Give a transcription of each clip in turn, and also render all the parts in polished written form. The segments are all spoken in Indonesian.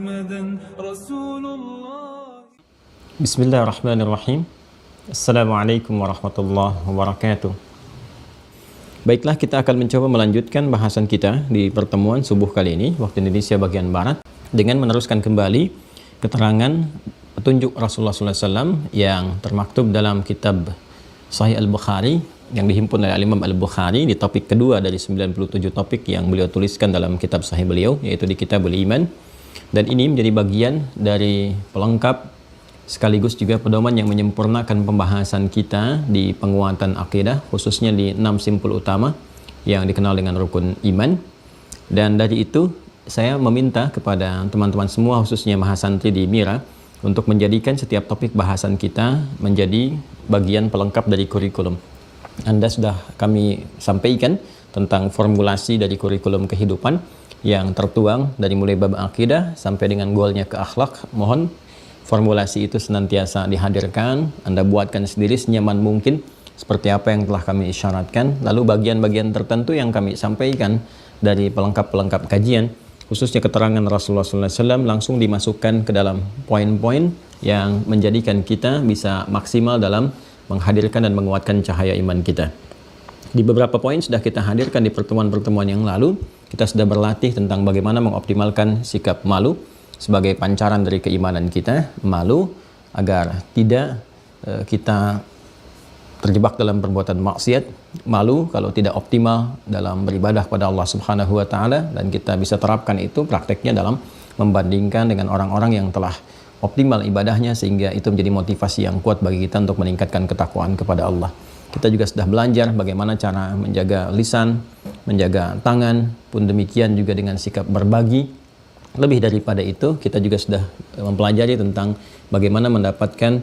محمدا رسول الله. Bismillahirrahmanirrahim. Assalamualaikum warahmatullahi wabarakatuh. Baiklah, kita akan mencoba melanjutkan bahasan kita di pertemuan subuh kali ini waktu Indonesia bagian Barat dengan meneruskan kembali keterangan petunjuk Rasulullah SAW yang termaktub dalam kitab Sahih Al-Bukhari yang dihimpun oleh Imam Al-Bukhari di topik kedua dari 97 topik yang beliau tuliskan dalam kitab Sahih beliau, yaitu di Kitabul Iman. Dan ini menjadi bagian dari pelengkap sekaligus juga pedoman yang menyempurnakan pembahasan kita di penguatan akidah, khususnya di 6 simpul utama yang dikenal dengan rukun iman. Dan dari itu saya meminta kepada teman-teman semua, khususnya mahasantri di Mira, untuk menjadikan setiap topik bahasan kita menjadi bagian pelengkap dari kurikulum. Anda sudah kami sampaikan tentang formulasi dari kurikulum kehidupan yang tertuang dari mulai bab akidah sampai dengan golnya ke akhlak. Mohon formulasi itu senantiasa dihadirkan, Anda buatkan sendiri senyaman mungkin seperti apa yang telah kami isyaratkan. Lalu bagian-bagian tertentu yang kami sampaikan dari pelengkap-pelengkap kajian, khususnya keterangan Rasulullah SAW, langsung dimasukkan ke dalam poin-poin yang menjadikan kita bisa maksimal dalam menghadirkan dan menguatkan cahaya iman kita. Di beberapa poin sudah kita hadirkan di pertemuan-pertemuan yang lalu. Kita sudah berlatih tentang bagaimana mengoptimalkan sikap malu sebagai pancaran dari keimanan kita. Malu agar tidak kita terjebak dalam perbuatan maksiat. Malu kalau tidak optimal dalam beribadah pada Allah Subhanahu wa taala, dan kita bisa terapkan itu prakteknya dalam membandingkan dengan orang-orang yang telah optimal ibadahnya, sehingga itu menjadi motivasi yang kuat bagi kita untuk meningkatkan ketakwaan kepada Allah. Kita juga sudah belajar bagaimana cara menjaga lisan, menjaga tangan, pun demikian juga dengan sikap berbagi. Lebih daripada itu, kita juga sudah mempelajari tentang bagaimana mendapatkan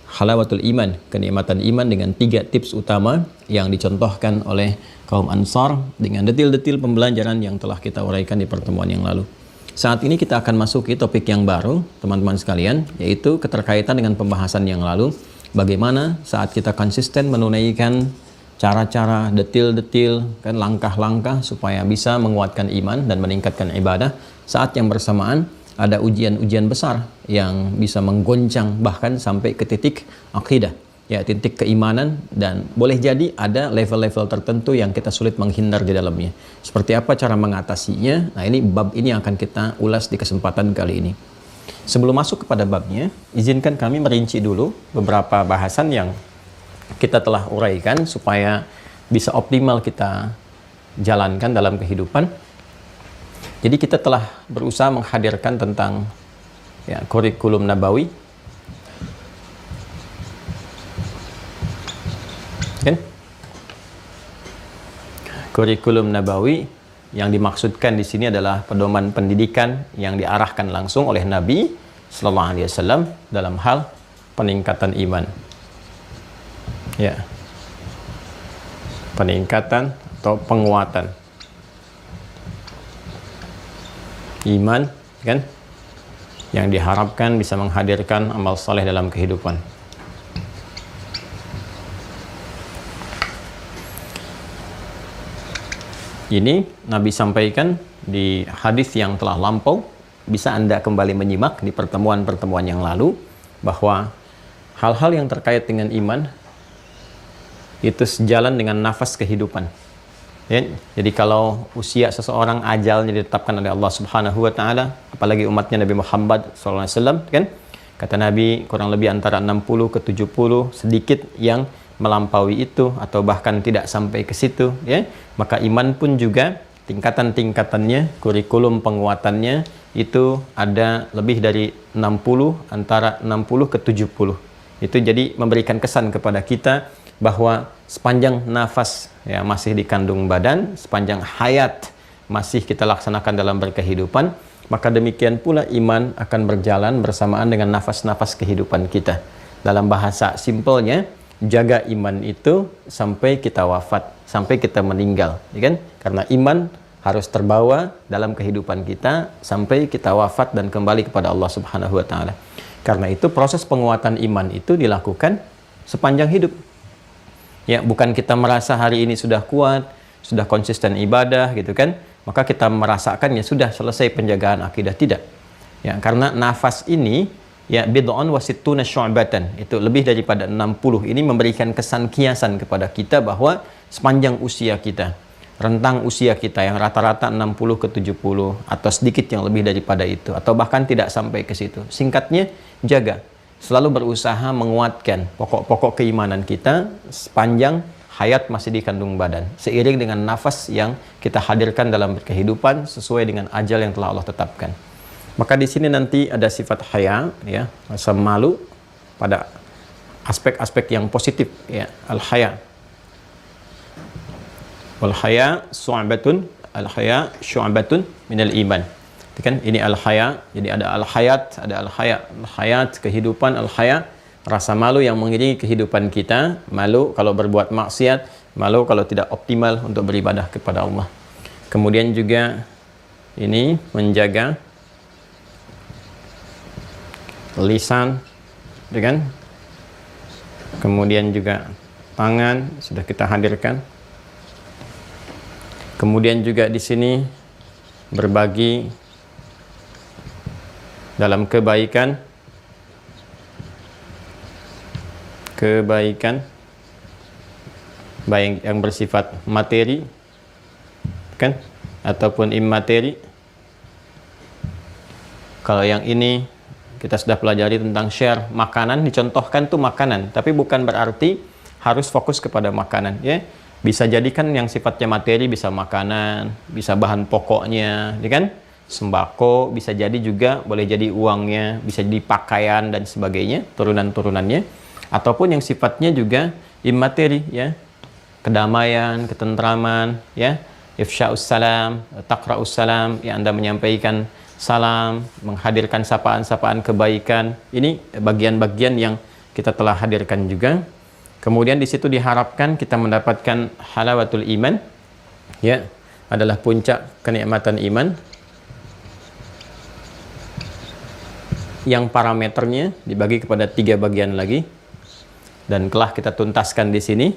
halawatul iman, kenikmatan iman, dengan 3 tips utama yang dicontohkan oleh kaum Ansar dengan detil-detil pembelajaran yang telah kita uraikan di pertemuan yang lalu. Saat ini kita akan masuki topik yang baru, teman-teman sekalian, yaitu keterkaitan dengan pembahasan yang lalu. Bagaimana saat kita konsisten menunaikan cara-cara detil-detil, kan, langkah-langkah supaya bisa menguatkan iman dan meningkatkan ibadah, saat yang bersamaan ada ujian-ujian besar yang bisa menggoncang bahkan sampai ke titik akidah, ya, titik keimanan, dan boleh jadi ada level-level tertentu yang kita sulit menghindar di dalamnya. Seperti apa cara mengatasinya? Nah, ini bab ini yang akan kita ulas di kesempatan kali ini. Sebelum masuk kepada babnya, izinkan kami merinci dulu beberapa bahasan yang kita telah uraikan supaya bisa optimal kita jalankan dalam kehidupan. Jadi kita telah berusaha menghadirkan tentang, ya, kurikulum nabawi, kan? Kurikulum nabawi yang dimaksudkan di sini adalah pedoman pendidikan yang diarahkan langsung oleh Nabi Sallallahu Alaihi Wasallam dalam hal peningkatan iman, ya, peningkatan atau penguatan iman, kan, yang diharapkan bisa menghadirkan amal saleh dalam kehidupan. Ini Nabi sampaikan di hadis yang telah lampau. Bisa Anda kembali menyimak di pertemuan-pertemuan yang lalu, bahwa hal-hal yang terkait dengan iman itu sejalan dengan nafas kehidupan, ya. Jadi kalau usia seseorang ajalnya ditetapkan oleh Allah Subhanahu wa taala, apalagi umatnya Nabi Muhammad SAW, kan, kata Nabi kurang lebih antara 60 ke 70, sedikit yang melampaui itu atau bahkan tidak sampai ke situ, ya. Maka iman pun juga tingkatan-tingkatannya, kurikulum penguatannya itu ada lebih dari 60, antara 60 ke 70. Itu jadi memberikan kesan kepada kita bahwa sepanjang nafas, ya, masih dikandung badan, sepanjang hayat masih kita laksanakan dalam berkehidupan, maka demikian pula iman akan berjalan bersamaan dengan nafas-nafas kehidupan kita. Dalam bahasa simpelnya, jaga iman itu sampai kita wafat, sampai kita meninggal, ya kan? Karena iman harus terbawa dalam kehidupan kita sampai kita wafat dan kembali kepada Allah Subhanahu wa taala. Karena itu proses penguatan iman itu dilakukan sepanjang hidup. Ya, bukan kita merasa hari ini sudah kuat, sudah konsisten ibadah gitu kan, maka kita merasakan ya sudah selesai penjagaan akidah, tidak. Ya, karena nafas ini ya bid'un wa sittuna syu'batan, itu lebih daripada 60. Ini memberikan kesan kiasan kepada kita bahwa sepanjang usia kita, rentang usia kita yang rata-rata 60 ke 70 atau sedikit yang lebih daripada itu atau bahkan tidak sampai ke situ. Singkatnya, jaga, selalu berusaha menguatkan pokok-pokok keimanan kita sepanjang hayat masih di kandung badan, seiring dengan nafas yang kita hadirkan dalam kehidupan sesuai dengan ajal yang telah Allah tetapkan. Maka di sini nanti ada sifat haya, ya, rasa malu pada aspek-aspek yang positif, ya, al-haya. Wal haya su'batun, al-haya syu'batun minal iman. Kan ini al-haya, jadi ada al-hayat, ada al-haya. Al-hayat kehidupan, al-haya rasa malu yang mengiringi kehidupan kita, malu kalau berbuat maksiat, malu kalau tidak optimal untuk beribadah kepada Allah. Kemudian juga ini menjaga lisan, kan? Kemudian juga tangan sudah kita hadirkan. Kemudian juga di sini berbagi dalam kebaikan, baik yang bersifat materi, kan, ataupun immateri. Kalau yang ini kita sudah pelajari tentang share makanan, dicontohkan tuh makanan, tapi bukan berarti harus fokus kepada makanan, ya. Bisa jadikan yang sifatnya materi, bisa makanan, bisa bahan pokoknya, ya kan? Sembako, bisa jadi juga boleh jadi uangnya, bisa jadi pakaian dan sebagainya, turunan-turunannya, ataupun yang sifatnya juga immateri, ya. Kedamaian, ketentraman, ya. Ifsya'us salam, taqra'us salam, ya, Anda menyampaikan salam, menghadirkan sapaan-sapaan kebaikan. Ini bagian-bagian yang kita telah hadirkan juga. Kemudian di situ diharapkan kita mendapatkan halawatul iman, ya, adalah puncak kenikmatan iman yang parameternya dibagi kepada 3 bagian lagi, dan telah kita tuntaskan di sini,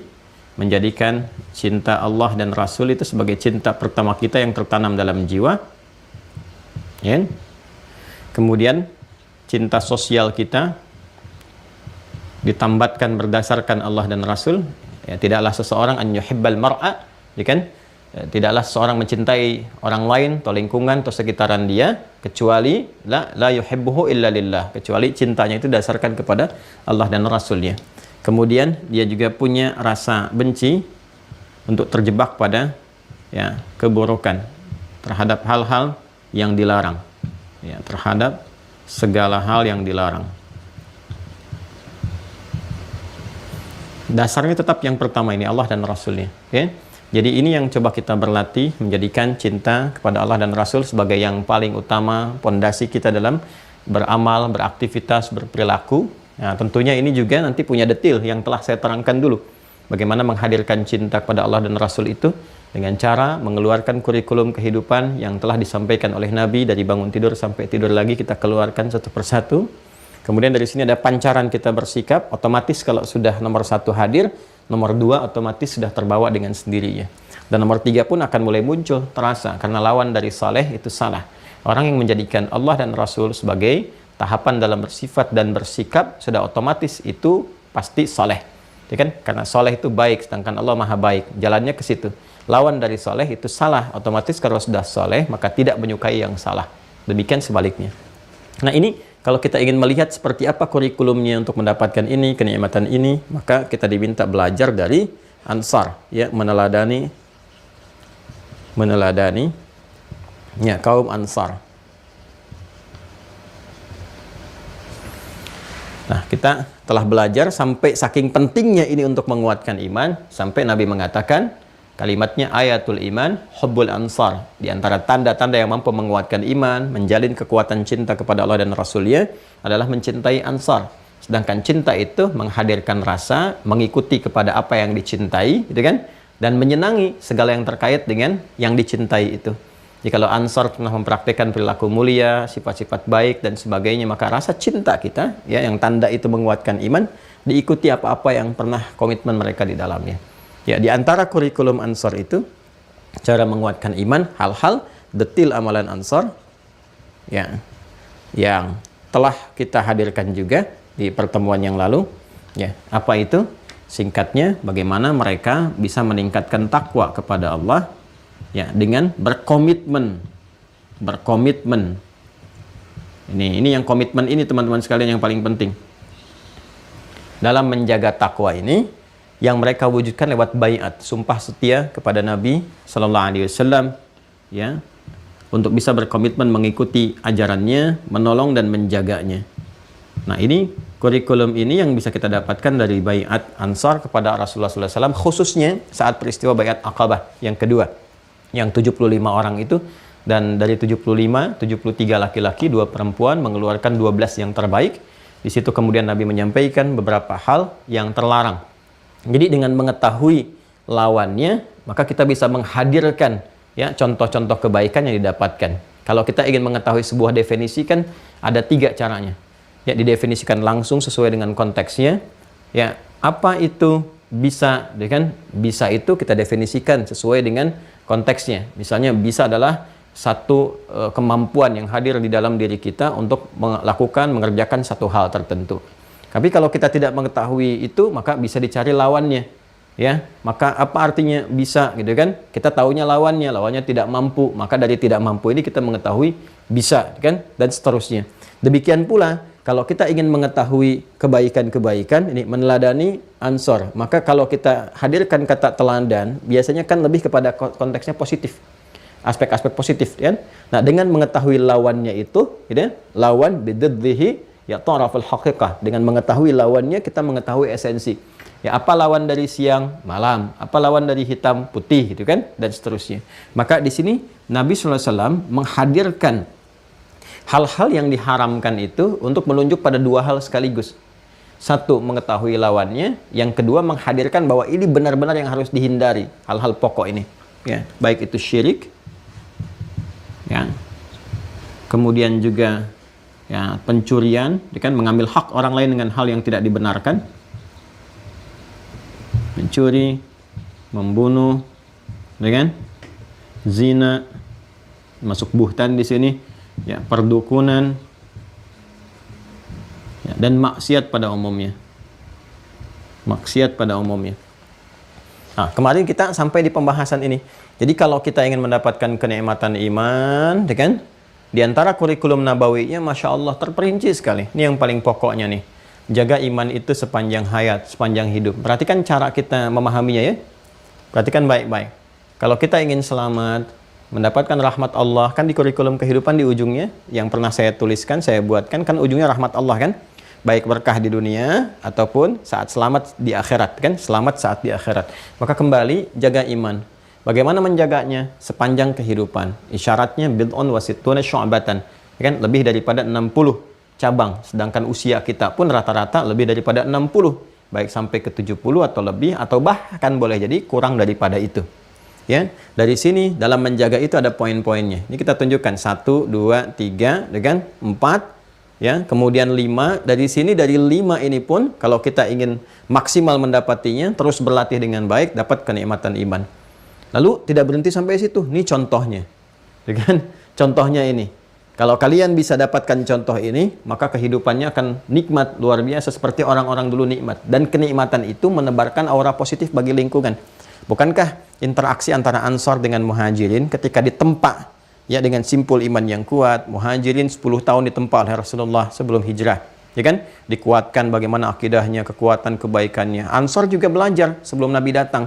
menjadikan cinta Allah dan Rasul itu sebagai cinta pertama kita yang tertanam dalam jiwa, ya. Kemudian cinta sosial kita ditambatkan berdasarkan Allah dan Rasul, ya. Tidaklah seseorang an yuhibbal mar'a, ya kan? Tidaklah seseorang mencintai orang lain atau lingkungan atau sekitaran dia kecuali la yuhibbuhu illa lillah, kecuali cintanya itu dasarkan kepada Allah dan Rasulnya. Kemudian dia juga punya rasa benci untuk terjebak pada, ya, keburukan terhadap hal-hal yang dilarang, ya, terhadap segala hal yang dilarang. Dasarnya tetap yang pertama ini, Allah dan Rasulnya, ya. Jadi ini yang coba kita berlatih, menjadikan cinta kepada Allah dan Rasul sebagai yang paling utama, pondasi kita dalam beramal, beraktivitas, berperilaku. Nah, tentunya ini juga nanti punya detail yang telah saya terangkan dulu. Bagaimana menghadirkan cinta kepada Allah dan Rasul itu dengan cara mengeluarkan kurikulum kehidupan yang telah disampaikan oleh Nabi dari bangun tidur sampai tidur lagi, kita keluarkan satu persatu. Kemudian dari sini ada pancaran kita bersikap, otomatis kalau sudah nomor 1 hadir, nomor 2 otomatis sudah terbawa dengan sendirinya. Dan nomor 3 pun akan mulai muncul, terasa, karena lawan dari saleh itu salah. Orang yang menjadikan Allah dan Rasul sebagai tahapan dalam bersifat dan bersikap, sudah otomatis itu pasti saleh, ya kan? Karena saleh itu baik, sedangkan Allah maha baik, jalannya ke situ. Lawan dari saleh itu salah, otomatis kalau sudah saleh maka tidak menyukai yang salah. Demikian sebaliknya. Nah, ini kalau kita ingin melihat seperti apa kurikulumnya untuk mendapatkan ini, kenikmatan ini, maka kita diminta belajar dari Ansar, ya, meneladani ya, kaum Ansar. Nah, kita telah belajar sampai saking pentingnya ini untuk menguatkan iman, sampai Nabi mengatakan kalimatnya ayatul iman hubbul ansar. Di antara tanda-tanda yang mampu menguatkan iman, menjalin kekuatan cinta kepada Allah dan Rasulnya adalah mencintai ansar. Sedangkan cinta itu menghadirkan rasa mengikuti kepada apa yang dicintai, gitu kan? Dan menyenangi segala yang terkait dengan yang dicintai itu. Jadi kalau ansar pernah mempraktikkan perilaku mulia, sifat-sifat baik dan sebagainya, maka rasa cinta kita, ya, yang tanda itu menguatkan iman, diikuti apa-apa yang pernah komitmen mereka di dalamnya. Ya, di antara kurikulum Ansar itu cara menguatkan iman, hal-hal detil amalan Ansar, ya, yang telah kita hadirkan juga di pertemuan yang lalu. Ya, apa itu? Singkatnya, bagaimana mereka bisa meningkatkan takwa kepada Allah ya dengan berkomitmen. Ini yang komitmen ini teman-teman sekalian yang paling penting. Dalam menjaga takwa ini yang mereka wujudkan lewat baiat, sumpah setia kepada Nabi sallallahu alaihi wasallam ya, untuk bisa berkomitmen mengikuti ajarannya, menolong dan menjaganya. Nah, ini kurikulum ini yang bisa kita dapatkan dari baiat Ansar kepada Rasulullah sallallahu alaihi wasallam, khususnya saat peristiwa baiat Aqabah yang kedua, yang 75 orang itu, dan dari 75, 73 laki-laki, 2 perempuan, mengeluarkan 12 yang terbaik. Di situ kemudian Nabi menyampaikan beberapa hal yang terlarang. Jadi dengan mengetahui lawannya, maka kita bisa menghadirkan ya contoh-contoh kebaikan yang didapatkan. Kalau kita ingin mengetahui sebuah definisi kan ada 3 caranya. Ya, didefinisikan langsung sesuai dengan konteksnya. Ya, apa itu bisa, ya kan? Bisa itu kita definisikan sesuai dengan konteksnya. Misalnya bisa adalah satu kemampuan yang hadir di dalam diri kita untuk mengerjakan satu hal tertentu. Tapi kalau kita tidak mengetahui itu, maka bisa dicari lawannya. Ya, maka apa artinya bisa gitu kan? Kita tahunya lawannya tidak mampu, maka dari tidak mampu ini kita mengetahui bisa kan, dan seterusnya. Demikian pula kalau kita ingin mengetahui kebaikan-kebaikan ini meneladani Ansor, maka kalau kita hadirkan kata teladan, biasanya kan lebih kepada konteksnya positif. Aspek-aspek positif kan? Nah, dengan mengetahui lawannya itu, gitu ya, lawan bidadhihi ya ta'raful haqiqah. Dengan mengetahui lawannya kita mengetahui esensi. Ya, apa lawan dari siang, malam, apa lawan dari hitam, putih gitu kan, dan seterusnya. Maka di sini Nabi sallallahu alaihi wasallam menghadirkan hal-hal yang diharamkan itu untuk menunjuk pada 2 hal sekaligus. Satu, mengetahui lawannya, yang kedua menghadirkan bahwa ini benar-benar yang harus dihindari, hal-hal pokok ini. Ya, baik itu syirik, ya. Kemudian juga ya pencurian, kan mengambil hak orang lain dengan hal yang tidak dibenarkan, mencuri, membunuh, kan, zina, masuk buhtan di sini, ya, perdukunan, ya, dan maksiat pada umumnya. Nah, kemarin kita sampai di pembahasan ini. Jadi kalau kita ingin mendapatkan kenikmatan iman, kan, di antara kurikulum nabawinya, Masya Allah, terperinci sekali. Ini yang paling pokoknya nih. Jaga iman itu sepanjang hayat, sepanjang hidup. Perhatikan cara kita memahaminya ya. Perhatikan baik-baik. Kalau kita ingin selamat, mendapatkan rahmat Allah, kan di kurikulum kehidupan di ujungnya, yang pernah saya tuliskan, saya buatkan, kan ujungnya rahmat Allah kan. Baik berkah di dunia, ataupun saat selamat di akhirat, kan. Selamat saat di akhirat. Maka kembali, jaga iman. Bagaimana menjaganya? Sepanjang kehidupan. Isyaratnya bid'un wasittuna syu'batan. Kan lebih daripada 60 cabang. Sedangkan usia kita pun rata-rata lebih daripada 60. Baik sampai ke 70 atau lebih, atau bahkan boleh jadi kurang daripada itu. Ya, dari sini dalam menjaga itu ada poin-poinnya. Ini kita tunjukkan 1, 2, 3, dengan 4, ya, kemudian 5. Dari sini dari 5 ini pun kalau kita ingin maksimal mendapatinya, terus berlatih dengan baik, dapat kenikmatan iman. Lalu tidak berhenti sampai situ. Ini contohnya. Kan? Contohnya ini. Kalau kalian bisa dapatkan contoh ini, maka kehidupannya akan nikmat luar biasa seperti orang-orang dulu nikmat. Dan kenikmatan itu menebarkan aura positif bagi lingkungan. Bukankah interaksi antara Ansor dengan Muhajirin ketika ditempa ya dengan simpul iman yang kuat, Muhajirin 10 tahun ditempa oleh Rasulullah sebelum hijrah. Ya kan? Dikuatkan bagaimana akidahnya, kekuatan kebaikannya. Ansor juga belajar sebelum Nabi datang.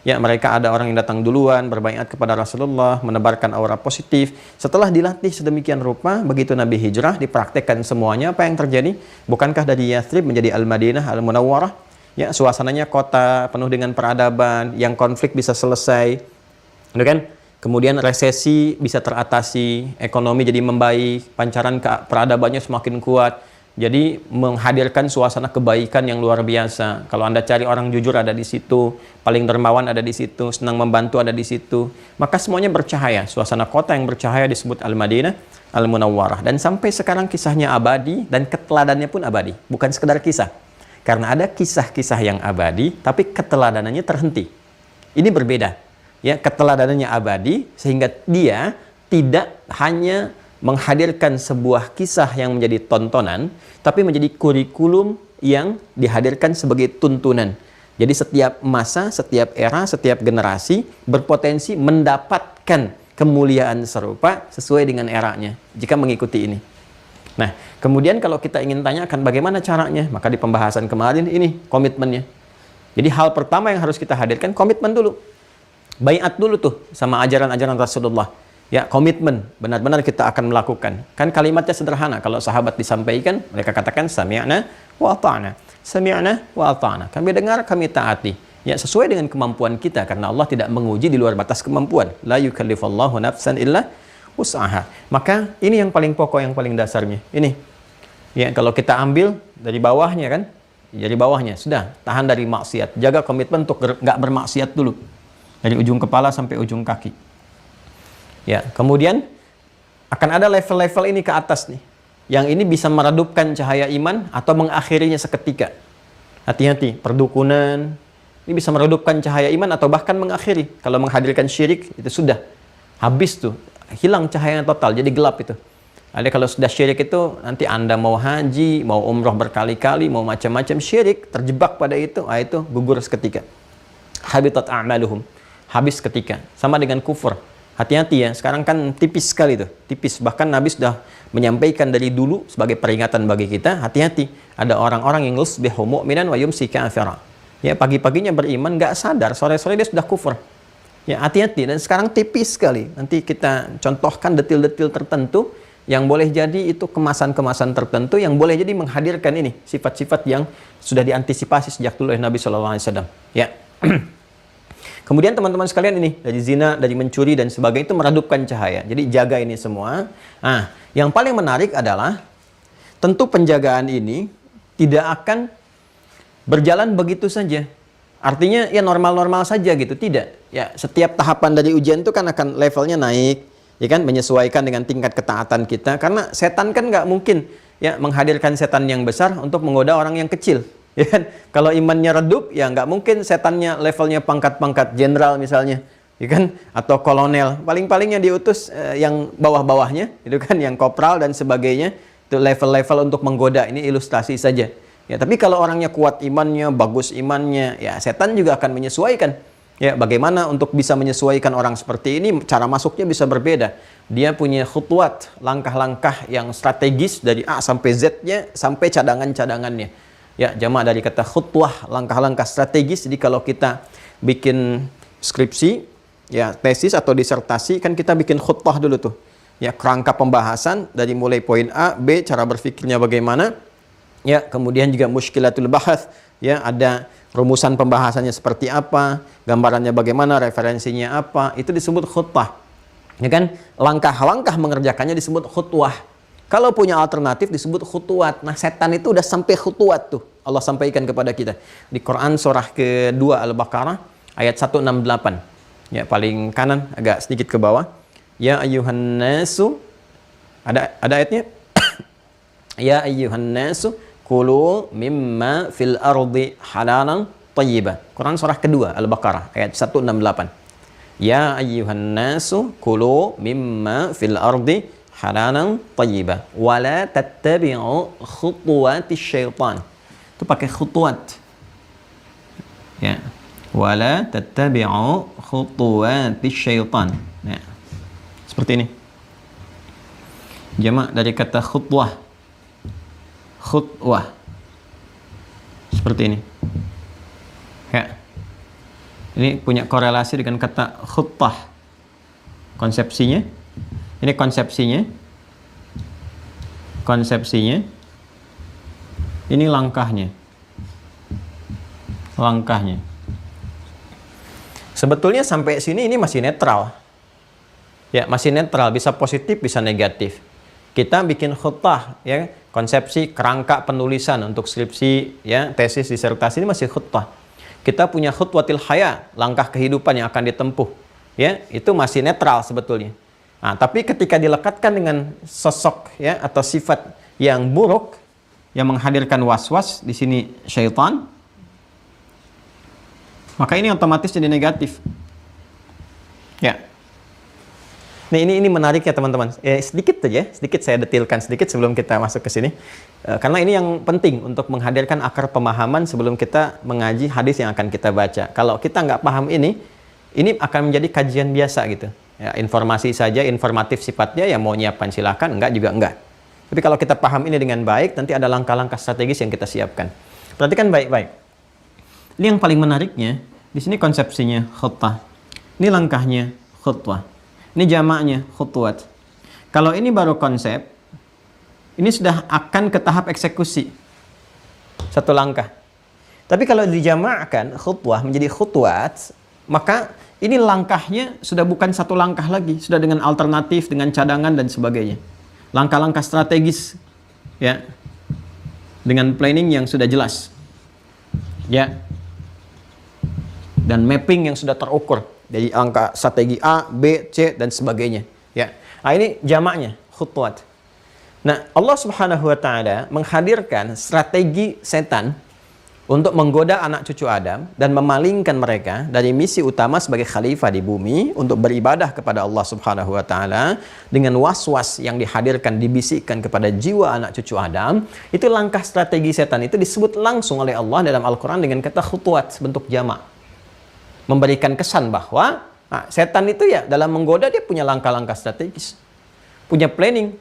Ya, mereka ada orang yang datang duluan, berbaiat kepada Rasulullah, menebarkan aura positif. Setelah dilatih sedemikian rupa, begitu Nabi hijrah, dipraktekkan semuanya. Apa yang terjadi? Bukankah dari Yathrib menjadi Al-Madinah, Al-Munawwarah? Ya, suasananya kota penuh dengan peradaban, yang konflik bisa selesai. Kan? Kemudian resesi bisa teratasi, ekonomi jadi membaik, pancaran peradabannya semakin kuat. Jadi menghadirkan suasana kebaikan yang luar biasa. Kalau Anda cari orang jujur ada di situ, paling dermawan ada di situ, senang membantu ada di situ. Maka semuanya bercahaya. Suasana kota yang bercahaya disebut Al-Madinah, Al-Munawwarah. Dan sampai sekarang kisahnya abadi dan keteladannya pun abadi. Bukan sekedar kisah. Karena ada kisah-kisah yang abadi, tapi keteladanannya terhenti. Ini berbeda. Ya, keteladanannya abadi sehingga dia tidak hanya menghadirkan sebuah kisah yang menjadi tontonan, tapi menjadi kurikulum yang dihadirkan sebagai tuntunan. Jadi setiap masa, setiap era, setiap generasi berpotensi mendapatkan kemuliaan serupa sesuai dengan eranya jika mengikuti ini. Nah, kemudian kalau kita ingin tanyakan bagaimana caranya, maka di pembahasan kemarin ini komitmennya. Jadi hal pertama yang harus kita hadirkan komitmen dulu. Baiat dulu tuh sama ajaran-ajaran Rasulullah. Ya, komitmen, benar-benar kita akan melakukan. Kan kalimatnya sederhana, kalau sahabat disampaikan, mereka katakan sami'na wa ata'na. Sami'na wa ata'na. Kami dengar, kami taati. Ya, sesuai dengan kemampuan kita, karena Allah tidak menguji di luar batas kemampuan. La yukallifallahu nafsan illa wus'aha. Maka ini yang paling pokok, yang paling dasarnya. Ini. Ya, kalau kita ambil dari bawahnya kan, dari bawahnya sudah tahan dari maksiat. Jaga komitmen untuk nggak bermaksiat dulu. Dari ujung kepala sampai ujung kaki. Ya, kemudian akan ada level-level ini ke atas nih. Yang ini bisa meredupkan cahaya iman atau mengakhirinya seketika. Hati-hati, perdukunan ini bisa meredupkan cahaya iman atau bahkan mengakhiri. Kalau menghadirkan syirik itu sudah habis tuh, hilang cahaya total, jadi gelap itu. Ada kalau sudah syirik itu nanti Anda mau haji, mau umroh berkali-kali, mau macam-macam syirik, terjebak pada itu gugur seketika. Habitat a'maluhum, habis ketika. Sama dengan kufur. Hati-hati ya, sekarang kan tipis sekali tuh, tipis. Bahkan Nabi sudah menyampaikan dari dulu sebagai peringatan bagi kita, hati-hati. Ada orang-orang yang yusbihu mu'minan wa yumsi kafira. Ya, pagi-paginya beriman, nggak sadar, sore-sore dia sudah kufur. Ya, hati-hati. Dan sekarang tipis sekali. Nanti kita contohkan detil-detil tertentu yang boleh jadi itu kemasan-kemasan tertentu yang boleh jadi menghadirkan ini sifat-sifat yang sudah diantisipasi sejak dulu oleh Nabi SAW. Ya. Kemudian teman-teman sekalian ini, dari zina, dari mencuri dan sebagainya itu meredupkan cahaya. Jadi jaga ini semua. Nah, yang paling menarik adalah tentu penjagaan ini tidak akan berjalan begitu saja. Artinya ya normal-normal saja gitu, tidak. Ya, setiap tahapan dari ujian itu kan akan levelnya naik, ya kan, menyesuaikan dengan tingkat ketaatan kita. Karena setan kan nggak mungkin ya menghadirkan setan yang besar untuk menggoda orang yang kecil. Ya kan? Kalau imannya redup, ya nggak mungkin setannya levelnya pangkat-pangkat jenderal misalnya, ya kan? Atau kolonel. Paling-palingnya diutus yang bawah-bawahnya, itu kan, yang kopral dan sebagainya. Itu level-level untuk menggoda. Ini ilustrasi saja. Ya, tapi kalau orangnya kuat imannya, bagus imannya, ya setan juga akan menyesuaikan. Ya, bagaimana untuk bisa menyesuaikan orang seperti ini? Cara masuknya bisa berbeda. Dia punya khutwat, langkah-langkah yang strategis dari A sampai Z-nya sampai cadangan-cadangannya. Ya, jamaah dari kata khutwah, langkah-langkah strategis. Jadi kalau kita bikin skripsi, ya tesis atau disertasi, kan kita bikin khutwah dulu tuh. Ya, kerangka pembahasan dari mulai poin A, B, cara berpikirnya bagaimana. Ya, kemudian juga mushkilatul bahath, ya, ada rumusan pembahasannya seperti apa, gambarannya bagaimana, referensinya apa, itu disebut khutwah. Ya kan? Langkah-langkah mengerjakannya disebut khutwah. Kalau punya alternatif disebut khutuwat. Nah, setan itu udah sampai khutuwat tuh. Allah sampaikan kepada kita. Di Quran surah kedua Al-Baqarah ayat 168. Ya, paling kanan agak sedikit ke bawah. Ya ayyuhan nasu. Ada ayatnya? Ya ayyuhan nasu kulu mimma fil ardi halalan thayyibah. Quran surah kedua Al-Baqarah ayat 168. Ya ayyuhan nasu kulu mimma fil ardi halalan thayyibah wala tattabi'u khutuwatis syaitan. Itu pakai khutuwat. Ya. Wala tattabi'u khutuwatis syaitan. Ya. Seperti ini. Jamak dari kata khutwah. Khutwah. Seperti ini. Ya. Ini punya korelasi dengan kata khutwah. Konsepsinya. Ini konsepsinya. Konsepsinya. Ini langkahnya. Langkahnya. Sebetulnya sampai sini ini masih netral. Ya, masih netral, bisa positif, bisa negatif. Kita bikin khutbah, ya, konsepsi kerangka penulisan untuk skripsi, ya, tesis, disertasi, ini masih khutbah. Kita punya khutwatil haya, langkah kehidupan yang akan ditempuh. Ya, itu masih netral sebetulnya. Nah, tapi ketika dilekatkan dengan sosok, ya, atau sifat yang buruk yang menghadirkan was-was, di sini syaitan, maka ini otomatis jadi negatif. Ya. Nih ini menarik ya teman-teman. Sedikit saja, sedikit saya detilkan sedikit sebelum kita masuk ke sini. Karena ini yang penting untuk menghadirkan akar pemahaman sebelum kita mengaji hadis yang akan kita baca. Kalau kita nggak paham ini akan menjadi kajian biasa gitu. Ya, informasi saja, informatif sifatnya, yang mau nyiapkan silakan, enggak juga enggak. Tapi kalau kita paham ini dengan baik, nanti ada langkah-langkah strategis yang kita siapkan. Perhatikan baik-baik. Ini yang paling menariknya, di sini konsepsinya khutbah. Ini langkahnya khutbah. Ini jamaknya khutwat. Kalau ini baru konsep, ini sudah akan ke tahap eksekusi. Satu langkah. Tapi kalau dijamakkan khutbah menjadi khutwat, maka ini langkahnya sudah bukan satu langkah lagi, sudah dengan alternatif, dengan cadangan dan sebagainya. Langkah-langkah strategis, ya, dengan planning yang sudah jelas, ya, dan mapping yang sudah terukur. Dari angka strategi A, B, C, dan sebagainya. Ya. Nah, ini jamaknya, khutwat. Nah, Allah Subhanahu wa Ta'ala menghadirkan strategi setan untuk menggoda anak cucu Adam dan memalingkan mereka dari misi utama sebagai khalifah di bumi untuk beribadah kepada Allah Subhanahu wa Ta'ala dengan was-was yang dihadirkan, dibisikkan kepada jiwa anak cucu Adam. Itu langkah strategi setan itu disebut langsung oleh Allah dalam Al-Quran dengan kata khutwat, bentuk jamak. Memberikan kesan bahwa setan itu ya dalam menggoda dia punya langkah-langkah strategis, punya planning.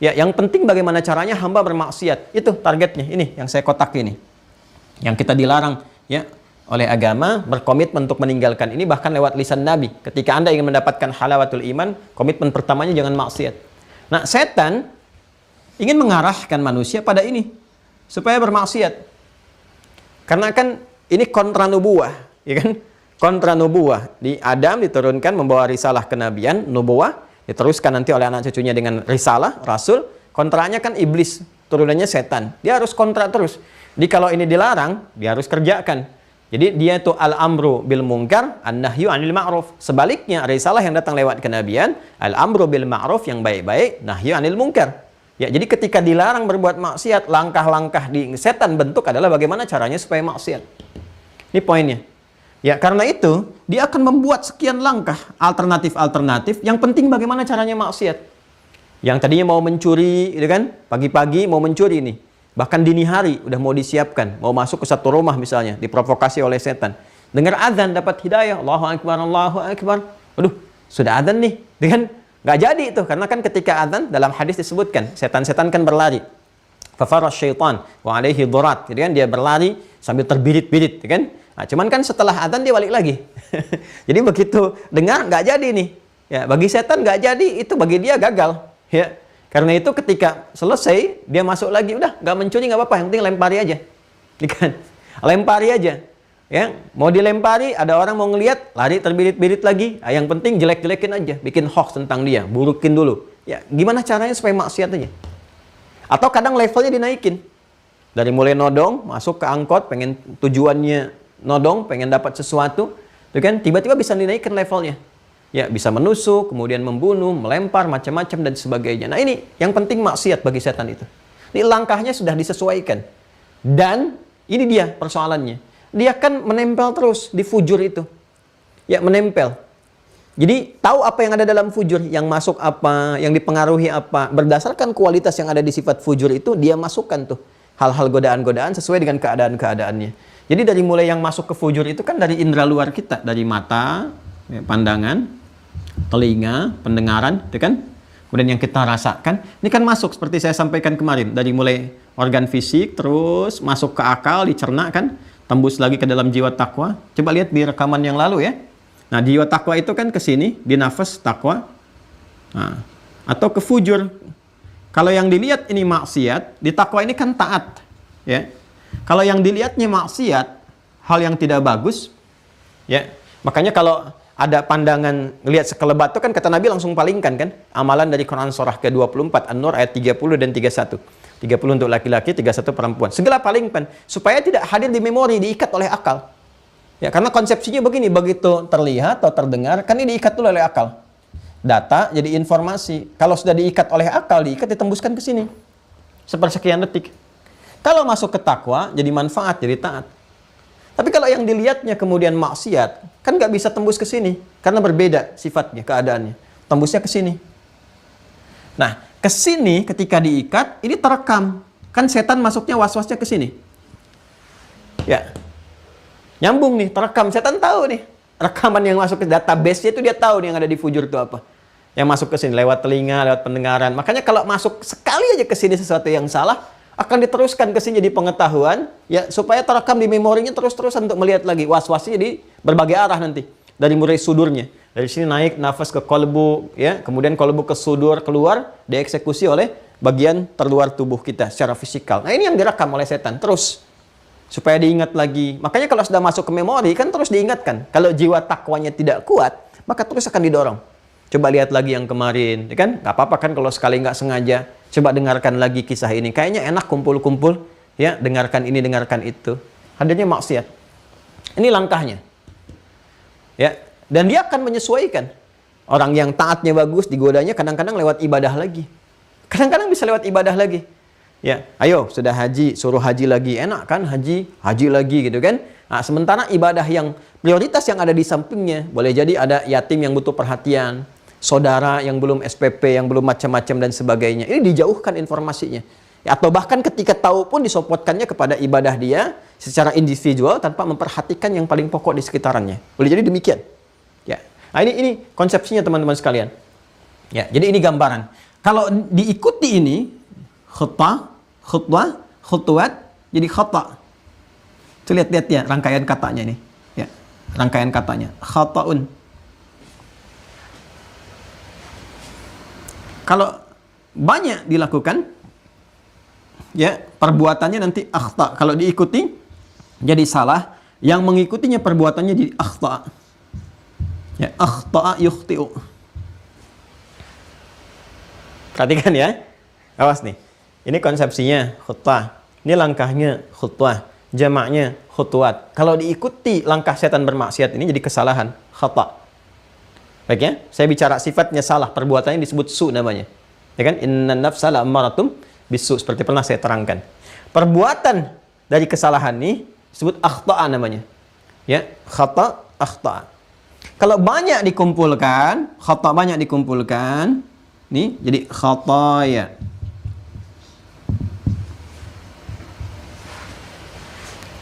Ya, yang penting bagaimana caranya hamba bermaksiat. Itu targetnya. Ini yang saya kotak ini. Yang kita dilarang ya oleh agama, berkomitmen untuk meninggalkan ini bahkan lewat lisan Nabi. Ketika Anda ingin mendapatkan halawatul iman, komitmen pertamanya jangan maksiat. Nah, setan ingin mengarahkan manusia pada ini supaya bermaksiat. Karena kan ini kontra nubuwah, ya kan? Kontra nubuwah. Di Adam diturunkan membawa risalah kenabian, nubuwah, diteruskan nanti oleh anak cucunya dengan risalah, rasul. Kontranya kan iblis, turunannya setan. Dia harus kontra terus. Jadi kalau ini dilarang, dia harus kerjakan. Jadi dia itu al-amru bil munkar, an-nahyu anil ma'ruf. Sebaliknya, risalah yang datang lewat kenabian, al-amru bil ma'ruf yang baik-baik, nahyu anil munkar. Ya, jadi ketika dilarang berbuat maksiat, langkah-langkah di setan bentuk adalah bagaimana caranya supaya maksiat. Ini poinnya. Ya, karena itu dia akan membuat sekian langkah alternatif-alternatif. Yang penting bagaimana caranya maksiat. Yang tadinya mau mencuri, gitu kan? Pagi-pagi mau mencuri nih. Bahkan dini hari udah mau disiapkan, mau masuk ke satu rumah misalnya, diprovokasi oleh setan. Dengar azan dapat hidayah, Allahu Akbar, Allahu Akbar. Aduh, sudah azan nih, gitu kan? Nggak jadi itu, karena kan ketika azan dalam hadis disebutkan, setan-setan kan berlari. Fafaras syaitan wa alaihi dhurat, gitu kan? Dia berlari sambil terbirit-birit, gitu kan? Nah, cuman kan setelah adzan dia balik lagi. Jadi begitu dengar nggak jadi nih. Ya, bagi setan nggak jadi, itu bagi dia gagal. Ya, karena itu ketika selesai dia masuk lagi, udah nggak mencuri nggak apa-apa, yang penting lempari aja. Kan? Lempari aja. Ya, mau dilempari, ada orang mau ngelihat, lari terbirit-birit lagi. Nah, yang penting jelek-jelekin aja, bikin hoax tentang dia, burukin dulu. Ya, gimana caranya supaya maksiat aja? Atau kadang levelnya dinaikin. Dari mulai nodong, masuk ke angkot, pengen tujuannya nodong, pengen dapat sesuatu, itu kan tiba-tiba bisa dinaikkan levelnya. Ya, bisa menusuk, kemudian membunuh, melempar, macam-macam dan sebagainya. Nah, ini yang penting maksiat bagi setan itu. Ini langkahnya sudah disesuaikan. Dan ini dia persoalannya. Dia kan menempel terus di fujur itu. Ya, menempel. Jadi, tahu apa yang ada dalam fujur, yang masuk apa, yang dipengaruhi apa. Berdasarkan kualitas yang ada di sifat fujur itu, dia masukkan tuh hal-hal godaan-godaan sesuai dengan keadaan-keadaannya. Jadi dari mulai yang masuk ke fujur itu kan dari indera luar kita, dari mata, ya, pandangan, telinga, pendengaran, itu kan. Kemudian yang kita rasakan, ini kan masuk seperti saya sampaikan kemarin, dari mulai organ fisik, terus masuk ke akal, dicerna kan, tembus lagi ke dalam jiwa takwa. Coba lihat di rekaman yang lalu ya. Nah, jiwa takwa itu kan ke sini, di nafas takwa. Nah, atau ke fujur. Kalau yang dilihat ini maksiat, di takwa ini kan taat, ya. Kalau yang dilihatnya maksiat, hal yang tidak bagus, ya. Makanya kalau ada pandangan ngelihat sekelebat itu kan kata Nabi langsung palingkan kan. Amalan dari Quran surah ke-24 An-Nur ayat 30 dan 31. 30 untuk laki-laki, 31 perempuan. Segala palingkan supaya tidak hadir di memori, diikat oleh akal. Ya, karena konsepsinya begini, begitu terlihat atau terdengar, kan ini diikat dulu oleh akal. Data jadi informasi. Kalau sudah diikat oleh akal, diikat ditembuskan ke sini. Sepersekian detik. Kalau masuk ke takwa, jadi manfaat, jadi taat. Tapi kalau yang dilihatnya kemudian maksiat, kan nggak bisa tembus ke sini. Karena berbeda sifatnya, keadaannya. tembusnya ke sini. Nah, ke sini ketika diikat, ini terekam. Kan setan masuknya was-wasnya ke sini. Ya. Nyambung nih, terekam. Setan tahu nih. Rekaman yang masuk ke database-nya itu dia tahu nih yang ada di Fujur itu apa. Yang masuk ke sini lewat telinga, lewat pendengaran. Makanya kalau masuk sekali aja ke sini sesuatu yang salah, akan diteruskan ke sini jadi pengetahuan, ya supaya terekam di memorinya terus-terusan untuk melihat lagi. Was-wasnya di berbagai arah nanti. Dari mulai sudurnya. Dari sini naik nafas ke kolbu, ya, kemudian kolbu ke sudur, keluar, dieksekusi oleh bagian terluar tubuh kita secara fisikal. Nah, ini yang direkam oleh setan terus supaya diingat lagi. Makanya kalau sudah masuk ke memori kan terus diingatkan. Kalau jiwa takwanya tidak kuat, maka terus akan didorong. Coba lihat lagi yang kemarin, ya kan? Gak apa-apa kan kalau sekali nggak sengaja. Coba dengarkan lagi kisah ini. Kayaknya enak kumpul-kumpul, ya, dengarkan ini, dengarkan itu. Hadirnya maksiat. Ini langkahnya. Ya, dan dia akan menyesuaikan. Orang yang taatnya bagus, digodanya kadang-kadang lewat ibadah lagi. Kadang-kadang bisa lewat ibadah lagi. Ya, ayo sudah haji, suruh haji lagi. Enak kan haji, haji lagi gitu kan. Nah, sementara ibadah yang prioritas yang ada di sampingnya, boleh jadi ada yatim yang butuh perhatian, saudara yang belum SPP, yang belum macam-macam dan sebagainya. Ini dijauhkan informasinya. Ya, atau bahkan ketika tahu pun disopotkannya kepada ibadah dia secara individual tanpa memperhatikan yang paling pokok di sekitarannya. Boleh jadi demikian. Ya. Nah, ini konsepsinya teman-teman sekalian. Ya, jadi ini gambaran. Kalau diikuti ini khutwat, jadi khata. Tuh lihat ya rangkaian katanya ini. Ya, rangkaian katanya. Khata'un. Kalau banyak dilakukan, ya, perbuatannya nanti akhta. Kalau diikuti jadi salah, yang mengikutinya perbuatannya jadi akhta. Ya, akhta'a yukhti'u. Perhatikan ya. Awas nih. Ini konsepsinya khutbah. Ini langkahnya khutbah. Jamaknya khutwat. Kalau diikuti langkah setan bermaksiat ini jadi kesalahan, khata. Baik ya. Saya bicara sifatnya salah, perbuatannya disebut su namanya. Ya kan? Innan nafsa la'ammaratum bisu, seperti pernah saya terangkan. Perbuatan dari kesalahan ini disebut akhta'a namanya. Ya, khata, akhta'a. Kalau banyak dikumpulkan, khata banyak dikumpulkan, nih jadi khataya.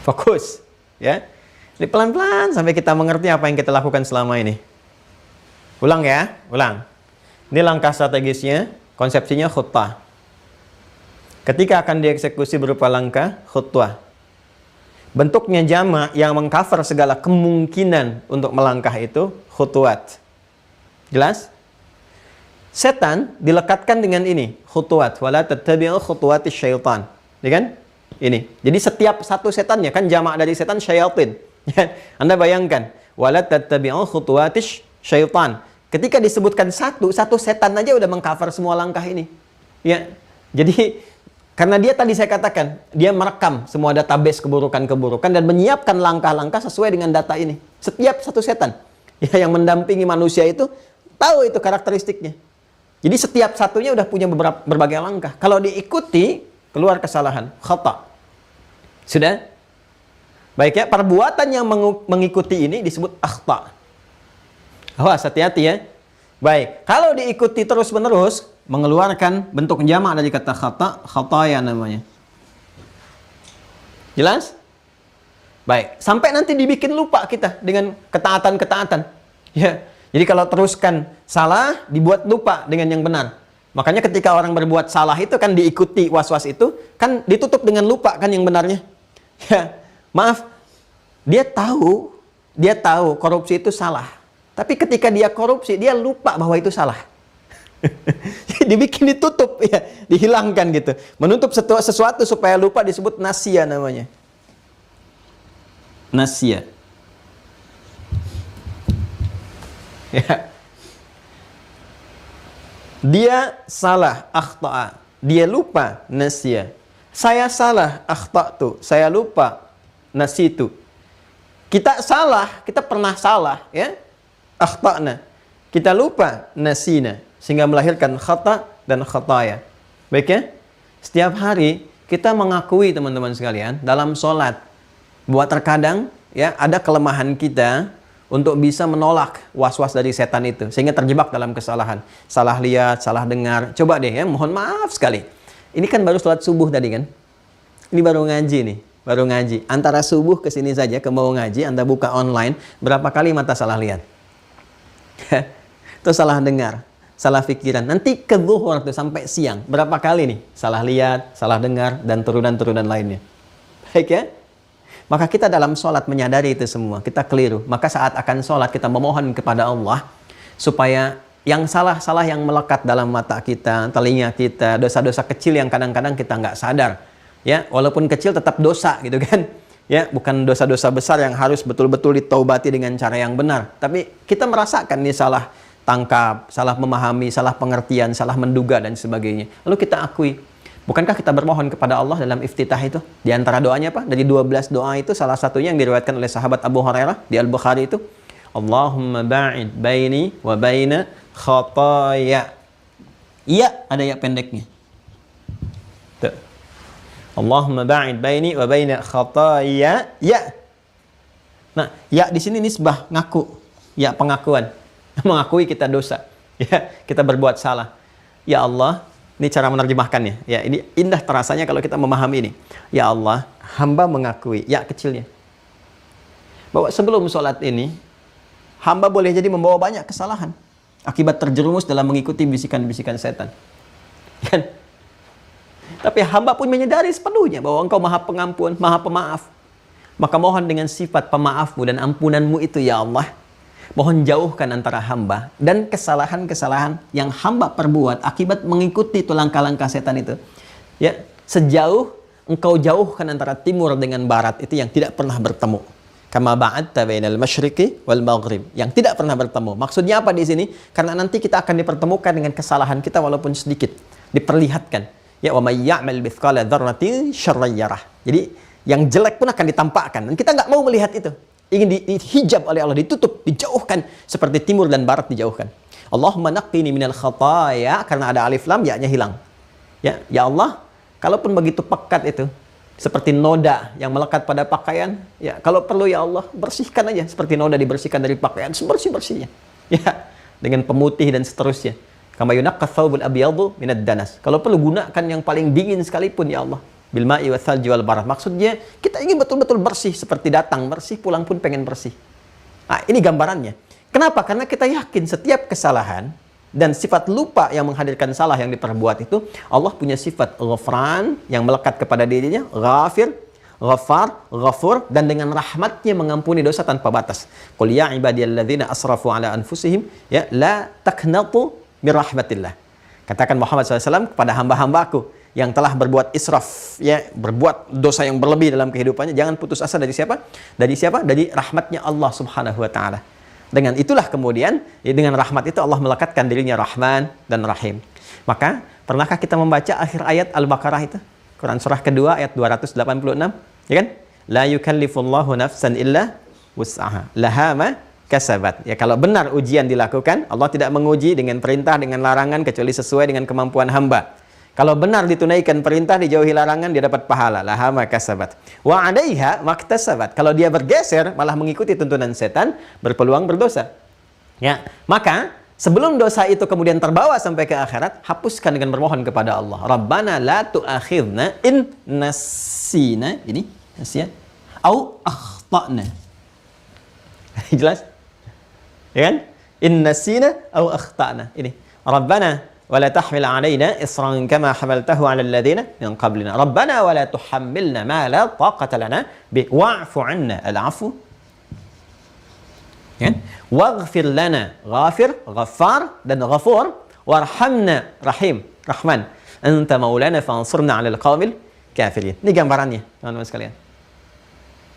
Fokus, ya. Jadi pelan-pelan sampai kita mengerti apa yang kita lakukan selama ini. Ulang ya, ulang. Ini langkah strategisnya, konsepsinya khutbah. Ketika akan dieksekusi berupa langkah khutbah. Bentuknya jama' yang mengcover segala kemungkinan untuk melangkah itu khutwat. Jelas? Setan dilekatkan dengan ini, khutwat, wala tattabi'u khutuwatis syaitan. Ya kan? Ini. Jadi setiap satu setannya kan jama' dari setan syaitan. Anda bayangkan, wala tattabi'u khutuwatis syaitan. Ketika disebutkan satu setan aja udah mengcover semua langkah ini. Ya. Jadi karena dia tadi saya katakan, dia merekam semua database keburukan-keburukan dan menyiapkan langkah-langkah sesuai dengan data ini. Setiap satu setan ya, yang mendampingi manusia itu tahu itu karakteristiknya. Jadi setiap satunya udah punya berbagai langkah. Kalau diikuti, keluar kesalahan, khata. Sudah? Baik ya, perbuatan yang mengikuti ini disebut akhta. Awas, hati-hati ya. Baik, kalau diikuti terus-menerus, mengeluarkan bentuk jamak dari kata khata, khataya namanya. Jelas? Baik, sampai nanti dibikin lupa kita dengan ketaatan-ketaatan. Ya. Jadi kalau teruskan salah, dibuat lupa dengan yang benar. Makanya ketika orang berbuat salah itu kan diikuti was-was itu, kan ditutup dengan lupa kan yang benarnya. Ya, maaf, dia tahu korupsi itu salah. Tapi ketika dia korupsi, dia lupa bahwa itu salah. Dibikin ditutup ya, dihilangkan gitu. Menutup sesuatu supaya lupa disebut nasya namanya. Nasya. Ya. Dia salah, akhta'a. Dia lupa, nasya. Saya salah, akhta'tu. Saya lupa, nasitu. Kita salah, kita pernah salah ya. Akhta'na. Kita lupa, nasina. Sehingga melahirkan khata dan khataya. Baik ya? Setiap hari kita mengakui teman-teman sekalian dalam sholat. Buat terkadang ya ada kelemahan kita untuk bisa menolak was-was dari setan itu sehingga terjebak dalam kesalahan, salah lihat, salah dengar. Coba deh ya, mohon maaf sekali. Ini kan baru sholat subuh tadi kan. Ini baru ngaji nih, baru ngaji. Antara subuh ke sini saja ke mau ngaji, Anda buka online, berapa kali mata salah lihat? Itu salah dengar, salah pikiran. Nanti ke zuhur tuh sampai siang, berapa kali nih? Salah lihat, salah dengar, dan turunan-turunan lainnya. Baik ya? Maka kita dalam sholat menyadari itu semua, kita keliru. Maka saat akan sholat kita memohon kepada Allah supaya yang salah-salah yang melekat dalam mata kita, telinga kita, dosa-dosa kecil yang kadang-kadang kita nggak sadar. Ya, walaupun kecil tetap dosa gitu kan. Ya, bukan dosa-dosa besar yang harus betul-betul ditaubati dengan cara yang benar. Tapi kita merasakan ini salah tangkap, salah memahami, salah pengertian, salah menduga dan sebagainya. Lalu kita akui. Bukankah kita bermohon kepada Allah dalam iftitah itu? Di antara doanya apa? Dari 12 doa itu salah satunya yang diriwayatkan oleh sahabat Abu Hurairah di Al-Bukhari itu, Allahumma ba'id baini wa baina khataya. Iya, ada ya pendeknya. Tuh. Allahumma ba'id baini wa baina khataya. Ya. Nah, ya di sini nisbah ngaku. Ya, pengakuan. Mengakui kita dosa. Ya, kita berbuat salah. Ya Allah, ini cara menerjemahkannya. Ya, ini indah terasanya kalau kita memahami ini. Ya Allah, hamba mengakui, ya kecilnya, bahwa sebelum sholat ini, hamba boleh jadi membawa banyak kesalahan. Akibat terjerumus dalam mengikuti bisikan-bisikan setan. Kan? Tapi hamba pun menyadari sepenuhnya bahwa Engkau maha pengampun, maha pemaaf. Maka mohon dengan sifat pemaafmu dan ampunanmu itu ya Allah, mohon jauhkan antara hamba dan kesalahan-kesalahan yang hamba perbuat akibat mengikuti itu langkah-langkah setan itu. Ya, sejauh Engkau jauhkan antara timur dengan barat itu yang tidak pernah bertemu. Kama ba'adta bainal masyriqi wal maghrib, yang tidak pernah bertemu. Maksudnya apa di sini? Karena nanti kita akan dipertemukan dengan kesalahan kita walaupun sedikit, diperlihatkan. Ya, wa may ya'mal mithqala dzarratin syarran yarah. Jadi yang jelek pun akan ditampakkan dan kita nggak mau melihat itu. Ingin dihijab oleh Allah, ditutup, dijauhkan seperti timur dan barat dijauhkan. Allahumma naqqini minal khataya, karena ada alif lam, ya-nya hilang. Ya, ya Allah, kalaupun begitu pekat itu, seperti noda yang melekat pada pakaian, ya kalau perlu ya Allah, bersihkan aja seperti noda dibersihkan dari pakaian sebersih-bersihnya. Ya, dengan pemutih dan seterusnya. Kama yunaqqa thawbul abyadu minad danas. Kalau perlu gunakan yang paling dingin sekalipun ya Allah. Bil ma'i wa thalji wal barad. Maksudnya kita ingin betul-betul bersih, seperti datang bersih, pulang pun pengen bersih. Nah, ini gambarannya. Kenapa? Karena kita yakin setiap kesalahan dan sifat lupa yang menghadirkan salah yang diperbuat itu, Allah punya sifat ghafran yang melekat kepada dirinya, ghafir, ghafar, ghafur, dan dengan rahmatnya mengampuni dosa tanpa batas. Qul ya ibadiyalladzina asrafu ala anfusihim, ya, la taqnatu min rahmatillah. Katakan Muhammad SAW kepada hamba-hambaku yang telah berbuat israf, ya, berbuat dosa yang berlebih dalam kehidupannya, jangan putus asa dari siapa? Dari siapa? Dari rahmatnya Allah Subhanahu wa taala. Dengan itulah kemudian, ya, dengan rahmat itu Allah melekatkan dirinya Rahman dan Rahim. Maka, pernahkah kita membaca akhir ayat Al-Baqarah itu? Quran surah kedua ayat 286, ya kan? La yukallifullahu nafsan illa wus'aha, laha ma kasabat. Ya, kalau benar ujian dilakukan, Allah tidak menguji dengan perintah, dengan larangan kecuali sesuai dengan kemampuan hamba. Kalau benar ditunaikan perintah, dijauhi larangan, dia dapat pahala. Laha ma kasabat. Wa 'alaiha maktasabat. Kalau dia bergeser, malah mengikuti tuntunan setan, berpeluang berdosa. Ya, maka sebelum dosa itu kemudian terbawa sampai ke akhirat, hapuskan dengan bermohon kepada Allah. Rabbana la tu'akhidna in nasina. Ini, nasiya. Au akhtana. Jelas? Ya kan? In nasina au akhtana. Ini. Rabbana ولا تحمل علينا إصرا كما حملته على الذين من قبلنا ربنا ولا تحملنا ما لا طاقة لنا به واعف عنا العفو واغفر لنا غافر غفار dan غفور warhamna rahim rahman anta maulana fansurna 'alal qaumil kafirin. Ini gambarannya teman-teman sekalian.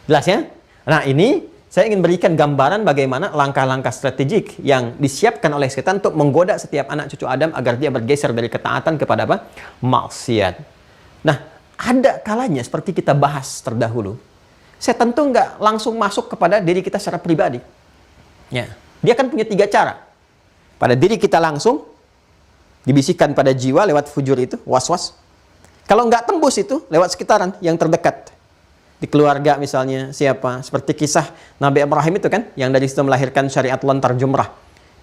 Jelas ya? Nah, ini saya ingin berikan gambaran bagaimana langkah-langkah strategik yang disiapkan oleh setan untuk menggoda setiap anak cucu Adam agar dia bergeser dari ketaatan kepada apa? Maksiat. Nah, ada kalanya seperti kita bahas terdahulu, setan tuh nggak langsung masuk kepada diri kita secara pribadi. Ya, dia kan punya 3 cara. Pada diri kita langsung, dibisikkan pada jiwa lewat fujur itu, was-was. Kalau nggak tembus itu, lewat sekitaran yang terdekat. di keluarga misalnya siapa, seperti kisah Nabi Ibrahim itu kan, yang dari situ melahirkan syariat lontar jumrah.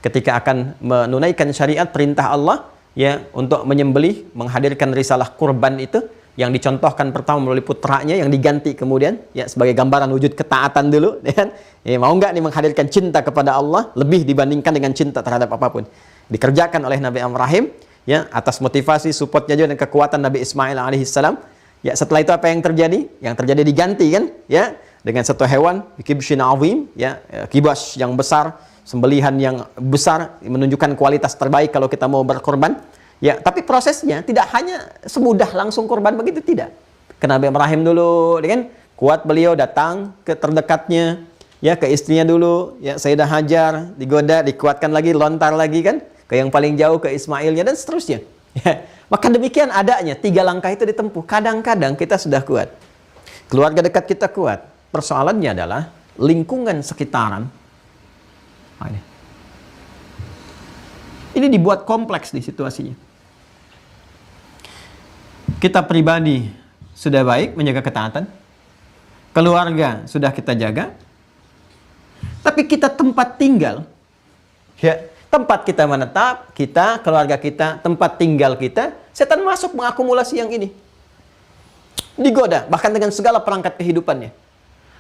Ketika akan menunaikan syariat perintah Allah ya untuk menyembelih, menghadirkan risalah kurban itu, yang dicontohkan pertama melalui putranya yang diganti kemudian ya sebagai gambaran wujud ketaatan dulu ya kan. Ya, mau nggak nih menghadirkan cinta kepada Allah lebih dibandingkan dengan cinta terhadap apapun. Dikerjakan oleh Nabi Ibrahim ya atas motivasi supportnya juga dan kekuatan Nabi Ismail alaihissalam. Ya setelah itu apa yang terjadi? Yang terjadi diganti kan ya dengan satu hewan kibshin azim ya, kibas yang besar, sembelihan yang besar menunjukkan kualitas terbaik kalau kita mau berkorban. Ya, tapi prosesnya tidak hanya semudah langsung korban begitu, tidak. Ke Nabi Ibrahim dulu, kan? Kuat beliau datang ke terdekatnya, ya ke istrinya dulu, ya Sayyidah Hajar, digoda, dikuatkan lagi, lontar lagi kan, ke yang paling jauh ke Ismailnya dan seterusnya. Ya. Maka demikian adanya 3 langkah itu ditempuh. Kadang-kadang kita sudah kuat, keluarga dekat kita kuat. Persoalannya adalah lingkungan sekitaran. Ini dibuat kompleks di situasinya. Kita pribadi sudah baik menjaga ketaatan, keluarga sudah kita jaga, tapi kita tempat tinggal, ya tempat kita menetap, kita, keluarga kita, tempat tinggal kita, setan masuk mengakumulasi yang ini, digoda bahkan dengan segala perangkat kehidupannya.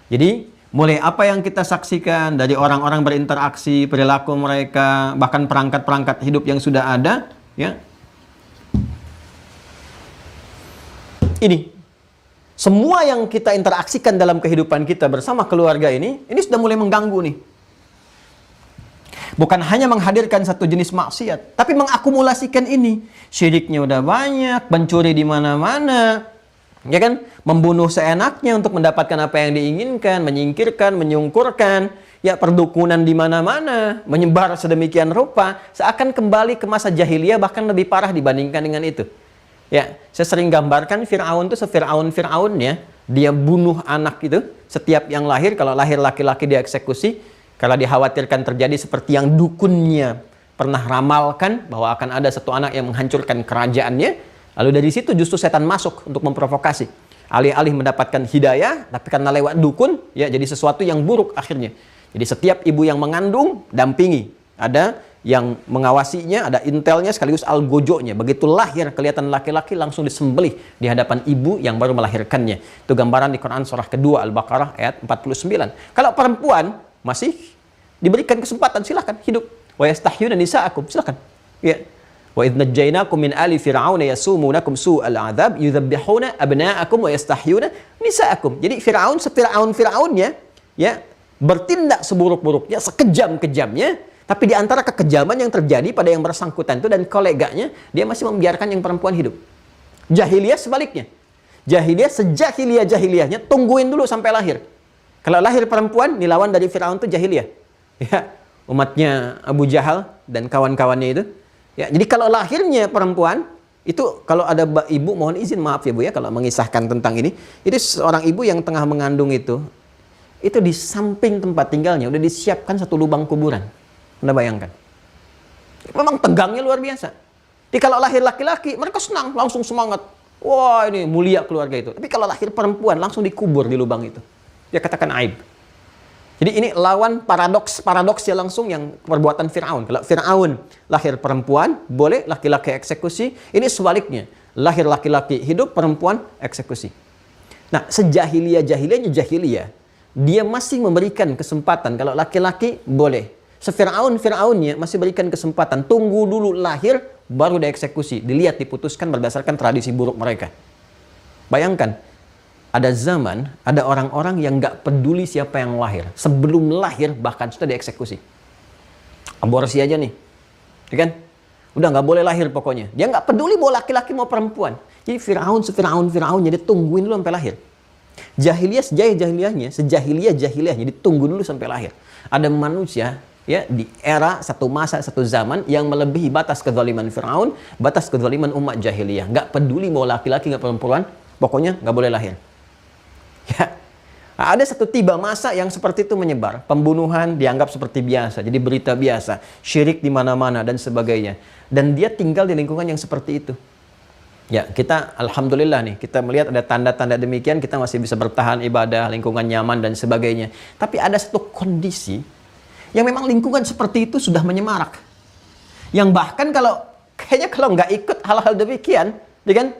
Jadi mulai apa yang kita saksikan dari orang-orang berinteraksi, perilaku mereka, bahkan perangkat-perangkat hidup yang sudah ada, ya. Ini semua yang kita interaksikan dalam kehidupan kita bersama keluarga ini sudah mulai mengganggu nih. Bukan hanya menghadirkan satu jenis maksiat, tapi mengakumulasikan ini. Syiriknya udah banyak, mencuri di mana-mana, ya kan? Membunuh seenaknya untuk mendapatkan apa yang diinginkan, menyingkirkan, menyungkurkan, ya perdukunan di mana-mana, menyebar sedemikian rupa, seakan kembali ke masa jahiliyah bahkan lebih parah dibandingkan dengan itu. Ya, saya sering gambarkan Fir'aun itu se-Fir'aun-Fir'aunnya, dia bunuh anak itu, setiap yang lahir, kalau lahir laki-laki dia eksekusi, kalau dikhawatirkan terjadi seperti yang dukunnya pernah ramalkan, bahwa akan ada satu anak yang menghancurkan kerajaannya, lalu dari situ justru setan masuk untuk memprovokasi. Alih-alih mendapatkan hidayah, tapi karena lewat dukun, ya jadi sesuatu yang buruk akhirnya. Jadi setiap ibu yang mengandung, dampingi. Ada yang mengawasinya, ada intelnya sekaligus algojonya. Begitu lahir kelihatan laki-laki langsung disembelih di hadapan ibu yang baru melahirkannya. Itu gambaran di Quran surah kedua Al-Baqarah ayat 49. Kalau perempuan masih diberikan kesempatan, silahkan hidup. Wa yastahyuna nisa'akum, silahkan. Ya. Wa idh najjaynakum min ali fir'auna yasumunakum su'al 'adzab yudzabbihuna abna'akum wa yastahyuna nisa'akum. Jadi Fir'aunnya ya bertindak seburuk-buruknya, sekejam-kejamnya. Tapi di antara kekejaman yang terjadi pada yang bersangkutan itu dan koleganya, dia masih membiarkan yang perempuan hidup. Jahiliyah sebaliknya. Jahiliyah sejahiliyah-jahiliyahnya, tungguin dulu sampai lahir. Kalau lahir perempuan, dilawan dari Fir'aun itu jahiliyah. Ya, umatnya Abu Jahal dan kawan-kawannya itu. Ya, jadi kalau lahirnya perempuan, itu kalau ada ibu, mohon izin, maaf ya Bu ya, kalau mengisahkan tentang ini. Itu seorang ibu yang tengah mengandung itu di samping tempat tinggalnya, udah disiapkan satu lubang kuburan. Anda bayangkan. Memang tegangnya luar biasa. Jadi kalau lahir laki-laki, mereka senang, langsung semangat. Wah ini mulia keluarga itu. Tapi kalau lahir perempuan, langsung dikubur di lubang itu. Dia katakan aib. Jadi ini lawan paradoks ya langsung yang perbuatan Fir'aun. Kalau Fir'aun lahir perempuan, boleh laki-laki eksekusi. Ini sebaliknya. Lahir laki-laki hidup, perempuan eksekusi. Nah, sejahiliyah-jahiliyahnya jahiliyah, dia masih memberikan kesempatan. Kalau laki-laki, boleh. Se-Fir'aun-Fir'aunnya masih berikan kesempatan. Tunggu dulu lahir, baru dieksekusi. Dilihat, diputuskan berdasarkan tradisi buruk mereka. Bayangkan, ada zaman, ada orang-orang yang nggak peduli siapa yang lahir. Sebelum lahir, bahkan sudah dieksekusi. Aborsi aja nih. Ya kan? Udah nggak boleh lahir pokoknya. Dia nggak peduli mau laki-laki mau perempuan. Jadi se-Fir'aun-Fir'aunnya ditungguin dulu sampai lahir. Jahiliyah sejahiliyah-jahiliyahnya ditunggu dulu sampai lahir. Ada manusia ya di era satu masa satu zaman yang melebihi batas kezaliman Fir'aun, batas kezaliman umat jahiliyah. Nggak peduli mau laki-laki nggak perempuan, pokoknya nggak boleh lahir. Ya. Nah, ada satu tiba masa yang seperti itu menyebar. Pembunuhan dianggap seperti biasa, jadi berita biasa, syirik di mana-mana dan sebagainya. Dan dia tinggal di lingkungan yang seperti itu. Ya, kita alhamdulillah nih, kita melihat ada tanda-tanda demikian, kita masih bisa bertahan ibadah, lingkungan nyaman dan sebagainya. Tapi ada satu kondisi yang memang lingkungan seperti itu sudah menyemarak. Yang bahkan kalau nggak ikut hal-hal demikian, ya kan,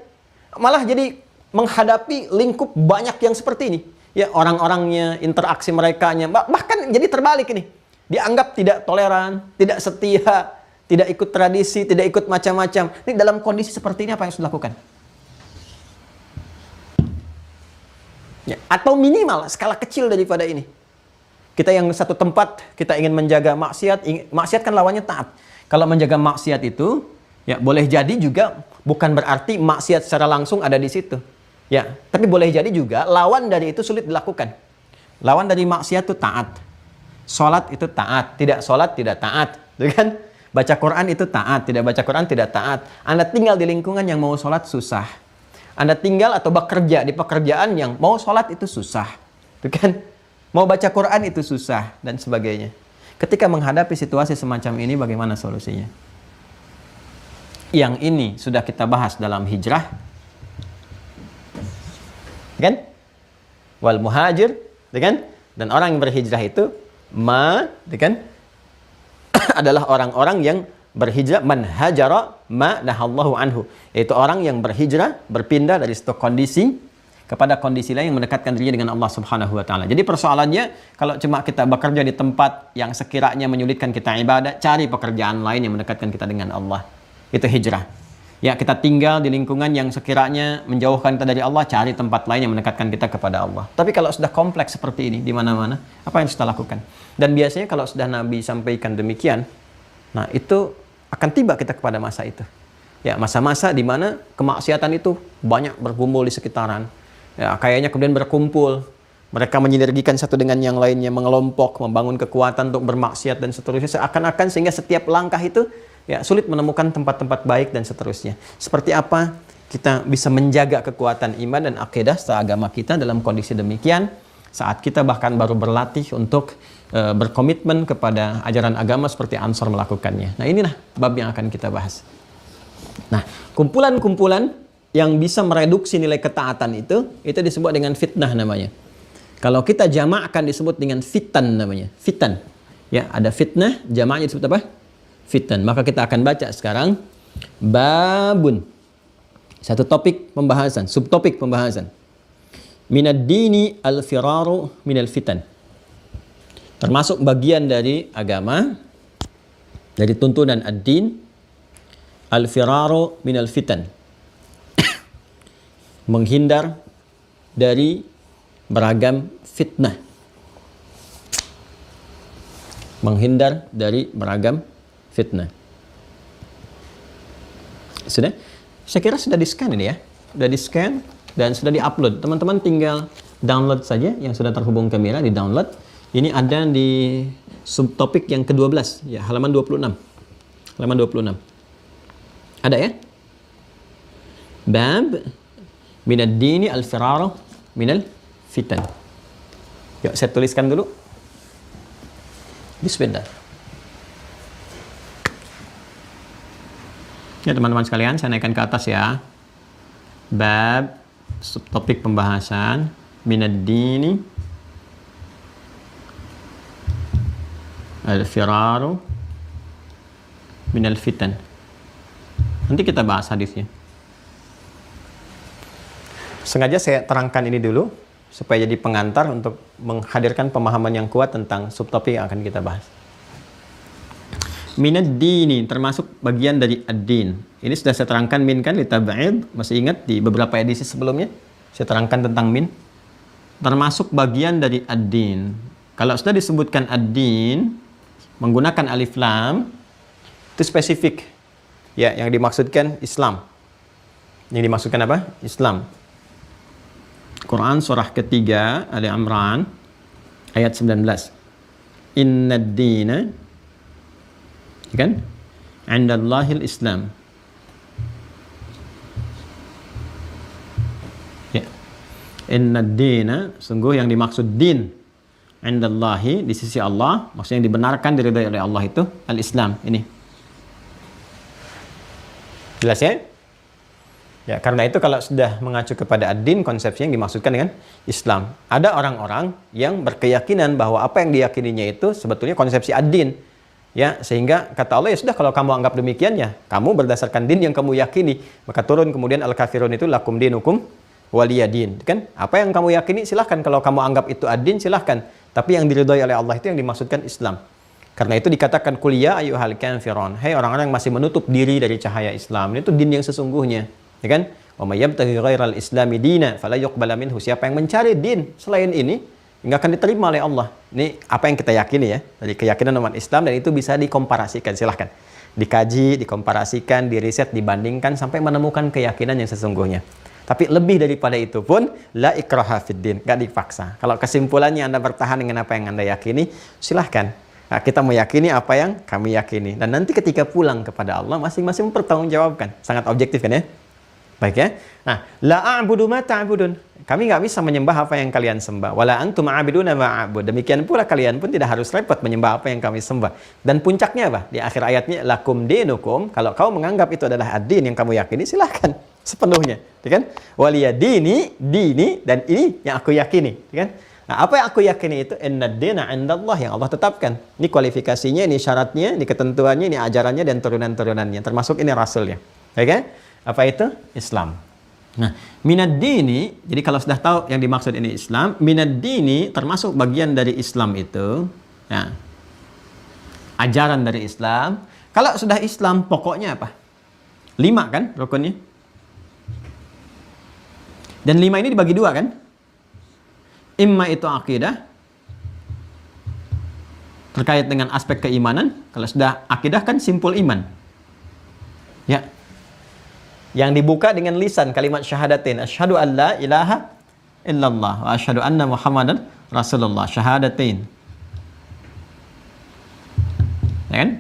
malah jadi menghadapi lingkup banyak yang seperti ini. Ya, orang-orangnya, interaksi merekanya, bahkan jadi terbalik ini. Dianggap tidak toleran, tidak setia, tidak ikut tradisi, tidak ikut macam-macam. Ini dalam kondisi seperti ini apa yang harus dilakukan? Ya, atau minimal skala kecil daripada ini. Kita yang satu tempat, kita ingin menjaga maksiat, maksiat kan lawannya taat. Kalau menjaga maksiat itu, ya boleh jadi juga bukan berarti maksiat secara langsung ada di situ. Ya, tapi boleh jadi juga lawan dari itu sulit dilakukan. Lawan dari maksiat itu taat. Sholat itu taat, tidak sholat tidak taat, kan? Baca Quran itu taat, tidak baca Quran tidak taat. Anda tinggal di lingkungan yang mau sholat susah. Anda tinggal atau bekerja di pekerjaan yang mau sholat itu susah. Itu kan? Mau baca Quran itu susah, dan sebagainya. Ketika menghadapi situasi semacam ini, bagaimana solusinya? Yang ini sudah kita bahas dalam hijrah. Kan? Wal muhajir, kan? Dan orang yang berhijrah itu, kan? adalah orang-orang yang berhijrah, man hajara ma nahallahu anhu, yaitu orang yang berhijrah, berpindah dari satu kondisi kepada kondisi lain yang mendekatkan dirinya dengan Allah Subhanahu wa taala. Jadi persoalannya, kalau cuma kita bekerja di tempat yang sekiranya menyulitkan kita ibadah, cari pekerjaan lain yang mendekatkan kita dengan Allah. Itu hijrah. Ya, kita tinggal di lingkungan yang sekiranya menjauhkan kita dari Allah, cari tempat lain yang mendekatkan kita kepada Allah. Tapi kalau sudah kompleks seperti ini di mana-mana, apa yang kita lakukan? Dan biasanya kalau sudah Nabi sampaikan demikian, nah itu akan tiba kita kepada masa itu. Ya, masa-masa di mana kemaksiatan itu banyak berkumpul di sekitaran. Ya, kayaknya kemudian berkumpul. Mereka menyinergikan satu dengan yang lainnya, mengelompok, membangun kekuatan untuk bermaksiat dan seterusnya. Seakan-akan sehingga setiap langkah itu ya sulit menemukan tempat-tempat baik dan seterusnya. Seperti apa kita bisa menjaga kekuatan iman dan akidah seagama kita dalam kondisi demikian, saat kita bahkan baru berlatih untuk berkomitmen kepada ajaran agama seperti Ansor melakukannya. Nah, inilah bab yang akan kita bahas. Nah, kumpulan-kumpulan yang bisa mereduksi nilai ketaatan itu disebut dengan fitnah namanya. Kalau kita jamakkan disebut dengan fitan namanya. Fitan. Ya, ada fitnah, jamaknya disebut apa? Fitan. Maka kita akan baca sekarang babun. Satu topik pembahasan, subtopik pembahasan. Minad dini al-firaru minal fitan. Termasuk bagian dari agama, dari tuntunan ad-din, al-firaru minal fitan. Menghindar dari beragam fitnah. Menghindar dari beragam fitnah. Sudah? Saya kira sudah di-scan ini ya. Sudah di-scan dan sudah di-upload. Teman-teman tinggal download saja yang sudah terhubung kamera, di-download. Ini ada di subtopik yang ke-12, ya, halaman 26. Halaman 26. Ada ya? Bab minad dini al-firaru minal fitan. Yuk, saya tuliskan dulu. Bismillah. Ya, teman-teman sekalian, saya naikkan ke atas ya. Bab subtopik pembahasan minad dini al-firaru minal fitan. Nanti kita bahas hadisnya. Sengaja saya terangkan ini dulu supaya jadi pengantar untuk menghadirkan pemahaman yang kuat tentang subtopik yang akan kita bahas. Minad dini termasuk bagian dari ad-din. Ini sudah saya terangkan min kan litab'id, masih ingat di beberapa edisi sebelumnya saya terangkan tentang min. Termasuk bagian dari ad-din. Kalau sudah disebutkan ad-din menggunakan alif lam, itu spesifik. Ya, yang dimaksudkan Islam. Yang dimaksudkan apa? Islam. Quran surah ketiga Ali Imran ayat 19. Innad dina, kan? 'Indallahil Islam. Ya. Innad dina, sungguh yang dimaksud din indallahi, di sisi Allah, maksudnya yang dibenarkan diridhai oleh Allah itu al-Islam. Ini jelas ya? Ya, karena itu kalau sudah mengacu kepada ad-din, konsepsinya yang dimaksudkan dengan Islam. Ada orang-orang yang berkeyakinan bahwa apa yang diyakininya itu sebetulnya konsepsi ad-din. Ya, sehingga kata Allah, ya sudah kalau kamu anggap demikian ya, kamu berdasarkan din yang kamu yakini. Maka turun kemudian al-kafirun itu lakum dinukum waliyadin. Kan? Apa yang kamu yakini silahkan, kalau kamu anggap itu ad-din silahkan. Tapi yang diridhoi oleh Allah itu yang dimaksudkan Islam. Karena itu dikatakan kuliah ayyuhal kafirun. Hai orang-orang yang masih menutup diri dari cahaya Islam. Itu din yang sesungguhnya. Ya kan? Wa may yabtaghi ghairal islami dina fala yuqbala minhu. Siapa yang mencari din selain ini enggak akan diterima oleh Allah. Ini apa yang kita yakini ya, dari keyakinan umat Islam, dan itu bisa dikomparasikan, silahkan. Dikaji, dikomparasikan, diriset, dibandingkan sampai menemukan keyakinan yang sesungguhnya. Tapi lebih daripada itu pun la ikraha fid din, enggak dipaksa. Kalau kesimpulannya Anda bertahan dengan apa yang Anda yakini, silahkan. Nah, kita meyakini apa yang kami yakini. Dan nanti ketika pulang kepada Allah, masing-masing mempertanggungjawabkan. Sangat objektif kan ya? Baik ya. Nah, la a'budu ma ta'budun. Kami nggak bisa menyembah apa yang kalian sembah. Wala antum a'buduna ma a'bud. Demikian pula kalian pun tidak harus repot menyembah apa yang kami sembah. Dan puncaknya apa? Di akhir ayatnya lakum dinukum. Kalau kau menganggap itu adalah ad-din yang kamu yakini, silahkan sepenuhnya, ya kan? Waliya dini, dan ini yang aku yakini, ya kan? Nah, apa yang aku yakini itu innad dina 'indallah, yang Allah tetapkan. Ini kualifikasinya, ini syaratnya, ini ketentuannya, ini ajarannya dan turunan-turunannya. Termasuk ini rasulnya. Ya kan? Apa itu? Islam. Nah, minad dini, jadi kalau sudah tahu yang dimaksud ini Islam, minad dini termasuk bagian dari Islam itu, ya, ajaran dari Islam. Kalau sudah Islam, pokoknya apa? 5 kan rukunnya? Dan 5 ini dibagi 2 kan? Imma itu akidah, terkait dengan aspek keimanan. Kalau sudah akidah kan simpul iman. Ya. Yang dibuka dengan lisan kalimat syahadatain, asyhadu an la ilaha illallah wa asyhadu anna muhammadan rasulullah, syahadatain. Ya kan?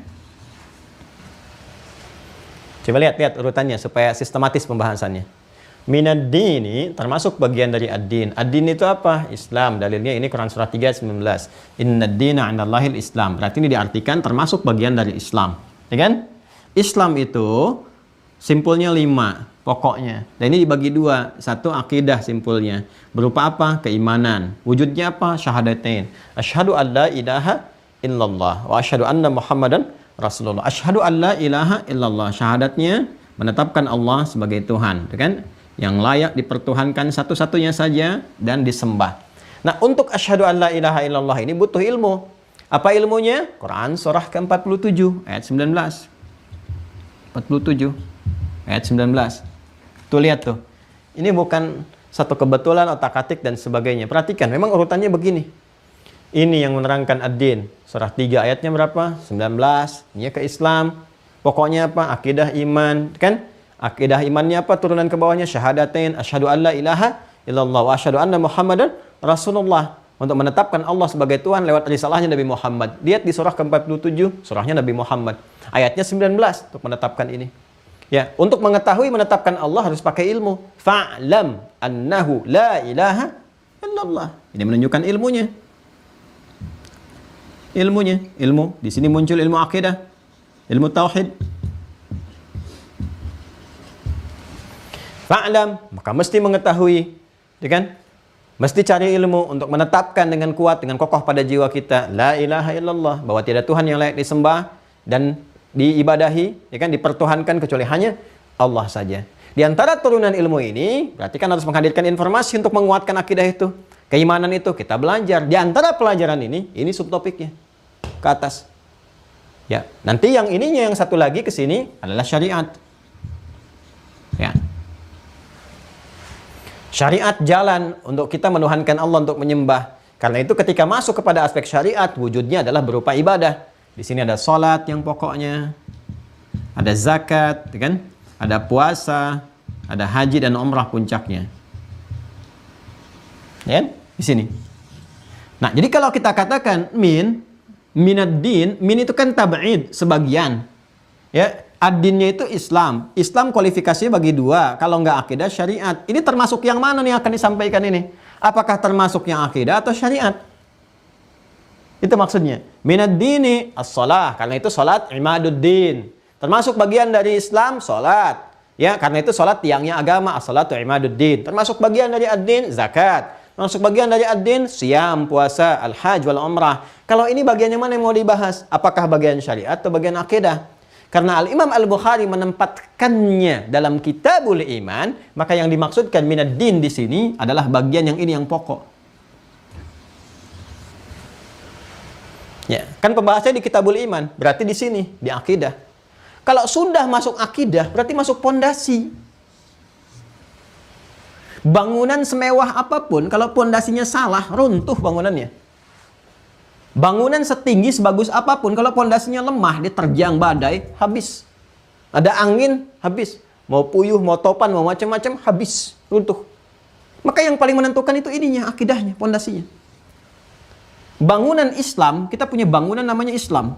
Coba lihat urutannya supaya sistematis pembahasannya. Minad dini termasuk bagian dari ad-din. Ad-din itu apa? Islam. Dalilnya ini Quran surah 3:19. Innad dina 'indallahil Islam. Berarti ini diartikan termasuk bagian dari Islam. Ya kan? Islam itu simpulnya 5 pokoknya. Dan ini dibagi 2. 1 akidah simpulnya. Berupa apa? Keimanan. Wujudnya apa? Syahadatain. Asyhadu an la ilaha illallah wa asyhadu anna muhammadan rasulullah. Asyhadu an la ilaha illallah. Syahadatnya menetapkan Allah sebagai Tuhan, ya kan? Yang layak dipertuhankan satu-satunya saja dan disembah. Nah, untuk asyhadu an la ilaha illallah ini butuh ilmu. Apa ilmunya? Quran surah ke-47 ayat 19. 47 ayat 19. Tuh lihat tuh. Ini bukan satu kebetulan, otak-atik dan sebagainya. Perhatikan, memang urutannya begini. Ini yang menerangkan ad-din. Surah 3 ayatnya berapa? 19. Ini ke Islam. Pokoknya apa? Akidah iman, kan? Akidah imannya apa? Turunan ke bawahnya syahadatain, asyhadu an la ilaha illallah wa asyhadu anna muhammadan rasulullah. Untuk menetapkan Allah sebagai Tuhan lewat risalahnya Nabi Muhammad. Lihat di surah ke-47, surahnya Nabi Muhammad. Ayatnya 19 untuk menetapkan ini. Ya, untuk mengetahui menetapkan Allah harus pakai ilmu. Fa'lam annahu la ilaha illallah. Ini menunjukkan ilmunya. Ilmu. Di sini muncul ilmu akidah, ilmu tauhid. Fa'lam, maka mesti mengetahui, ya kan? Mesti cari ilmu untuk menetapkan dengan kuat, dengan kokoh pada jiwa kita, la ilaha illallah, bahwa tidak Tuhan yang layak disembah dan diibadahi, ya kan, dipertuhankan kecuali hanya Allah saja. Di antara turunan ilmu ini, berarti kan harus menghadirkan informasi untuk menguatkan akidah itu. Keimanan itu kita belajar. Di antara pelajaran ini subtopiknya ke atas. Ya, nanti yang ininya yang satu lagi ke sini adalah syariat. Ya. Syariat jalan untuk kita menuhankan Allah, untuk menyembah. Karena itu ketika masuk kepada aspek syariat, wujudnya adalah berupa ibadah. Di sini ada sholat yang pokoknya, ada zakat, kan? Ada puasa, ada haji dan umrah puncaknya. Ya, di sini. Nah, jadi kalau kita katakan minad din, min itu kan tab'id, sebagian. Ya, ad-dinnya itu Islam. Islam kualifikasinya bagi 2. Kalau nggak akidah, syariat. Ini termasuk yang mana nih akan disampaikan ini? Apakah termasuk yang akidah atau syariat? Itu maksudnya. Minad dini as-shalah. Karena itu salat imaduddin. Termasuk bagian dari Islam, salat. Ya, karena itu sholat tiangnya agama, as-salatu imaduddin. Termasuk bagian dari ad-din, zakat. Termasuk bagian dari ad-din, siyam, puasa, al-hajj, wal umrah. Kalau ini bagian yang mana yang mau dibahas? Apakah bagian syariat atau bagian akidah? Karena Al-Imam Al-Bukhari menempatkannya dalam Kitabul Iman, maka yang dimaksudkan minad-din di sini adalah bagian yang ini yang pokok. Ya, kan pembahasannya di Kitabul Iman, berarti di sini, di akidah. Kalau sudah masuk akidah, berarti masuk pondasi. Bangunan semewah apapun, kalau pondasinya salah, runtuh bangunannya. Bangunan setinggi, sebagus apapun, kalau pondasinya lemah, diterjang badai, habis. Ada angin, habis. Mau puyuh, mau topan, mau macam-macam, habis. Runtuh. Maka yang paling menentukan itu ininya, akidahnya, pondasinya. Bangunan Islam, kita punya bangunan namanya Islam.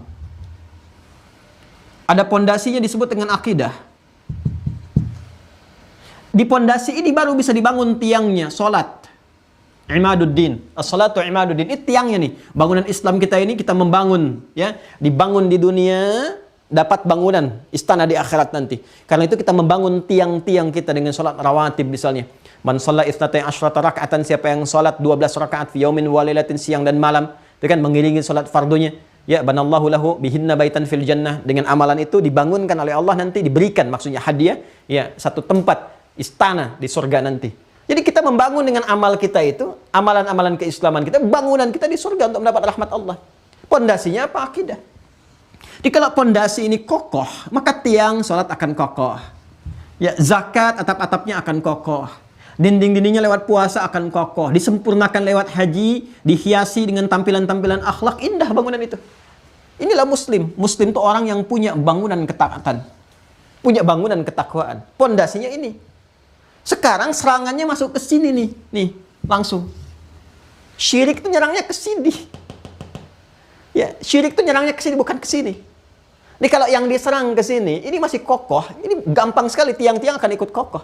Ada pondasinya disebut dengan akidah. Di pondasi ini baru bisa dibangun tiangnya, salat. Imaduddin. As-salatu imaduddin. Ini tiangnya nih. Bangunan Islam kita ini kita membangun, ya. Dibangun di dunia, dapat bangunan istana di akhirat nanti. Karena itu kita membangun tiang-tiang kita dengan salat rawatib misalnya. Man shalla itsnatai asyrata raka'atan, siapa yang salat 12 rakaat fi yaumin wa lailatin, siang dan malam, itu kan mengiringi salat fardunya. Ya, banallahu lahu bihinna baitan fil jannah. Dengan amalan itu dibangunkan oleh Allah nanti, diberikan maksudnya hadiah, ya, satu tempat istana di surga nanti. Jadi kita membangun dengan amal kita itu, amalan-amalan keislaman kita, bangunan kita di surga untuk mendapat rahmat Allah. Pondasinya apa? Akidah. Jadi kalau pondasi ini kokoh, maka tiang salat akan kokoh. Ya, zakat atap-atapnya akan kokoh. Dinding-dindingnya lewat puasa akan kokoh. Disempurnakan lewat haji, dihiasi dengan tampilan-tampilan akhlak, indah bangunan itu. Inilah Muslim. Muslim itu orang yang punya bangunan ketaatan. Punya bangunan ketakwaan. Pondasinya ini. Sekarang serangannya masuk ke sini nih. Nih, langsung. Syirik itu nyerangnya ke sini. Ya, syirik itu nyerangnya ke sini, bukan ke sini. Ini kalau yang diserang ke sini, ini masih kokoh. Ini gampang sekali, tiang-tiang akan ikut kokoh.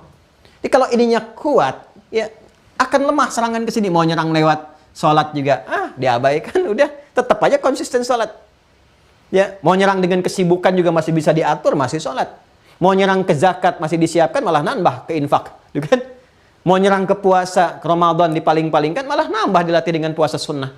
Jadi kalau ininya kuat, ya akan lemah serangan ke sini. Mau nyerang lewat sholat juga, diabaikan, udah. Tetap aja konsisten sholat. Ya, mau nyerang dengan kesibukan juga masih bisa diatur, masih sholat. Mau nyerang ke zakat masih disiapkan, malah nambah ke infak, kan? Mau nyerang ke puasa, ke Ramadan dipaling-palingkan, malah nambah dilatih dengan puasa sunnah.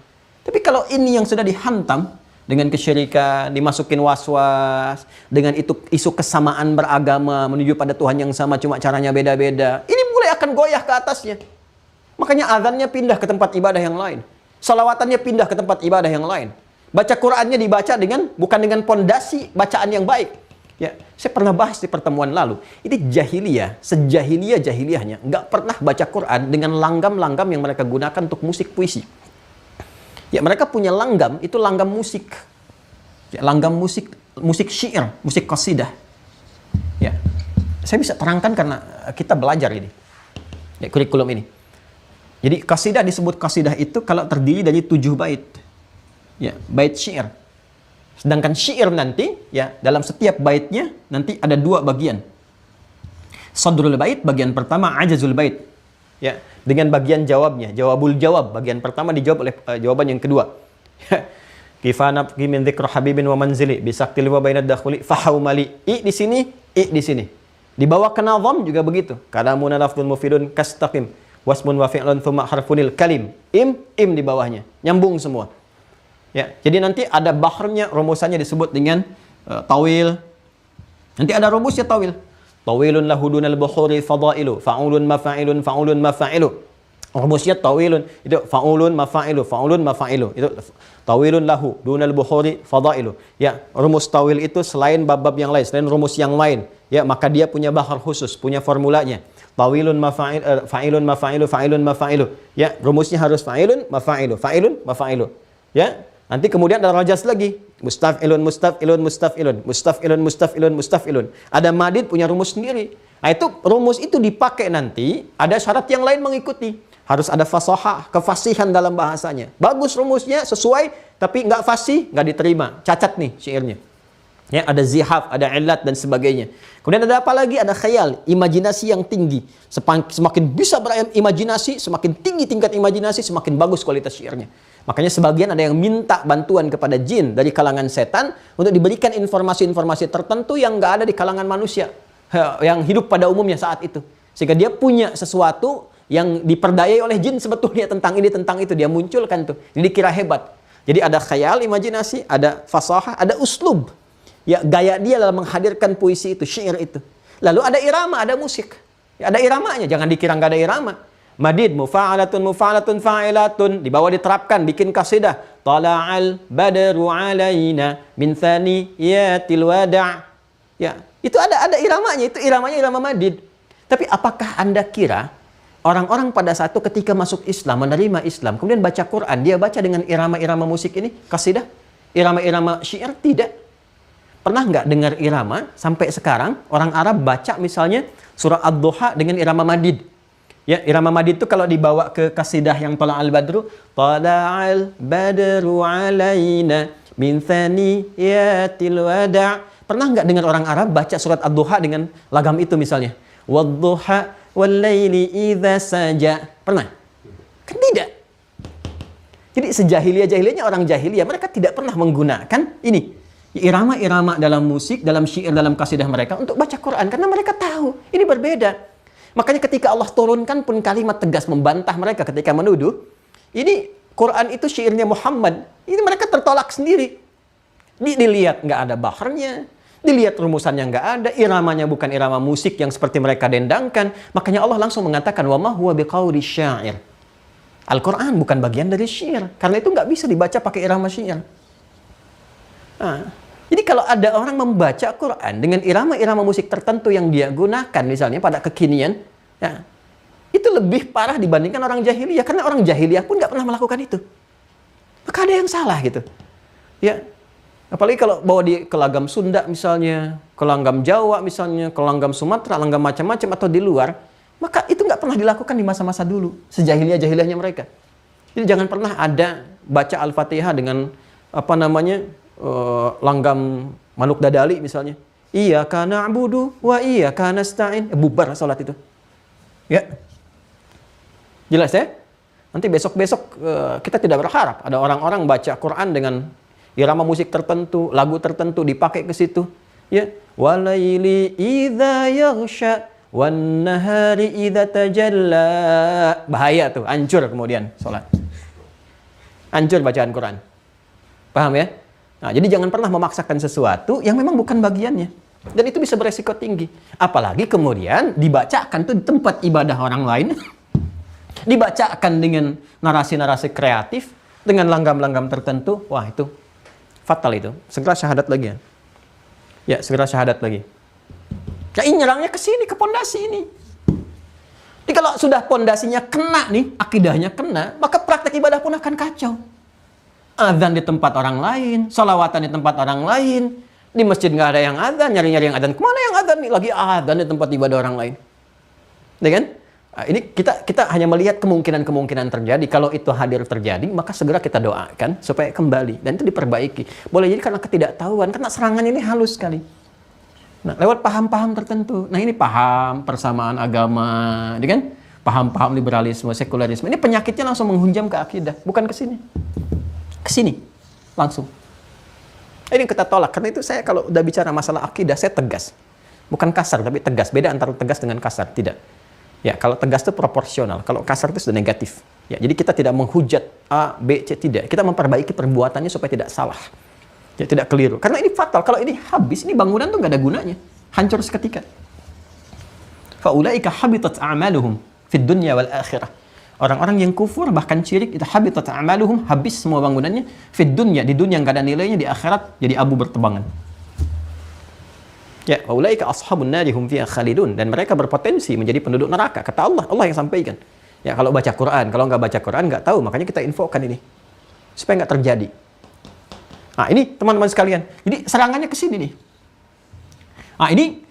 Tapi kalau ini yang sudah dihantam dengan kesyirikan, dimasukin was-was, dengan itu isu kesamaan beragama menuju pada Tuhan yang sama, cuma caranya beda-beda, ini mulai akan goyah ke atasnya. Makanya azannya pindah ke tempat ibadah yang lain, salawatannya pindah ke tempat ibadah yang lain. Baca Qur'annya dibaca dengan bukan dengan pondasi bacaan yang baik. Ya, saya pernah bahas di pertemuan lalu. Ini jahiliyah, jahiliyahnya nggak pernah baca Qur'an dengan langgam-langgam yang mereka gunakan untuk musik puisi. Ya, mereka punya langgam, itu langgam musik. Ya, langgam musik syair, musik qasidah. Ya. Saya bisa terangkan karena kita belajar ini. Ya, kurikulum ini. Jadi qasidah disebut qasidah itu kalau terdiri dari 7 bait. Ya, bait syair. Sedangkan syair nanti, ya, dalam setiap baitnya nanti ada 2 bagian. Sadrul bait bagian pertama, ajazul bait. Ya, dengan bagian jawabnya, jawabul jawab, bagian pertama dijawab oleh jawaban yang kedua. Kifana min dzikra habibin wa manzili bisaktil wa bainad dakhuli fahaumali. Di sini, di sini. Di bawah ke nazam juga begitu. Kalamun lafdzun mufidun kastaqim wasmun wa fi'lun thumma harfunil kalim. Im di bawahnya. Nyambung semua. Ya, jadi nanti ada bahrnya, rumusannya disebut dengan tawil. Nanti ada rumusnya tawil. Tawilun lahu dunal bukhuri fadailu, fa'ulun mafa'ilun, fa'ulun mafa'ilu. Rumusnya tawilun, itu fa'ulun mafa'ilu, fa'ulun mafa'ilu. Itu tawilun lahu dunal bukhuri fadailu. Ya, rumus tawil itu selain bab-bab yang lain, selain rumus yang lain, ya, maka dia punya bahar khusus, punya formulanya. Tawilun mafa'il, fa'ilun mafa'ilu, fa'ilun mafa'ilu. Ya, rumusnya harus fa'ilun mafa'ilu, fa'ilun mafa'ilu. Ya. Nanti kemudian ada rajas lagi. Mustaf'ilun, mustaf'ilun, mustaf'ilun. Mustaf'ilun, mustaf'ilun, mustaf'ilun. Ada madid punya rumus sendiri. Nah, itu rumus itu dipakai nanti, ada syarat yang lain mengikuti. Harus ada fasahah, kefasihan dalam bahasanya. Bagus rumusnya, sesuai, tapi nggak fasih, nggak diterima. Cacat nih syairnya. Ya, ada zihaf, ada ilat dan sebagainya. Kemudian ada apa lagi? Ada khayal, imajinasi yang tinggi. Semakin bisa berimajinasi, semakin tinggi tingkat imajinasi, semakin bagus kualitas syairnya. Makanya sebagian ada yang minta bantuan kepada jin dari kalangan setan untuk diberikan informasi-informasi tertentu yang nggak ada di kalangan manusia. yang hidup pada umumnya saat itu. Sehingga dia punya sesuatu yang diperdayai oleh jin sebetulnya tentang ini, tentang itu. Dia munculkan tuh. Jadi dikira hebat. Jadi ada khayal, imajinasi, ada fasahah, ada uslub. Ya, gaya dia dalam menghadirkan puisi itu, syair itu. Lalu ada irama, ada musik. Ya, ada iramanya, jangan dikira nggak ada irama. Madid, mufa'alatun fa'ilatun. Di bawah diterapkan, bikin kasidah. Tala'al badru alaina min thaniyatil wada'. Ya, itu ada iramanya, itu iramanya irama madid. Tapi apakah Anda kira orang-orang pada saat itu ketika masuk Islam, menerima Islam, kemudian baca Quran, dia baca dengan irama-irama musik ini, kasidah, irama-irama syair? Tidak. Pernah nggak dengar irama sampai sekarang orang Arab baca misalnya surah Ad-Duha dengan irama madid? Ya, irama madid itu kalau dibawa ke kasidah yang Tala'al Badru, Tala'al Badru alaina min thaniyatil wada'. Pernah nggak dengar orang Arab baca surat Ad-Duha dengan lagam itu misalnya? Wad-duha wal-laili idza saja. Pernah? Kan tidak. Jadi sejahiliyah-jahiliyahnya orang jahiliyah, mereka tidak pernah menggunakan ini irama-irama dalam musik, dalam syair, dalam kasidah mereka untuk baca Quran, karena mereka tahu ini berbeda. Makanya ketika Allah turunkan pun kalimat tegas membantah mereka ketika menuduh ini Quran itu syairnya Muhammad, ini mereka tertolak sendiri. Dilihat nggak ada baharnya, dilihat rumusannya nggak ada, iramanya bukan irama musik yang seperti mereka dendangkan. Makanya Allah langsung mengatakan wa ma huwa biqauli syair. Al-Quran bukan bagian dari syair, karena itu nggak bisa dibaca pakai irama syair. Nah, jadi kalau ada orang membaca Quran dengan irama-irama musik tertentu yang dia gunakan misalnya pada kekinian, ya, itu lebih parah dibandingkan orang jahiliyah, karena orang jahiliyah pun nggak pernah melakukan itu. Maka ada yang salah gitu. Ya, apalagi kalau bawa di kelagam Sunda misalnya, kelanggam Jawa misalnya, kelanggam Sumatera, langgam macam-macam atau di luar, maka itu nggak pernah dilakukan di masa-masa dulu, sejahiliyah-jahiliyahnya mereka. Jadi jangan pernah ada baca Al-Fatihah dengan apa namanya, langgam manuk dadali misalnya. Iyyaka na'budu wa iyyaka nasta'in. Bubar salat itu. Ya. Jelas ya? Nanti besok-besok kita tidak berharap ada orang-orang baca Quran dengan irama musik tertentu, lagu tertentu dipakai ke situ. Ya. Walaili idza yaghsha wan nahari idza tajalla. Bahaya tuh, hancur kemudian salat. Hancur bacaan Quran. Paham ya? Nah, jadi jangan pernah memaksakan sesuatu yang memang bukan bagiannya. Dan itu bisa beresiko tinggi. Apalagi kemudian dibacakan tuh di tempat ibadah orang lain. Dibacakan dengan narasi-narasi kreatif, dengan langgam-langgam tertentu. Wah, itu fatal itu. Segera syahadat lagi ya. Ya, segera syahadat lagi. Nah, ini nyerangnya ke sini, ke pondasi ini. Jadi kalau sudah pondasinya kena nih, akidahnya kena, maka praktek ibadah pun akan kacau. Adzan di tempat orang lain, sholawatan di tempat orang lain, di masjid nggak ada yang adzan, nyari-nyari yang adzan. Kemana yang adzan nih? Lagi adzan di tempat ibadah orang lain. Ya kan? Nah, ini kita hanya melihat kemungkinan-kemungkinan terjadi. Kalau itu hadir terjadi, maka segera kita doakan supaya kembali. Dan itu diperbaiki. Boleh jadi karena ketidaktahuan, karena serangan ini halus sekali. Nah, lewat paham-paham tertentu. Nah, ini paham persamaan agama, ya kan? Paham-paham liberalisme, sekularisme. Ini penyakitnya langsung menghunjam ke akidah, bukan ke sini. Ke sini langsung. Ini yang kita tolak. Karena itu saya kalau udah bicara masalah akidah, saya tegas. Bukan kasar, tapi tegas. Beda antara tegas dengan kasar. Tidak. Ya, kalau tegas itu proporsional. Kalau kasar itu sudah negatif. Ya, jadi kita tidak menghujat A, B, C, tidak. Kita memperbaiki perbuatannya supaya tidak salah. Ya, tidak keliru. Karena ini fatal. Kalau ini habis, ini bangunan tuh nggak ada gunanya. Hancur seketika. Faulaika habitat a'maluhum fid dunya wal akhirah. Orang-orang yang kufur bahkan syirik itu habitat a'maluhum, habis semua bangunannya fid dunya, di dunia enggak ada nilainya, di akhirat jadi abu bertebangan. Ya, ulaika ashabun nari hum fiha khalidun, dan mereka berpotensi menjadi penduduk neraka, kata Allah. Allah yang sampaikan. Ya, kalau baca Quran, kalau enggak baca Quran enggak tahu, makanya kita infokan ini supaya enggak terjadi. Nah, ini teman-teman sekalian. Jadi serangannya ke sini nih. Nah, ini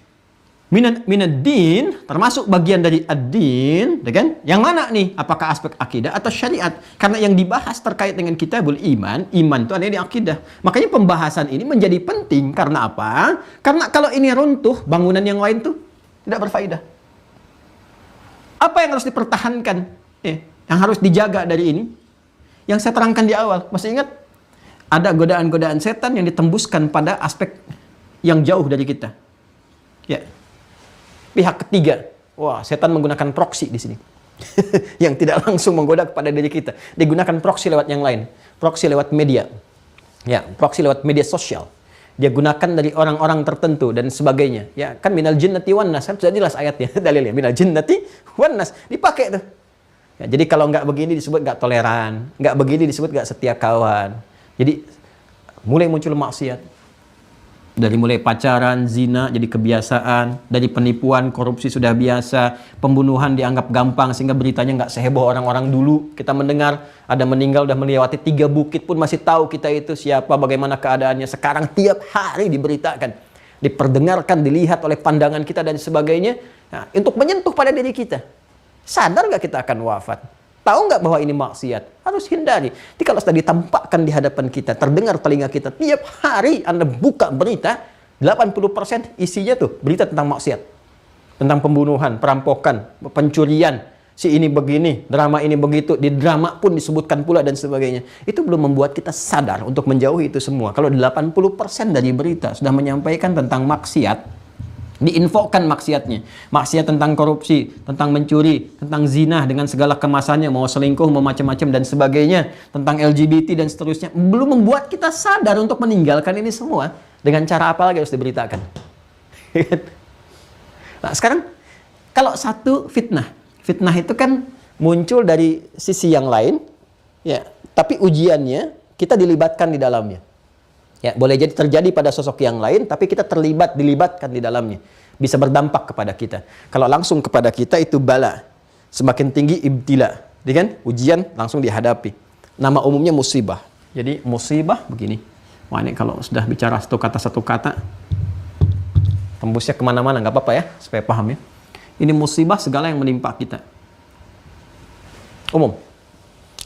minad din, termasuk bagian dari ad-din, kan? Yang mana nih? Apakah aspek akidah atau syariat? Karena yang dibahas terkait dengan kitabul iman, iman itu ada di akidah. Makanya pembahasan ini menjadi penting. Karena apa? Karena kalau ini runtuh, bangunan yang lain tuh tidak berfaedah. Apa yang harus dipertahankan? Yang harus dijaga dari ini? Yang saya terangkan di awal. Masih ingat? Ada godaan-godaan setan yang ditembuskan pada aspek yang jauh dari kita. Ya. pihak ketiga. Wah, setan menggunakan proksi di sini. Yang tidak langsung menggoda kepada diri kita. Digunakan proksi lewat yang lain. Proksi lewat media. Ya, proksi lewat media sosial. Dia gunakan dari orang-orang tertentu dan sebagainya. Ya, kan minal jinnati wan nas, kan sudah jelas ayatnya, dalilnya. Minal jinnati wan nas, dipakai tuh. Ya, jadi kalau nggak begini disebut nggak toleran, nggak begini disebut nggak setia kawan. Jadi mulai muncul maksiat. Dari mulai pacaran, zina jadi kebiasaan, dari penipuan, korupsi sudah biasa, pembunuhan dianggap gampang sehingga beritanya nggak seheboh orang-orang dulu. Kita mendengar ada meninggal udah melewati 3 bukit pun masih tahu kita itu siapa, bagaimana keadaannya. Sekarang tiap hari diberitakan, diperdengarkan, dilihat oleh pandangan kita dan sebagainya. Nah, untuk menyentuh pada diri kita. Sadar nggak kita akan wafat? Tahu nggak bahwa ini maksiat? Harus hindari. Jadi kalau sudah ditampakkan di hadapan kita, terdengar telinga kita, tiap hari Anda buka berita, 80% isinya tuh berita tentang maksiat. Tentang pembunuhan, perampokan, pencurian. Si ini begini, drama ini begitu, di drama pun disebutkan pula dan sebagainya. Itu belum membuat kita sadar untuk menjauhi itu semua. Kalau 80% dari berita sudah menyampaikan tentang maksiat, diinfokan maksiatnya, maksiat tentang korupsi, tentang mencuri, tentang zina dengan segala kemasannya, mau selingkuh, mau macam-macam dan sebagainya, tentang LGBT dan seterusnya, belum membuat kita sadar untuk meninggalkan ini semua. Dengan cara apa lagi harus diberitakan? Nah, sekarang kalau satu fitnah itu kan muncul dari sisi yang lain, ya, tapi ujiannya kita dilibatkan di dalamnya. Ya, boleh jadi terjadi pada sosok yang lain, tapi kita dilibatkan di dalamnya. Bisa berdampak kepada kita. Kalau langsung kepada kita itu bala. Semakin tinggi ibtila. Kan? Ujian langsung dihadapi. Nama umumnya musibah. Jadi musibah begini. Wah, ini kalau sudah bicara satu kata, tembusnya kemana-mana, nggak apa-apa ya, supaya paham ya. Ini musibah segala yang menimpa kita. Umum.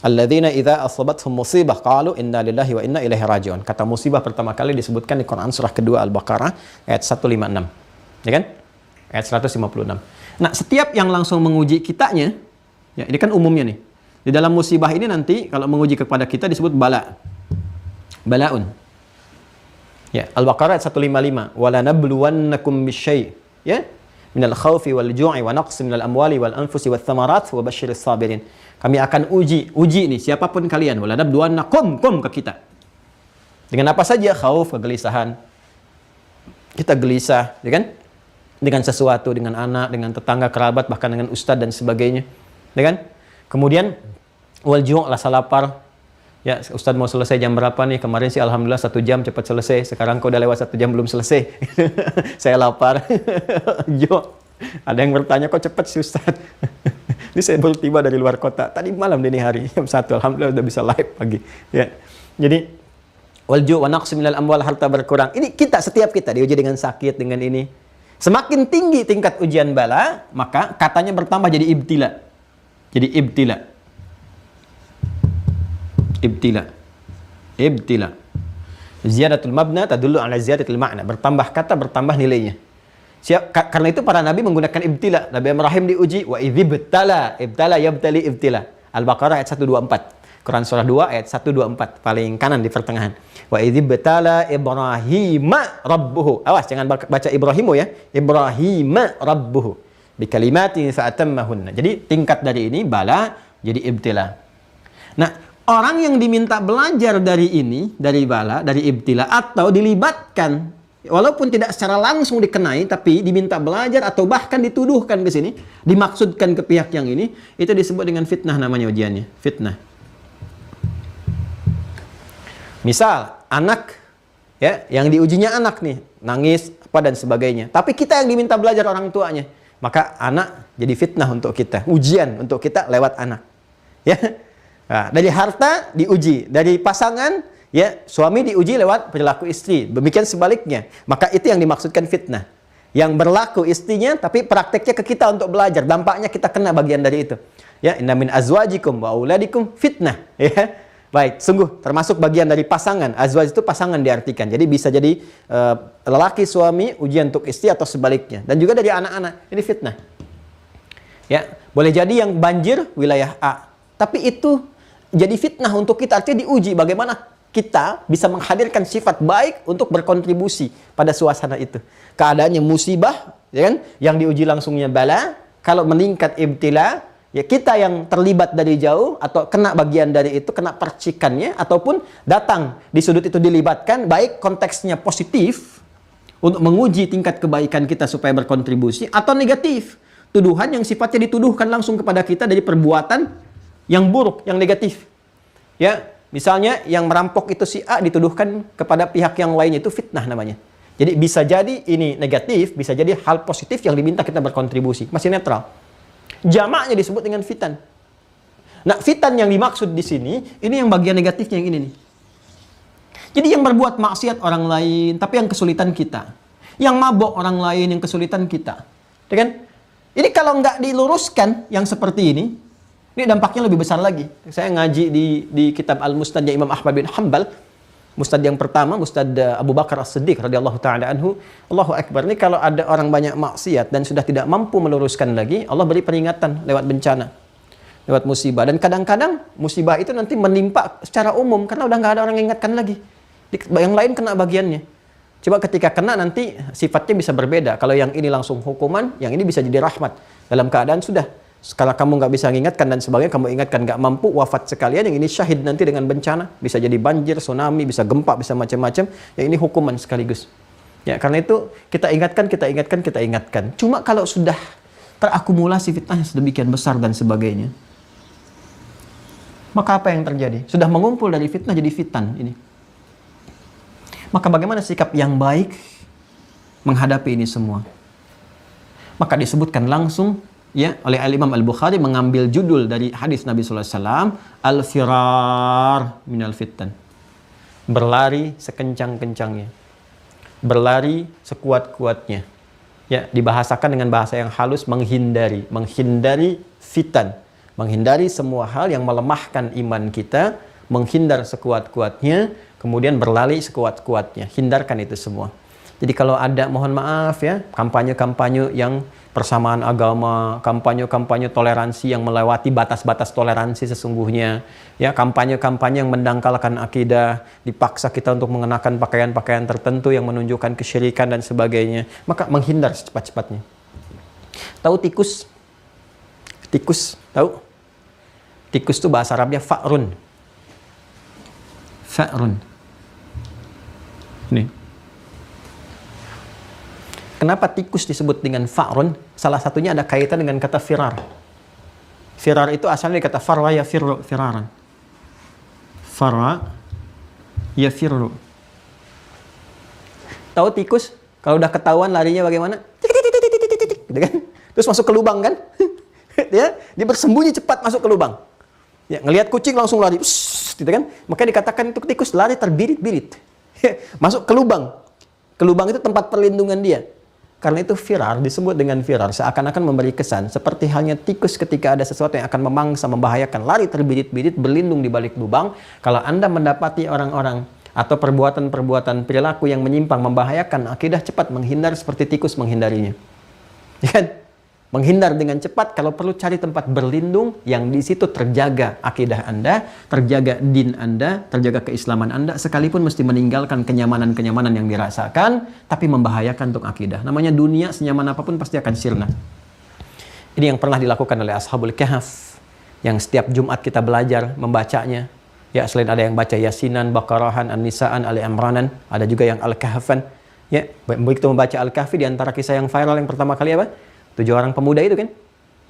Alladzina idza asabathum musibah qalu inna lillahi wa inna ilaihi raji'un. Kata musibah pertama kali disebutkan di Quran surah kedua Al-Baqarah ayat 156. Ya kan? Ayat 156. Nah, setiap yang langsung menguji kitanya, ya ini kan umumnya nih. Di dalam musibah ini nanti kalau menguji kepada kita disebut bala. Balaun. Ya, Al-Baqarah ayat 155. Wala nabluwannakum bisyai', ya, minal khaufi wal ju'i wa naqsin minal amwali wal anfusi wath thamarat wa basyiris sabirin. Kami akan uji nih siapapun kalian, wala nabluwannakum ke kita. Dengan apa saja? Khauf, kegelisahan. Kita gelisah, ya kan? Dengan sesuatu, dengan anak, dengan tetangga, kerabat, bahkan dengan ustadz dan sebagainya. Ya kan? Kemudian wal ju', rasa lapar. Ya, ustadz mau selesai jam berapa nih? Kemarin sih alhamdulillah 1 jam cepat selesai. Sekarang kok udah lewat 1 jam belum selesai. Saya lapar. Ju'. Ada yang bertanya, kok cepat sih ustadz? Ini saya baru tiba dari luar kota. Tadi malam dini hari, jam 1. Alhamdulillah udah bisa live pagi. Ya. Jadi, walju wa naqsi minal amwal, harta berkurang. Ini setiap kita diuji dengan sakit, dengan ini. Semakin tinggi tingkat ujian bala, maka katanya bertambah jadi ibtila. Jadi ibtila. Ziyadatul mabna tadullu ala ziyadatul ma'na. Bertambah kata, bertambah nilainya. Karena itu para nabi menggunakan ibtila. Nabi Ibrahim diuji, wa idzibtala, ibtala yabtali ibtila. Al-Baqarah ayat 124. Quran surah 2 ayat 124, paling kanan di pertengahan. Wa idzibtala Ibrahima rabbuhu. Awas jangan baca Ibrahimu ya. Ibrahima rabbuhu bi kalimatin fa atammahunna. Jadi tingkat dari ini bala jadi ibtila. Nah, orang yang diminta belajar dari ini, dari bala, dari ibtila, atau dilibatkan walaupun tidak secara langsung dikenai, tapi diminta belajar atau bahkan dituduhkan ke sini, dimaksudkan ke pihak yang ini, itu disebut dengan fitnah namanya ujiannya. Fitnah. Misal, anak, ya, yang diujinya anak nih, nangis, apa dan sebagainya. Tapi kita yang diminta belajar orang tuanya. Maka anak jadi fitnah untuk kita. Ujian untuk kita lewat anak. Ya. Nah, dari harta diuji. Dari pasangan, ya, suami diuji lewat perilaku istri. Demikian sebaliknya. Maka itu yang dimaksudkan fitnah. Yang berlaku istrinya, tapi prakteknya ke kita untuk belajar. Dampaknya kita kena bagian dari itu. Ya, inna min azwajikum wa auladikum fitnah. Ya, baik. Sungguh termasuk bagian dari pasangan. Azwaj itu pasangan diartikan. Jadi bisa jadi lelaki suami ujian untuk istri atau sebaliknya. Dan juga dari anak-anak. Ini fitnah. Ya, boleh jadi yang banjir wilayah A. Tapi itu jadi fitnah untuk kita. Artinya diuji bagaimana kita bisa menghadirkan sifat baik untuk berkontribusi pada suasana itu. Keadaannya musibah, ya kan? Yang diuji langsungnya bala. Kalau meningkat ibtila, ya kita yang terlibat dari jauh atau kena bagian dari itu, kena percikannya, ataupun datang di sudut itu dilibatkan, baik konteksnya positif untuk menguji tingkat kebaikan kita supaya berkontribusi, atau negatif, tuduhan yang sifatnya dituduhkan langsung kepada kita dari perbuatan yang buruk, yang negatif. Ya, misalnya yang merampok itu si A dituduhkan kepada pihak yang lain, itu fitnah namanya. Jadi bisa jadi ini negatif, bisa jadi hal positif yang diminta kita berkontribusi, masih netral. Jamaknya disebut dengan fitan. Nah, fitan yang dimaksud di sini, ini yang bagian negatifnya yang ini nih. Jadi yang berbuat maksiat orang lain, tapi yang kesulitan kita. Yang mabok orang lain, yang kesulitan kita. Ya kan? Ini kalau nggak diluruskan yang seperti ini dampaknya lebih besar lagi. Saya ngaji di kitab Al-Musnad Imam Ahmad bin Hanbal. Musnad yang pertama, Musnad Abu Bakar As-Siddiq radhiyallahu ta'ala anhu. Allahu Akbar. Ini kalau ada orang banyak maksiat dan sudah tidak mampu meluruskan lagi, Allah beri peringatan lewat bencana, lewat musibah. Dan kadang-kadang musibah itu nanti menimpa secara umum karena udah nggak ada orang yang ingatkan lagi. Yang lain kena bagiannya. Coba ketika kena nanti sifatnya bisa berbeda. Kalau yang ini langsung hukuman, yang ini bisa jadi rahmat. Dalam keadaan sudah, kalau kamu nggak bisa mengingatkan dan sebagainya, kamu ingatkan nggak mampu, wafat sekalian. Yang ini syahid nanti dengan bencana. Bisa jadi banjir, tsunami, bisa gempa, bisa macam-macam. Yang ini hukuman sekaligus. Ya, karena itu kita ingatkan, kita ingatkan, kita ingatkan. Cuma kalau sudah terakumulasi fitnahnya sedemikian besar dan sebagainya, maka apa yang terjadi? Sudah mengumpul dari fitnah jadi fitan ini. Maka bagaimana sikap yang baik menghadapi ini semua? Maka disebutkan langsung ya oleh Imam Al-Bukhari mengambil judul dari hadis Nabi sallallahu alaihi wasallam, al-firar minal fitan. Berlari sekencang-kencangnya. Berlari sekuat-kuatnya. Ya, dibahasakan dengan bahasa yang halus, menghindari fitan, menghindari semua hal yang melemahkan iman kita, menghindar sekuat-kuatnya, kemudian berlari sekuat-kuatnya. Hindarkan itu semua. Jadi kalau ada, mohon maaf ya, kampanye-kampanye yang persamaan agama, kampanye-kampanye toleransi yang melewati batas-batas toleransi sesungguhnya, ya, kampanye-kampanye yang mendangkalkan akidah, dipaksa kita untuk mengenakan pakaian-pakaian tertentu yang menunjukkan kesyirikan dan sebagainya, maka menghindar secepat-cepatnya. Tahu tikus? Tikus, tahu? Tikus itu bahasa Arabnya fa'run. Fa'run. Nih. Kenapa tikus disebut dengan fa'run? Salah satunya ada kaitan dengan kata firar. Firar itu asalnya dari kata farwa ya firru, firaran. Farwa ya firru. Tahu tikus? Kalau udah ketahuan larinya bagaimana? Gitu kan? Terus masuk ke lubang kan? Ya, dia bersembunyi cepat masuk ke lubang. Ya, ngelihat kucing langsung lari. Gitu kan? Makanya dikatakan itu tikus lari terbirit-birit. Masuk ke lubang. Ke lubang itu tempat perlindungan dia. Karena itu firar disebut dengan firar. Seakan-akan memberi kesan. Seperti halnya tikus ketika ada sesuatu yang akan memangsa, membahayakan. Lari terbirit-birit, berlindung di balik lubang. Kalau Anda mendapati orang-orang atau perbuatan-perbuatan perilaku yang menyimpang, membahayakan akidah, cepat menghindar seperti tikus menghindarinya. Ya kan? Menghindar dengan cepat, kalau perlu cari tempat berlindung yang di situ terjaga akidah Anda, terjaga din Anda, terjaga keislaman Anda, sekalipun mesti meninggalkan kenyamanan-kenyamanan yang dirasakan, tapi membahayakan untuk akidah. Namanya dunia, senyaman apapun pasti akan sirna. Ini yang pernah dilakukan oleh Ashabul Kahf, yang setiap Jumat kita belajar membacanya. Ya, selain ada yang baca Yasinan, Baqarahan, An-Nisaan, Ali Imranan, ada juga yang Al-Kahfan. Ya, begitu membaca Al-Kahfi, di antara kisah yang viral yang pertama kali apa? 7 orang pemuda itu kan,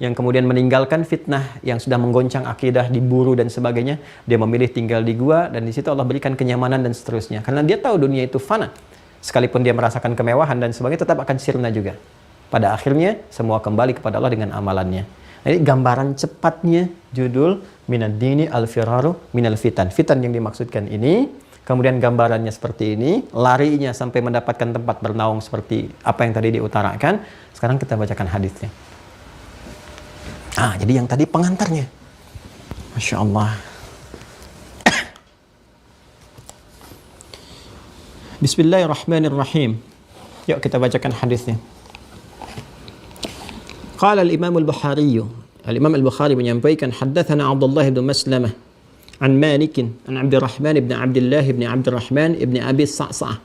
yang kemudian meninggalkan fitnah yang sudah menggoncang akidah, diburu dan sebagainya. Dia memilih tinggal di gua dan di situ Allah berikan kenyamanan dan seterusnya. Karena dia tahu dunia itu fana. Sekalipun dia merasakan kemewahan dan sebagainya, tetap akan sirna juga. Pada akhirnya semua kembali kepada Allah dengan amalannya. Jadi gambaran cepatnya judul Minad Dini Al-Firaru Minal Fitan. Fitan yang dimaksudkan ini, kemudian gambarannya seperti ini, larinya sampai mendapatkan tempat bernaung seperti apa yang tadi diutarakan. Sekarang kita bacakan hadisnya. Jadi yang tadi pengantarnya. Masya Allah. Bismillahirrahmanirrahim. Yuk kita bacakan hadisnya. Qala al-Imam al-Bukhari. Al-Imam al-Bukhari menyampaikan, haddatsana Abdullah bin Maslamah an Malik an Abdurrahman ibn Abdullah ibn Abdurrahman ibn Abi Sa'sa'ah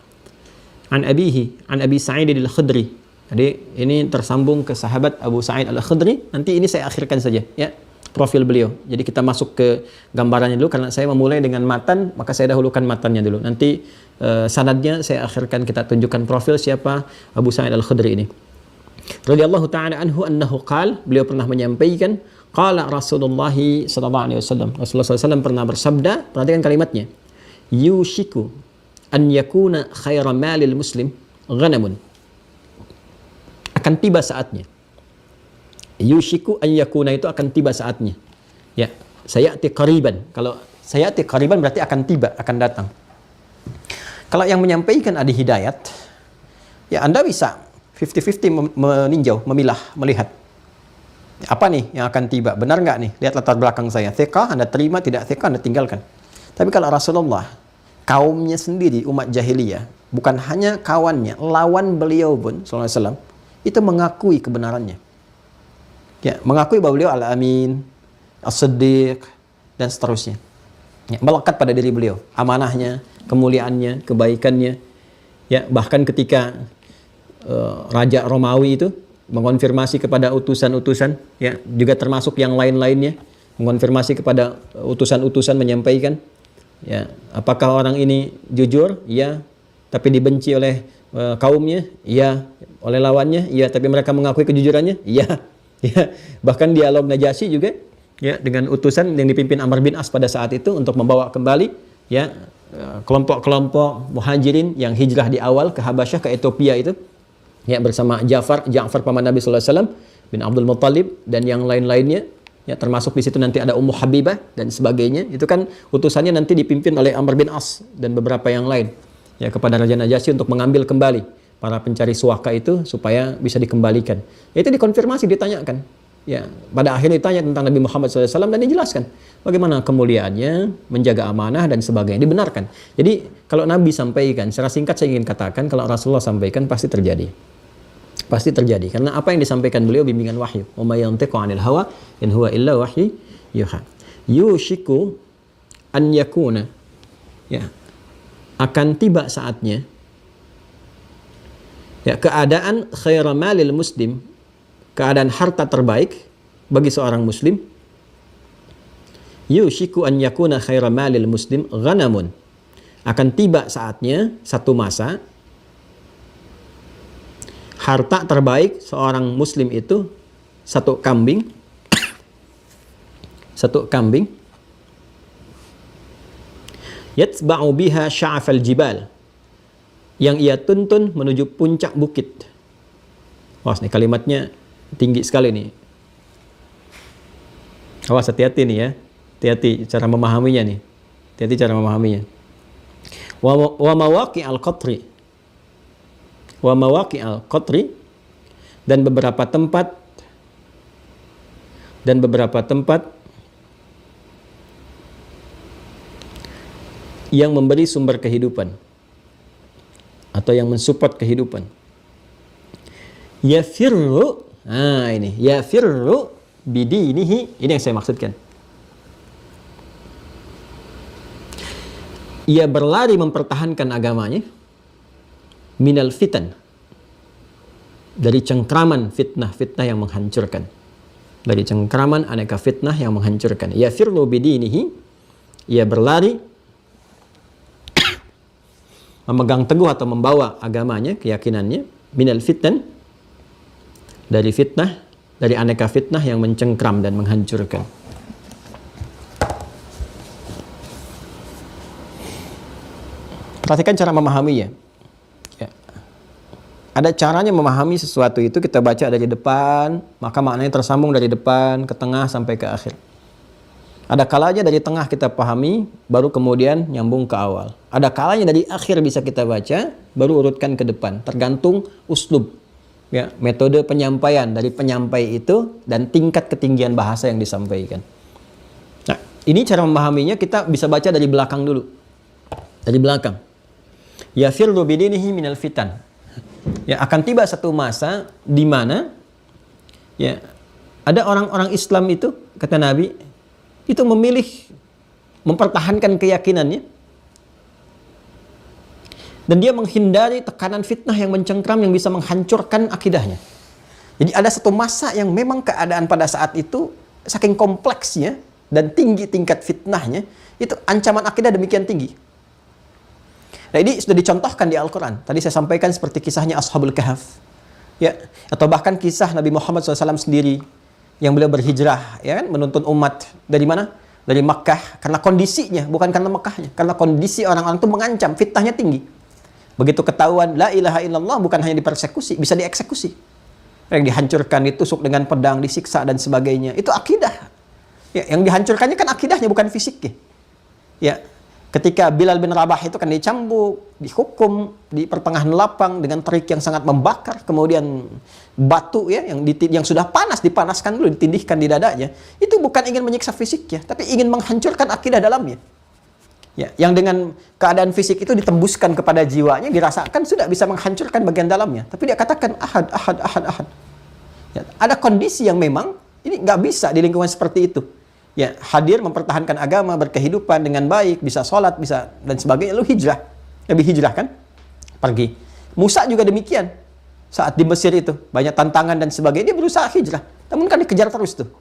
an abihi an Abi Sa'id al-Khudri. Jadi ini tersambung ke sahabat Abu Sa'id al-Khudri. Nanti ini saya akhirkan saja ya, profil beliau. Jadi kita masuk ke gambarannya dulu, karena saya memulai dengan matan, maka saya dahulukan matannya dulu. Nanti sanadnya saya akhirkan, kita tunjukkan profil siapa Abu Sa'id al-Khudri ini. Radhiyallahu ta'ala anhu annahu qala, beliau pernah menyampaikan, qala Rasulullah sallallahu alaihi wasallam. Rasulullah SAW pernah bersabda, perhatikan kalimatnya. Yushiku an yakuna khaira malil muslim ghanamun. Akan tiba saatnya. Yushiku an yakuna itu akan tiba saatnya. Ya, sayati qariban. Kalau sayati qariban berarti akan tiba, akan datang. Kalau yang menyampaikan Adi Hidayat, ya Anda bisa 50-50 meninjau, memilah, melihat. Apa nih yang akan tiba? Benar nggak nih? Lihat latar belakang saya. Thiqah, Anda terima, tidak thiqah, Anda tinggalkan. Tapi kalau Rasulullah, kaumnya sendiri, umat jahiliyah, bukan hanya kawannya, lawan beliau pun, sallallahu alaihi wasallam, itu mengakui kebenarannya. Ya, mengakui bahwa beliau al-amin, as-siddiq, dan seterusnya. Ya, melekat pada diri beliau, amanahnya, kemuliaannya, kebaikannya. Ya, bahkan ketika Raja Romawi itu mengonfirmasi kepada utusan-utusan, ya, juga termasuk yang lain-lainnya, mengonfirmasi kepada utusan-utusan, menyampaikan, ya, apakah orang ini jujur? Ya, tapi dibenci oleh kaumnya? Ya, oleh lawannya? Ya, tapi mereka mengakui kejujurannya? Ya. Ya, bahkan dialog Najasyi juga ya dengan utusan yang dipimpin Amr bin As pada saat itu untuk membawa kembali ya kelompok-kelompok muhajirin yang hijrah di awal ke Habasyah, ke Ethiopia itu ya, bersama Ja'far paman Nabi sallallahu alaihi wasallam bin Abdul Muttalib dan yang lain-lainnya ya, termasuk di situ nanti ada Ummu Habibah dan sebagainya. Itu kan utusannya nanti dipimpin oleh Amr bin As dan beberapa yang lain ya, kepada Raja Najasyi untuk mengambil kembali para pencari suaka itu supaya bisa dikembalikan. Ya, itu dikonfirmasi, ditanyakan. Ya, pada akhirnya ditanya tentang Nabi Muhammad SAW dan dijelaskan bagaimana kemuliaannya, menjaga amanah dan sebagainya, dibenarkan. Jadi kalau Nabi sampaikan, secara singkat saya ingin katakan, kalau Rasulullah sampaikan pasti terjadi. Pasti terjadi. Karena apa yang disampaikan beliau bimbingan wahyu. Wa may yantiqu 'anil hawa in huwa illa wahyu yuha. Yushiku an yakuna. Ya. Akan tiba saatnya ya, keadaan khaira malil muslim, keadaan harta terbaik bagi seorang muslim. Yushiku an yakuna khaira malil muslim ghanamun. Akan tiba saatnya, satu masa, harta terbaik seorang muslim itu satu kambing. Satu kambing. Yatsba'u biha sya'afal jibal, yang ia tuntun menuju puncak bukit. Wah, ini kalimatnya tinggi sekali nih. Awas, hati-hati nih ya. Hati-hati cara memahaminya nih. Hati-hati cara memahaminya. Wa mawaqi'al qatri. Wa mawaqi'al qatri, dan beberapa tempat yang memberi sumber kehidupan atau yang mensupport kehidupan. Yafirru, ini yafirru bidinihi, ini yang saya maksudkan. Ia berlari mempertahankan agamanya minal fitan, dari cengkraman fitnah-fitnah yang menghancurkan. Dari cengkraman aneka fitnah yang menghancurkan. Yafirru bidinihi, ia berlari memegang teguh atau membawa agamanya, keyakinannya, minal fitan, dari fitnah, dari aneka fitnah yang mencengkram dan menghancurkan. Perhatikan cara memahaminya. Ya. Ada caranya memahami sesuatu itu, kita baca dari depan, maka maknanya tersambung dari depan ke tengah sampai ke akhir. Ada kalanya dari tengah kita pahami, baru kemudian nyambung ke awal. Ada kalanya dari akhir bisa kita baca, baru urutkan ke depan. Tergantung uslub, ya, metode penyampaian dari penyampai itu dan tingkat ketinggian bahasa yang disampaikan. Nah, ini cara memahaminya, kita bisa baca dari belakang dulu. Dari belakang. Yafirru bidinihi minal fitan. Ya, akan tiba satu masa di mana ya, ada orang-orang Islam itu, kata Nabi, itu memilih mempertahankan keyakinannya, dan dia menghindari tekanan fitnah yang mencengkram yang bisa menghancurkan akidahnya. Jadi ada satu masa yang memang keadaan pada saat itu saking kompleksnya dan tinggi tingkat fitnahnya, itu ancaman akidah demikian tinggi. Nah, ini sudah dicontohkan di Al-Quran. Tadi saya sampaikan seperti kisahnya Ashabul Kahf, ya, atau bahkan kisah Nabi Muhammad SAW sendiri yang beliau berhijrah, ya kan, menuntun umat dari mana? Dari Makkah, karena kondisinya, bukan karena Makkahnya, karena kondisi orang-orang itu mengancam, fitnahnya tinggi. Begitu ketahuan la ilaha illallah, bukan hanya dipersekusi, bisa dieksekusi. Yang dihancurkan, ditusuk dengan pedang, disiksa dan sebagainya. Itu akidah. Ya, yang dihancurkannya kan akidahnya, bukan fisiknya. Ya, ketika Bilal bin Rabah itu kan dicambuk, dihukum di pertengahan lapang dengan terik yang sangat membakar, kemudian batu ya yang sudah panas dipanaskan dulu, ditindihkan di dadanya. Itu bukan ingin menyiksa fisiknya, tapi ingin menghancurkan akidah dalamnya. Ya, yang dengan keadaan fisik itu ditembuskan kepada jiwanya, dirasakan sudah bisa menghancurkan bagian dalamnya. Tapi dia katakan ahad, ahad, ahad, ahad. Ya, ada kondisi yang memang ini nggak bisa di lingkungan seperti itu. Ya, hadir mempertahankan agama, berkehidupan dengan baik, bisa sholat, bisa dan sebagainya. Lu hijrah, lebih hijrah kan? Pergi. Musa juga demikian. Saat di Mesir itu banyak tantangan dan sebagainya, dia berusaha hijrah. Namun kan dikejar terus tuh.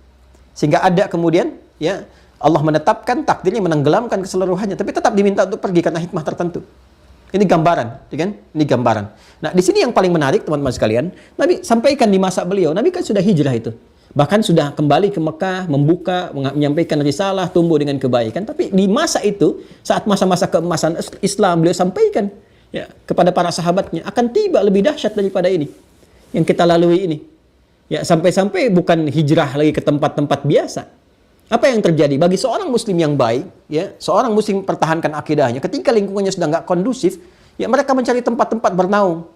Sehingga ada kemudian ya Allah menetapkan takdirnya menenggelamkan keseluruhannya, tapi tetap diminta untuk pergi karena hikmah tertentu. Ini gambaran, ya kan? Ini gambaran. Nah, di sini yang paling menarik teman-teman sekalian, Nabi sampaikan di masa beliau, Nabi kan sudah hijrah itu. Bahkan sudah kembali ke Mekah, membuka, menyampaikan risalah, tumbuh dengan kebaikan. Tapi di masa itu, saat masa-masa keemasan Islam, beliau sampaikan ya, kepada para sahabatnya, akan tiba lebih dahsyat daripada ini yang kita lalui ini. Ya, sampai-sampai bukan hijrah lagi ke tempat-tempat biasa. Apa yang terjadi bagi seorang muslim yang baik, ya, seorang muslim pertahankan akidahnya, ketika lingkungannya sudah nggak kondusif, ya mereka mencari tempat-tempat bernaung.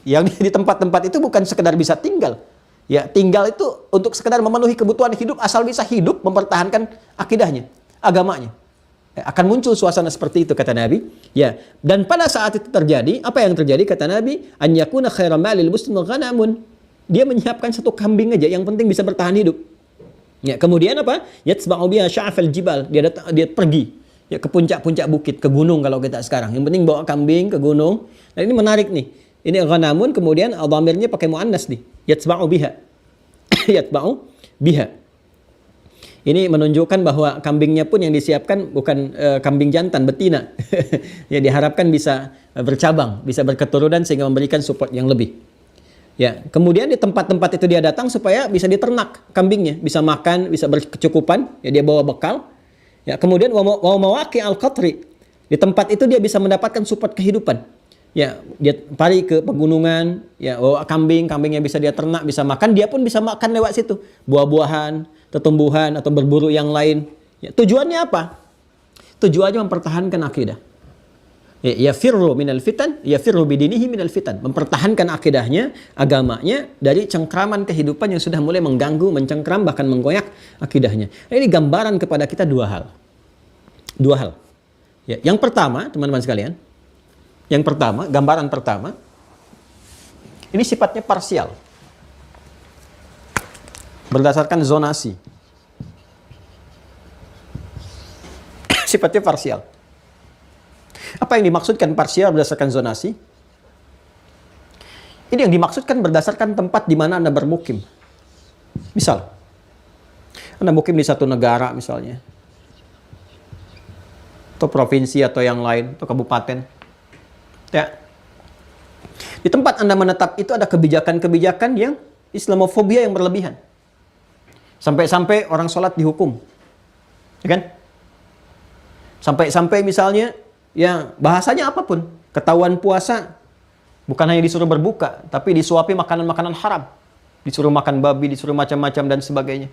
Yang di tempat-tempat itu bukan sekedar bisa tinggal. Ya, tinggal itu untuk sekedar memenuhi kebutuhan hidup, asal bisa hidup mempertahankan akidahnya, agamanya. Ya, akan muncul suasana seperti itu kata Nabi. Ya, dan pada saat itu terjadi, apa yang terjadi kata Nabi? An yakuna khairan malil muslim ghanamun. Dia menyiapkan satu kambing aja, yang penting bisa bertahan hidup. Ya, kemudian apa? Yatsba'u biha sya'fal jibal. Dia pergi ya ke puncak-puncak bukit, ke gunung kalau kita sekarang. Yang penting bawa kambing ke gunung. Nah, ini menarik nih. Ini ghanamun, kemudian dhamirnya pakai muannas nih. Yatsba'u biha. Yatsba'u biha. Ini menunjukkan bahwa kambingnya pun yang disiapkan bukan kambing jantan, betina. Ya, diharapkan bisa bercabang, bisa berketurunan sehingga memberikan support yang lebih. Ya, kemudian di tempat-tempat itu dia datang supaya bisa diternak kambingnya, bisa makan, bisa berkecukupan, ya dia bawa bekal. Ya, kemudian wa mawaqi al-qatri. Di tempat itu dia bisa mendapatkan support kehidupan. Ya, dia pari ke pegunungan, ya bawa kambingnya bisa dia ternak, bisa makan, dia pun bisa makan lewat situ. Buah-buahan, tumbuhan atau berburu yang lain. Ya, tujuannya apa? Tujuannya mempertahankan akidah. Ya firru minal fitan, ya firru bidinihi minal fitan. Mempertahankan akidahnya, agamanya dari cengkraman kehidupan yang sudah mulai mengganggu, mencengkram, bahkan menggoyak akidahnya. Nah, ini gambaran kepada kita dua hal. Dua hal. Ya, yang pertama, teman-teman sekalian, yang pertama, gambaran pertama, ini sifatnya parsial. Berdasarkan zonasi. Sifatnya parsial. Apa yang dimaksudkan parsial berdasarkan zonasi? Ini yang dimaksudkan berdasarkan tempat di mana Anda bermukim. Misal, Anda mukim di satu negara misalnya, atau provinsi atau yang lain, atau kabupaten. Ya. Di tempat Anda menetap itu ada kebijakan-kebijakan yang Islamofobia yang berlebihan. Sampai-sampai orang sholat dihukum. Ya kan? Sampai-sampai misalnya ya bahasanya apapun, ketahuan puasa bukan hanya disuruh berbuka, tapi disuapi makanan-makanan haram, disuruh makan babi, disuruh macam-macam dan sebagainya.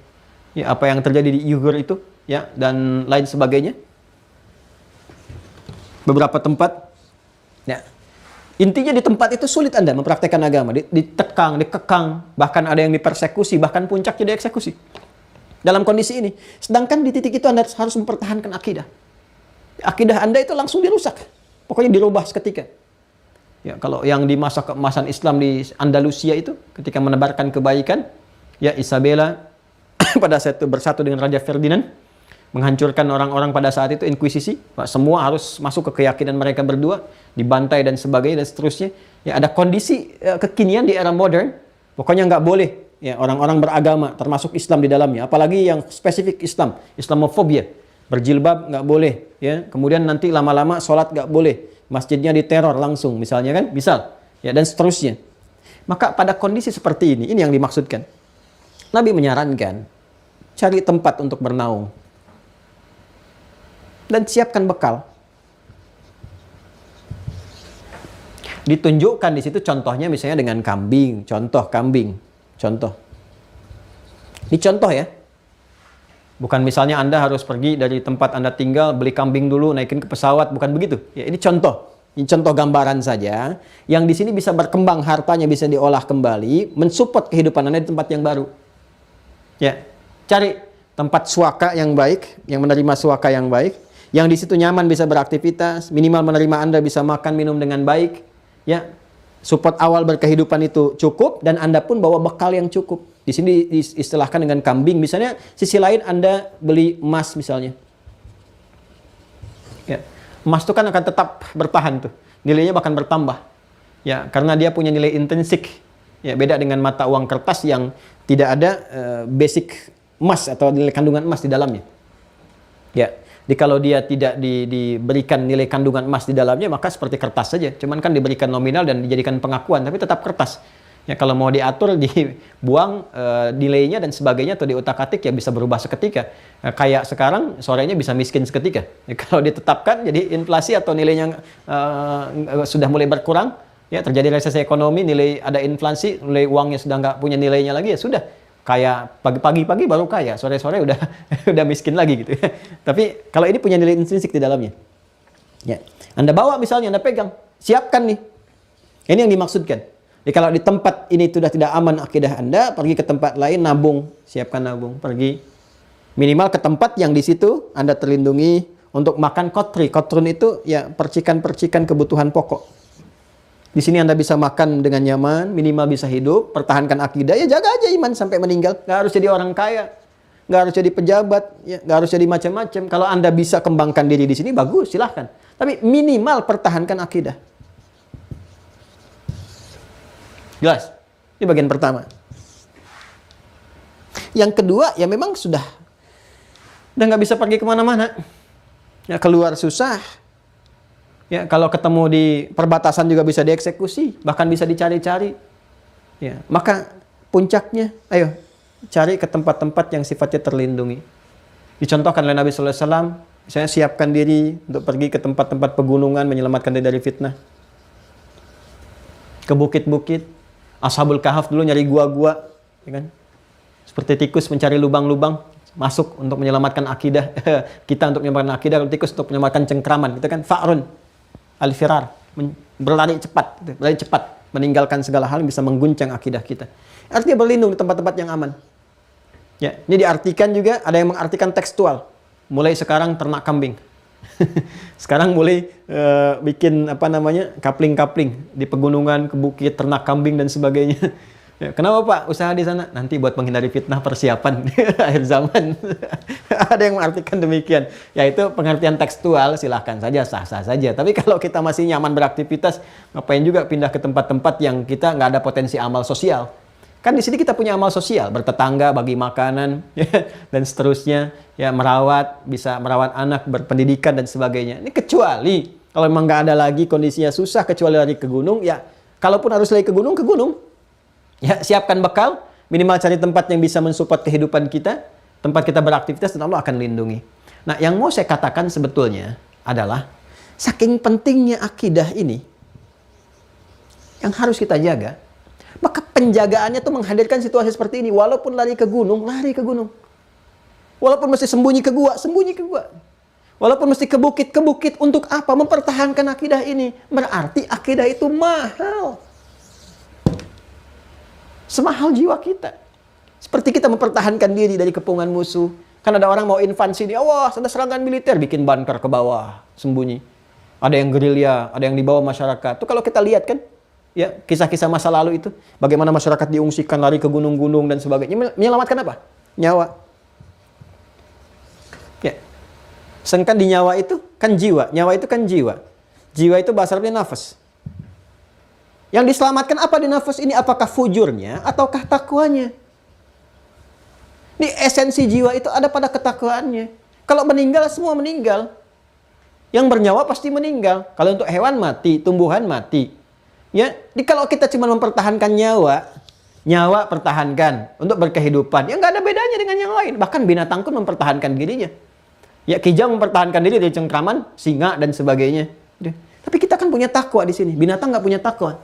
Ya, apa yang terjadi di Uyghur itu, ya, dan lain sebagainya. Beberapa tempat, ya, intinya di tempat itu sulit Anda mempraktekkan agama, ditekang, dikekang, bahkan ada yang dipersekusi, bahkan puncaknya dieksekusi. Dalam kondisi ini, sedangkan di titik itu Anda harus mempertahankan akidah. Akidah Anda itu langsung dirusak. Pokoknya dirubah seketika. Ya, kalau yang di masa keemasan Islam di Andalusia itu, ketika menebarkan kebaikan, ya Isabella pada saat itu bersatu dengan Raja Ferdinand, menghancurkan orang-orang pada saat itu, inkuisisi. Semua harus masuk ke keyakinan mereka berdua, dibantai dan sebagainya dan seterusnya. Ya, ada kondisi kekinian di era modern, pokoknya nggak boleh ya orang-orang beragama, termasuk Islam di dalamnya. Apalagi yang spesifik Islam, Islamofobia. Berjilbab nggak boleh, ya. Kemudian nanti lama-lama sholat nggak boleh, masjidnya diteror langsung, misalnya kan, misal, ya, dan seterusnya. Maka pada kondisi seperti ini yang dimaksudkan. Nabi menyarankan, cari tempat untuk bernaung. Dan siapkan bekal. Ditunjukkan di situ contohnya misalnya dengan kambing. Contoh kambing. Contoh. Ini contoh ya. Bukan misalnya Anda harus pergi dari tempat Anda tinggal, beli kambing dulu, naikin ke pesawat. Bukan begitu. Ya, ini contoh. Ini contoh gambaran saja, yang di sini bisa berkembang, hartanya bisa diolah kembali, mensupport kehidupan Anda di tempat yang baru. Ya, cari tempat suaka yang baik, yang menerima suaka yang baik, yang di situ nyaman bisa beraktivitas, minimal menerima Anda bisa makan minum dengan baik. Ya, support awal berkehidupan itu cukup, dan Anda pun bawa bekal yang cukup. Di sini diistilahkan dengan kambing. Misalnya, sisi lain Anda beli emas misalnya. Ya. Emas itu kan akan tetap bertahan tuh. Nilainya bahkan bertambah. Ya, karena dia punya nilai intrinsik. Ya, beda dengan mata uang kertas yang tidak ada basic emas atau nilai kandungan emas di dalamnya. Ya, jadi kalau dia tidak diberikan nilai kandungan emas di dalamnya, maka seperti kertas saja. Cuman kan diberikan nominal dan dijadikan pengakuan, tapi tetap kertas. Ya, kalau mau diatur, dibuang nilainya dan sebagainya atau diutak-atik ya bisa berubah seketika. Kayak sekarang sorenya bisa miskin seketika. Ya, kalau ditetapkan jadi inflasi atau nilainya sudah mulai berkurang, ya terjadi resesi ekonomi, nilai ada inflasi, nilai uangnya sudah nggak punya nilainya lagi, ya sudah. Kayak pagi-pagi baru kaya, sore-sore udah udah miskin lagi gitu ya. Tapi kalau ini punya nilai intrinsik di dalamnya. Ya, Anda bawa misalnya, Anda pegang, siapkan nih. Ini yang dimaksudkan. Jadi kalau di tempat ini sudah tidak aman akidah Anda, pergi ke tempat lain, nabung, siapkan nabung, pergi. Minimal ke tempat yang di situ Anda terlindungi untuk makan kotri. Kotrun itu ya percikan-percikan kebutuhan pokok. Di sini Anda bisa makan dengan nyaman, minimal bisa hidup, pertahankan akidah, ya jaga aja iman sampai meninggal. Nggak harus jadi orang kaya, nggak harus jadi pejabat, ya, nggak harus jadi macam-macam. Kalau Anda bisa kembangkan diri di sini, bagus, silahkan. Tapi minimal pertahankan akidah. Jelas? Ini bagian pertama. Yang kedua, ya memang udah nggak bisa pergi kemana-mana. Ya, keluar susah. Ya, kalau ketemu di perbatasan juga bisa dieksekusi, bahkan bisa dicari-cari. Ya, maka puncaknya, ayo cari ke tempat-tempat yang sifatnya terlindungi. Dicontohkan oleh Nabi Sallallahu Alaihi Wasallam, saya siapkan diri untuk pergi ke tempat-tempat pegunungan, menyelamatkan diri dari fitnah. Ke bukit-bukit. Ashabul Kahf dulu nyari gua-gua, ya kan? Seperti tikus mencari lubang-lubang, masuk untuk menyelamatkan akidah. Kita untuk menyelamatkan akidah, tikus untuk menyelamatkan cengkraman. Itu kan fa'run al-firar, berlari cepat, meninggalkan segala hal yang bisa mengguncang akidah kita. Artinya berlindung di tempat-tempat yang aman. Ya, ini diartikan juga, ada yang mengartikan tekstual. Mulai sekarang ternak kambing. Sekarang mulai bikin kapling-kapling di pegunungan, ke bukit, ternak kambing dan sebagainya. Ya, kenapa Pak usaha di sana? Nanti buat menghindari fitnah, persiapan akhir zaman. Ada yang mengartikan demikian. Ya, itu pengertian tekstual, silahkan saja, sah-sah saja. Tapi kalau kita masih nyaman beraktivitas, ngapain juga pindah ke tempat-tempat yang kita nggak ada potensi amal sosial. Kan di sini kita punya amal sosial, bertetangga, bagi makanan, ya, dan seterusnya, ya, bisa merawat anak, berpendidikan dan sebagainya. Ini kecuali kalau memang nggak ada lagi kondisinya susah, kecuali lari ke gunung, ya, kalaupun harus lari ke gunung, ya, siapkan bekal, minimal cari tempat yang bisa mensupport kehidupan kita, tempat kita beraktivitas, dan Allah akan lindungi. Nah, yang mau saya katakan sebetulnya adalah saking pentingnya akidah ini yang harus kita jaga. Maka penjagaannya tuh menghadirkan situasi seperti ini. Walaupun lari ke gunung, lari ke gunung. Walaupun mesti sembunyi ke gua, sembunyi ke gua. Walaupun mesti ke bukit, ke bukit. Untuk apa? Mempertahankan akidah ini. Berarti akidah itu mahal. Semahal jiwa kita. Seperti kita mempertahankan diri dari kepungan musuh. Kan ada orang mau invasi di awas, ada serangan militer, bikin bunker ke bawah, sembunyi. Ada yang gerilya, ada yang dibawa masyarakat. Itu kalau kita lihat kan, ya, kisah-kisah masa lalu itu, bagaimana masyarakat diungsikan, lari ke gunung-gunung dan sebagainya, menyelamatkan apa? Nyawa. Ya. Sedangkan di nyawa itu kan jiwa. Nyawa itu kan jiwa. Jiwa itu bahasa Arabnya nafas. Yang diselamatkan apa di nafas ini? Apakah fujurnya ataukah takwanya? Di esensi jiwa itu ada pada ketakwaannya. Kalau meninggal, semua meninggal. Yang bernyawa pasti meninggal. Kalau untuk hewan mati, tumbuhan mati. Ya, jadi kalau kita cuma mempertahankan nyawa pertahankan untuk berkehidupan, ya nggak ada bedanya dengan yang lain. Bahkan binatang pun mempertahankan dirinya. Ya, kijang mempertahankan diri dari cengkraman, singa dan sebagainya. Tapi kita kan punya takwa di sini. Binatang nggak punya takwa.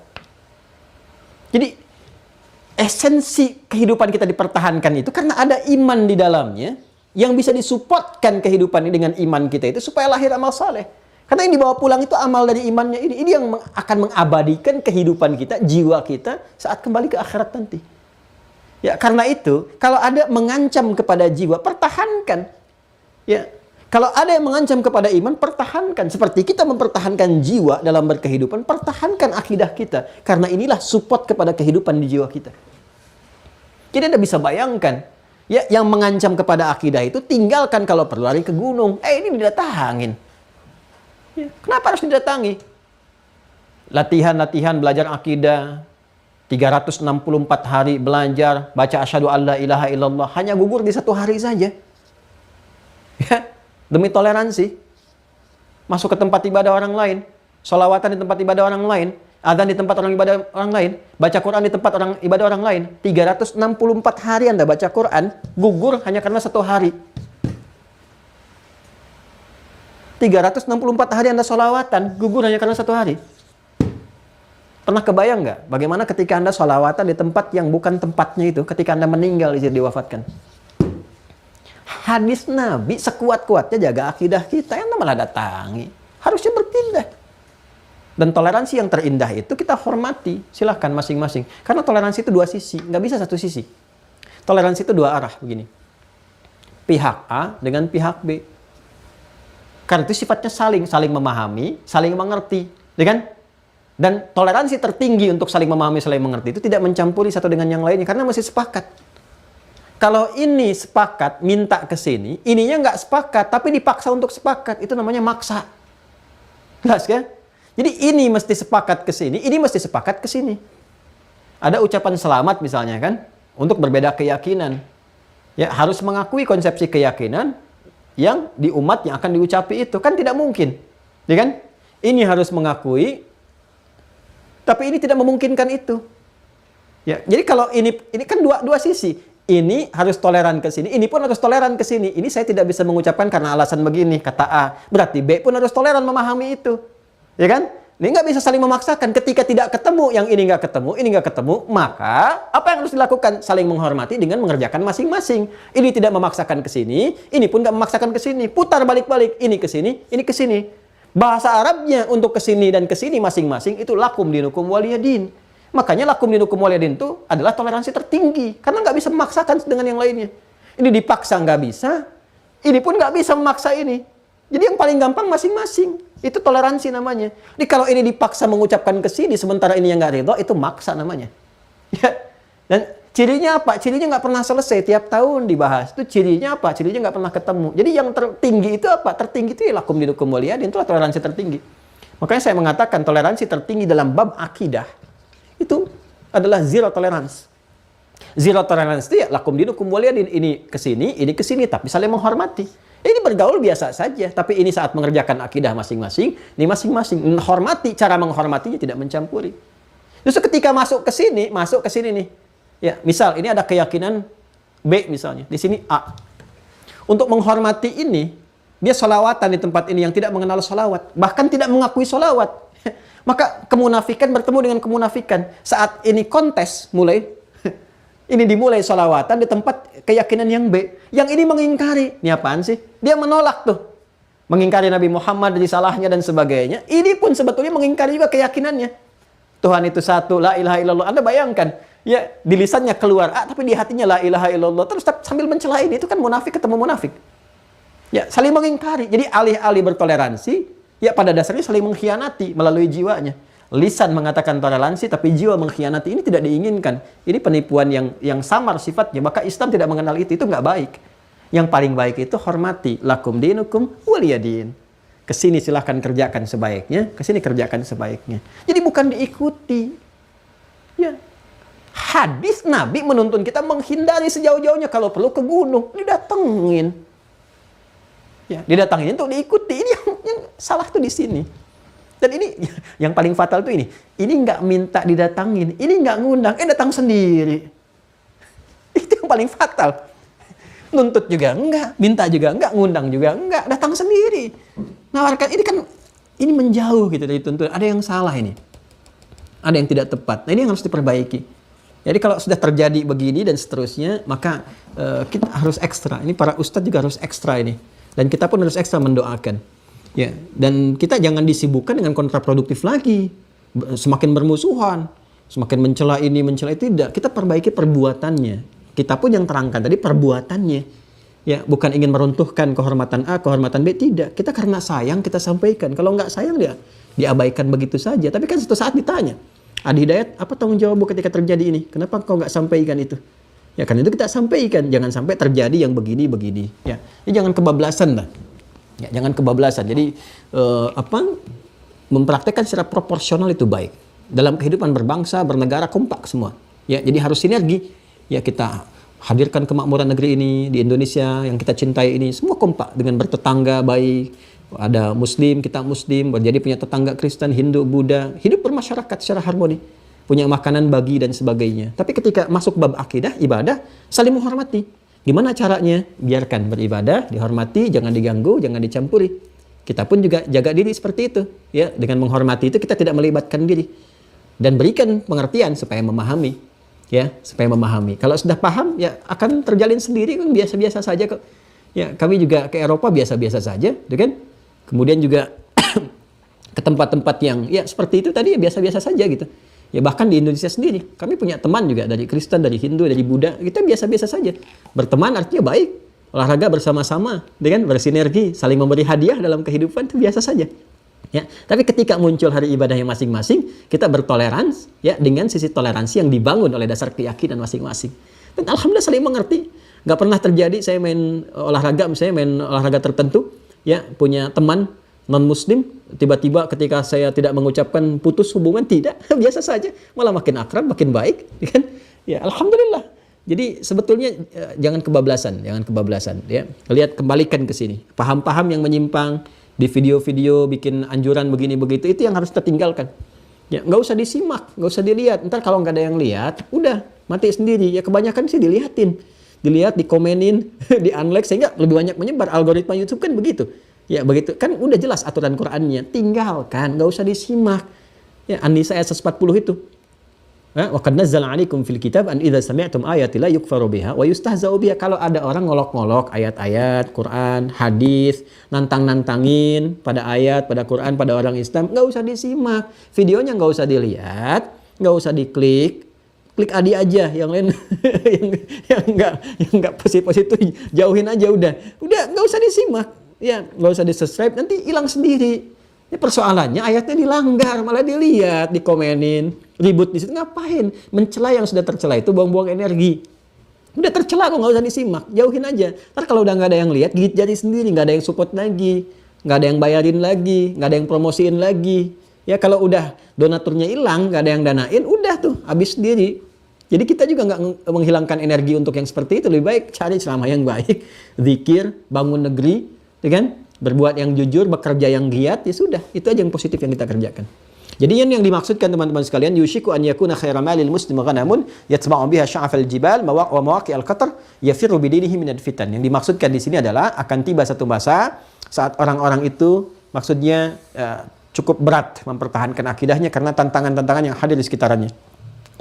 Jadi esensi kehidupan kita dipertahankan itu karena ada iman di dalamnya yang bisa disupportkan kehidupan ini dengan iman kita itu supaya lahir amal saleh. Karena yang dibawa pulang itu amal dari imannya ini. Ini yang akan mengabadikan kehidupan kita, jiwa kita saat kembali ke akhirat nanti. Ya, karena itu kalau ada mengancam kepada jiwa, pertahankan. Ya, kalau ada yang mengancam kepada iman, pertahankan. Seperti kita mempertahankan jiwa dalam berkehidupan, pertahankan akidah kita. Karena inilah support kepada kehidupan di jiwa kita. Jadi Anda bisa bayangkan, ya, yang mengancam kepada akidah itu tinggalkan kalau perlu lari ke gunung. Ini didatangin. Ya, kenapa harus didatangi? Latihan belajar akidah. 364 hari belajar, baca asyhadu alla ilaha illallah. Hanya gugur di 1 hari saja. Ya. Demi toleransi, masuk ke tempat ibadah orang lain, sholawatan di tempat ibadah orang lain, adzan di tempat orang ibadah orang lain, baca Quran di tempat orang ibadah orang lain. 364 hari Anda baca Quran, gugur hanya karena 1 hari. 364 hari Anda sholawatan, gugur hanya karena 1 hari. Pernah kebayang nggak bagaimana ketika Anda sholawatan di tempat yang bukan tempatnya itu, ketika Anda meninggal, diwafatkan? Hadis Nabi sekuat-kuatnya jaga akidah kita, yang malah datangi. Harusnya berpindah. Dan toleransi yang terindah itu kita hormati. Silahkan masing-masing. Karena toleransi itu 2 sisi, nggak bisa 1 sisi. Toleransi itu 2 arah, begini. Pihak A dengan pihak B. Karena itu sifatnya saling memahami, saling mengerti. Ya kan? Dan toleransi tertinggi untuk saling memahami, saling mengerti itu tidak mencampuri satu dengan yang lainnya. Karena masih sepakat. Kalau ini sepakat, minta ke sini, ininya nggak sepakat, tapi dipaksa untuk sepakat. Itu namanya maksa. Jelas kan? Jadi ini mesti sepakat ke sini, ini mesti sepakat ke sini. Ada ucapan selamat misalnya kan, untuk berbeda keyakinan. Ya, harus mengakui konsepsi keyakinan yang di umat yang akan diucapi itu. Kan tidak mungkin. Ya kan? Ini harus mengakui, tapi ini tidak memungkinkan itu. Ya, jadi kalau ini kan dua sisi. Ini harus toleran ke sini, ini pun harus toleran ke sini. Ini saya tidak bisa mengucapkan karena alasan begini, kata A. Berarti B pun harus toleran memahami itu. Ya kan? Ini nggak bisa saling memaksakan. Ketika tidak ketemu, yang ini nggak ketemu, maka apa yang harus dilakukan? Saling menghormati dengan mengerjakan masing-masing. Ini tidak memaksakan ke sini, ini pun nggak memaksakan ke sini. Putar balik-balik, ini ke sini, ini ke sini. Bahasa Arabnya untuk ke sini dan ke sini masing-masing itu lakum dinukum waliyadin. Makanya lakum dinukum waliyadin itu adalah toleransi tertinggi. Karena nggak bisa memaksakan dengan yang lainnya. Ini dipaksa nggak bisa. Ini pun nggak bisa memaksa ini. Jadi yang paling gampang masing-masing. Itu toleransi namanya. Jadi kalau ini dipaksa mengucapkan ke sini, sementara ini yang nggak ridho, itu maksa namanya. Ya. Dan cirinya apa? Cirinya nggak pernah selesai. Tiap tahun dibahas. Itu cirinya apa? Cirinya nggak pernah ketemu. Jadi yang tertinggi itu apa? Tertinggi itu ya lakum dinukum waliyadin. Itulah toleransi tertinggi. Makanya saya mengatakan toleransi tertinggi dalam bab akidah itu adalah zero tolerance. Zero tolerance itu ya lakum dinukum waliyadin. Ini ke sini, tapi saling menghormati. Ini bergaul biasa saja, tapi ini saat mengerjakan akidah masing-masing, ini masing-masing menghormati, cara menghormatinya tidak mencampuri. Justru ketika masuk ke sini nih. Ya, misal ini ada keyakinan B misalnya, di sini A. Untuk menghormati ini, dia sholawatan di tempat ini yang tidak mengenal sholawat, bahkan tidak mengakui sholawat. Maka kemunafikan bertemu dengan kemunafikan. Saat ini kontes mulai, ini dimulai sholawatan di tempat keyakinan yang B. Yang ini mengingkari. Ini apaan sih? Dia menolak tuh. Mengingkari Nabi Muhammad dari salahnya dan sebagainya. Ini pun sebetulnya mengingkari juga keyakinannya. Tuhan itu satu, la ilaha illallah. Anda bayangkan, ya di lisannya keluar A, tapi di hatinya la ilaha illallah. Terus sambil mencela ini, itu kan munafik ketemu munafik. Ya, saling mengingkari. Jadi alih-alih bertoleransi, ya pada dasarnya saling mengkhianati melalui jiwanya. Lisan mengatakan toleransi, tapi jiwa mengkhianati. Ini tidak diinginkan. Ini penipuan yang samar sifatnya. Maka Islam tidak mengenal itu nggak baik. Yang paling baik itu hormati. Lakum dinukum waliyadin. Kesini silahkan kerjakan sebaiknya, kesini kerjakan sebaiknya. Jadi bukan diikuti. Ya. Hadis Nabi menuntun kita menghindari sejauh-jauhnya, kalau perlu ke gunung, didatengin. Ya, didatengin untuk diikuti. Ini yang salah tuh di sini. Dan ini yang paling fatal tuh ini. Ini nggak minta didatangin, ini nggak ngundang, datang sendiri. Itu yang paling fatal. Nuntut juga enggak, minta juga enggak, ngundang juga enggak, datang sendiri. Nawarkan, ini kan, ini menjauh gitu dari tuntunan. Ada yang salah ini. Ada yang tidak tepat. Nah, ini yang harus diperbaiki. Jadi kalau sudah terjadi begini dan seterusnya, maka kita harus ekstra. Ini para ustadz juga harus ekstra ini. Dan kita pun harus ekstra mendoakan. Ya, dan kita jangan disibukkan dengan kontraproduktif lagi. Semakin bermusuhan, semakin mencela ini, mencela itu, tidak. Kita perbaiki perbuatannya. Kita pun yang terangkan tadi perbuatannya. Ya, bukan ingin meruntuhkan kehormatan A, kehormatan B, tidak. Kita karena sayang kita sampaikan. Kalau nggak sayang dia diabaikan begitu saja. Tapi kan suatu saat ditanya, Adi Hidayat, apa tanggung jawabmu ketika terjadi ini? Kenapa kau nggak sampaikan itu? Ya, karena itu kita sampaikan. Jangan sampai terjadi yang begini-begini. Ya, jangan kebablasan lah. Ya, jangan kebablasan. Jadi mempraktekkan secara proporsional itu baik. Dalam kehidupan berbangsa, bernegara, kompak semua. Ya, jadi harus sinergi. Ya, kita hadirkan kemakmuran negeri ini di Indonesia yang kita cintai ini, semua kompak dengan bertetangga baik. Ada Muslim, kita Muslim, jadi punya tetangga Kristen, Hindu, Buddha, hidup bermasyarakat secara harmoni, punya makanan bagi dan sebagainya. Tapi ketika masuk bab akidah, ibadah, saling menghormati. Gimana caranya? Biarkan beribadah, dihormati, jangan diganggu, jangan dicampuri. Kita pun juga jaga diri seperti itu. Ya, dengan menghormati itu kita tidak melibatkan diri. Dan berikan pengertian supaya memahami. Ya, supaya memahami. Kalau sudah paham, ya akan terjalin sendiri, kan biasa-biasa saja kok. Ya, kami juga ke Eropa biasa-biasa saja, kan? Kemudian juga ke tempat-tempat yang ya seperti itu tadi, ya biasa-biasa saja gitu. Ya bahkan di Indonesia sendiri, kami punya teman juga dari Kristen, dari Hindu, dari Buddha, kita biasa-biasa saja. Berteman artinya baik, olahraga bersama-sama, dengan bersinergi, saling memberi hadiah dalam kehidupan, itu biasa saja. Ya, tapi ketika muncul hari ibadahnya masing-masing, kita bertoleransi ya dengan sisi toleransi yang dibangun oleh dasar keyakinan masing-masing. Dan alhamdulillah saling mengerti. Nggak pernah terjadi saya main olahraga, misalnya main olahraga tertentu, ya punya teman non-muslim, tiba-tiba ketika saya tidak mengucapkan putus hubungan, tidak, biasa saja, malah makin akrab, makin baik, kan? Ya alhamdulillah. Jadi sebetulnya jangan kebablasan, ya. Lihat, kembalikan ke sini. Paham-paham yang menyimpang di video-video bikin anjuran begini begitu, itu yang harus tertinggalkan. Ya, nggak usah disimak, nggak usah dilihat. Ntar kalau nggak ada yang lihat, udah mati sendiri. Ya kebanyakan sih dilihat, dikomenin, di-unlike, sehingga lebih banyak menyebar. Algoritma YouTube kan begitu. Ya begitu, kan udah jelas aturan Qur'annya. Tinggalkan, nggak usah disimak. Ya, An-Nisa ayat 140 itu. Wa qad nazzala 'alaikum fil kitab an idza sami'tum ayati la yukfaru biha wa yustahza'u biha. Kalau ada orang ngolok-ngolok ayat-ayat Quran, hadis, nantang-nantangin pada ayat, pada Quran, pada orang Islam, nggak usah disimak. Videonya nggak usah dilihat, nggak usah diklik. Klik Adi aja, yang lain yang nggak positif itu jauhin aja, udah nggak usah disimak, ya nggak usah di-subscribe, nanti hilang sendiri. Ya, persoalannya ayatnya dilanggar, malah dilihat, dikomenin, ribut di situ, ngapain? Mencela yang sudah tercela itu buang-buang energi. Udah tercela kok, nggak usah disimak, jauhin aja. Ntar kalau udah nggak ada yang lihat, gigit jari sendiri, nggak ada yang support lagi, nggak ada yang bayarin lagi, nggak ada yang promosiin lagi. Ya kalau udah donaturnya hilang, nggak ada yang danain, udah tuh habis sendiri. Jadi kita juga nggak menghilangkan energi untuk yang seperti itu. Lebih baik cari ceramah yang baik, zikir, bangun negeri, kan? Berbuat yang jujur, bekerja yang giat, ya sudah. Itu aja yang positif yang kita kerjakan. Jadi yang dimaksudkan teman-teman sekalian, yushiku an yakuna khaira malil muslim ghanamun yatba'u biha sya'afal jibal wa mawaqi'al qatar yafirru bidinihi minal fitan. Yang dimaksudkan di sini adalah akan tiba satu masa saat orang-orang itu maksudnya cukup berat mempertahankan akidahnya karena tantangan-tantangan yang hadir di sekitarannya.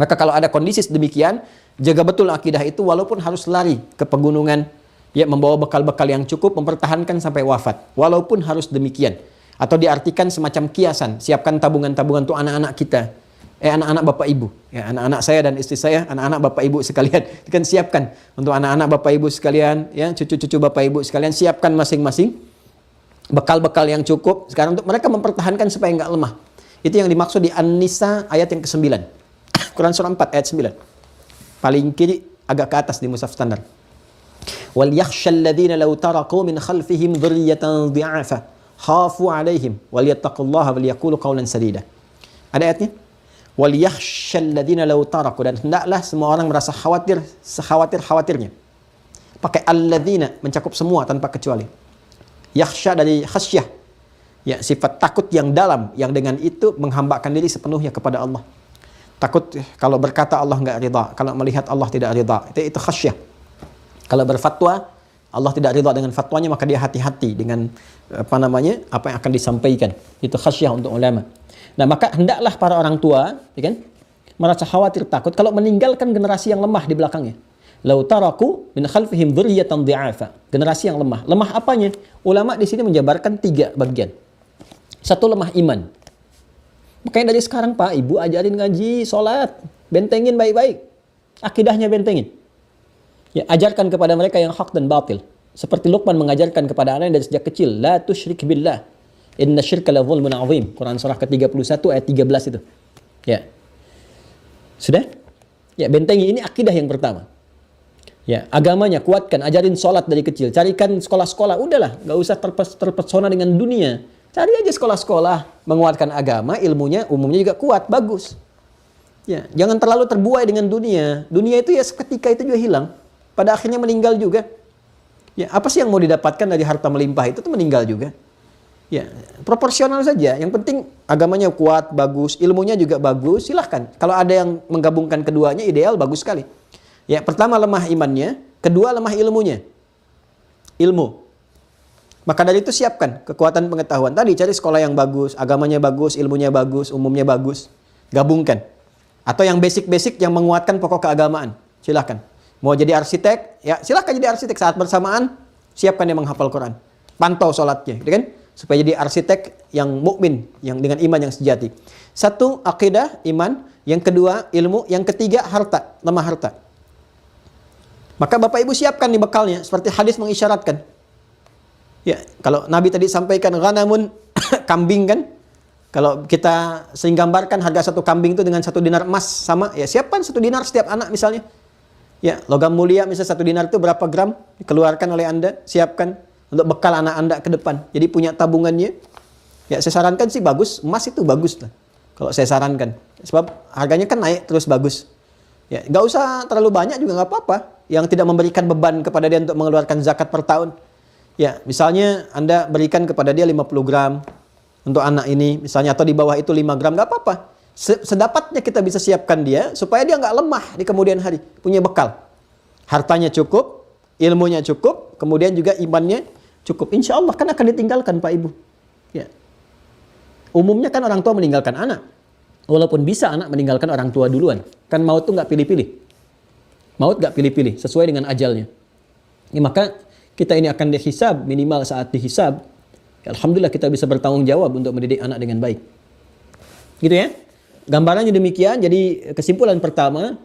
Maka kalau ada kondisi demikian, jaga betul akidah itu walaupun harus lari ke pegunungan, ya membawa bekal-bekal yang cukup, mempertahankan sampai wafat. Walaupun harus demikian. Atau diartikan semacam kiasan, siapkan tabungan-tabungan untuk anak-anak kita. Anak-anak bapak ibu. Ya, anak-anak saya dan istri saya, anak-anak bapak ibu sekalian. Kan siapkan untuk anak-anak bapak ibu sekalian, ya cucu-cucu bapak ibu sekalian, siapkan masing-masing bekal-bekal yang cukup. Sekarang untuk mereka mempertahankan supaya nggak lemah. Itu yang dimaksud di An-Nisa ayat yang ke-9. Quran surah 4 ayat 9. Paling kiri agak ke atas di mushaf standar. Wal yakhshal ladzina law taraku min khalfihim dzurriyyatan dhi'afa khafu 'alaihim wal yattaqullaha wal yaqulu qawlan sadida. Ada ayatnya? Wal yakhshal ladzina law taraku, dan hendaklah semua orang merasa khawatir sekhawatir-khawatirnya. Pakai alladzina mencakup semua tanpa kecuali. Yakhsha dari khasyah. Ya, sifat takut yang dalam yang dengan itu menghambakan diri sepenuhnya kepada Allah. Takut kalau berkata Allah enggak ridha, kalau melihat Allah tidak ridha. Itu khasyah. Kalau berfatwa Allah tidak ridha dengan fatwanya, maka dia hati-hati dengan apa yang akan disampaikan. Itu khasyah untuk ulama. Nah, maka hendaklah para orang tua, ya kan, merasa khawatir takut kalau meninggalkan generasi yang lemah di belakangnya. Lau taraku min khalfihim dzurriyyatan dhi'afa. Generasi yang lemah. Lemah apanya? Ulama di sini menjabarkan 3 bagian. Satu, lemah iman. Makanya dari sekarang Pak, Ibu ajarin ngaji, sholat, bentengin baik-baik. Akidahnya bentengin. Ya, ajarkan kepada mereka yang hak dan batil. Seperti Luqman mengajarkan kepada anaknya dari sejak kecil, la tusyrik billah. Inna syirka la dzulmun 'adzim. Quran surah ke-31 ayat 13 itu. Ya. Sudah? Ya, bentengi, ini akidah yang pertama. Ya, agamanya kuatkan, ajarin sholat dari kecil, carikan sekolah-sekolah, udahlah, nggak usah terpesona dengan dunia. Cari aja sekolah-sekolah, menguatkan agama, ilmunya umumnya juga kuat, bagus. Ya, jangan terlalu terbuai dengan dunia. Dunia itu ya seketika itu juga hilang. Pada akhirnya meninggal juga. Ya, apa sih yang mau didapatkan dari harta melimpah itu tuh meninggal juga. Ya, proporsional saja. Yang penting agamanya kuat, bagus, ilmunya juga bagus, silahkan. Kalau ada yang menggabungkan keduanya ideal, bagus sekali. Ya, pertama lemah imannya, kedua lemah ilmunya. Ilmu. Maka dari itu siapkan kekuatan pengetahuan. Tadi cari sekolah yang bagus, agamanya bagus, ilmunya bagus, umumnya bagus. Gabungkan. Atau yang basic-basic yang menguatkan pokok keagamaan. Silahkan. Mau jadi arsitek, ya silahkan jadi arsitek. Saat bersamaan, siapkan yang menghafal Quran. Pantau sholatnya, gitu kan? Supaya jadi arsitek yang mukmin, yang dengan iman yang sejati. Satu, akidah, iman. Yang kedua, ilmu. Yang ketiga, harta, lemah harta. Maka Bapak Ibu siapkan nih bekalnya, seperti hadis mengisyaratkan. Ya, kalau Nabi tadi sampaikan ghanamun, kambing kan? Kalau kita sering gambarkan harga satu kambing itu dengan 1 dinar emas sama, ya siapkan 1 dinar setiap anak misalnya. Ya, logam mulia misalnya 1 dinar itu berapa gram dikeluarkan oleh Anda, siapkan untuk bekal anak Anda ke depan. Jadi punya tabungannya. Ya, saya sarankan sih bagus, emas itu bagus lah. Kalau saya sarankan. Sebab harganya kan naik terus bagus. Ya, nggak usah terlalu banyak juga nggak apa-apa. Yang tidak memberikan beban kepada dia untuk mengeluarkan zakat per tahun. Ya, misalnya Anda berikan kepada dia 50 gram untuk anak ini, misalnya, atau di bawah itu 5 gram, nggak apa-apa. Sedapatnya kita bisa siapkan dia, supaya dia nggak lemah di kemudian hari. Punya bekal. Hartanya cukup, ilmunya cukup, kemudian juga imannya cukup. Insya Allah kan akan ditinggalkan Pak Ibu. Ya. Umumnya kan orang tua meninggalkan anak. Walaupun bisa anak meninggalkan orang tua duluan. Kan maut tuh nggak pilih-pilih. Maut nggak pilih-pilih, sesuai dengan ajalnya. Ya, maka kita ini akan dihisab, minimal saat dihisab. Alhamdulillah kita bisa bertanggung jawab untuk mendidik anak dengan baik. Gitu ya. Gambarannya demikian. Jadi kesimpulan pertama,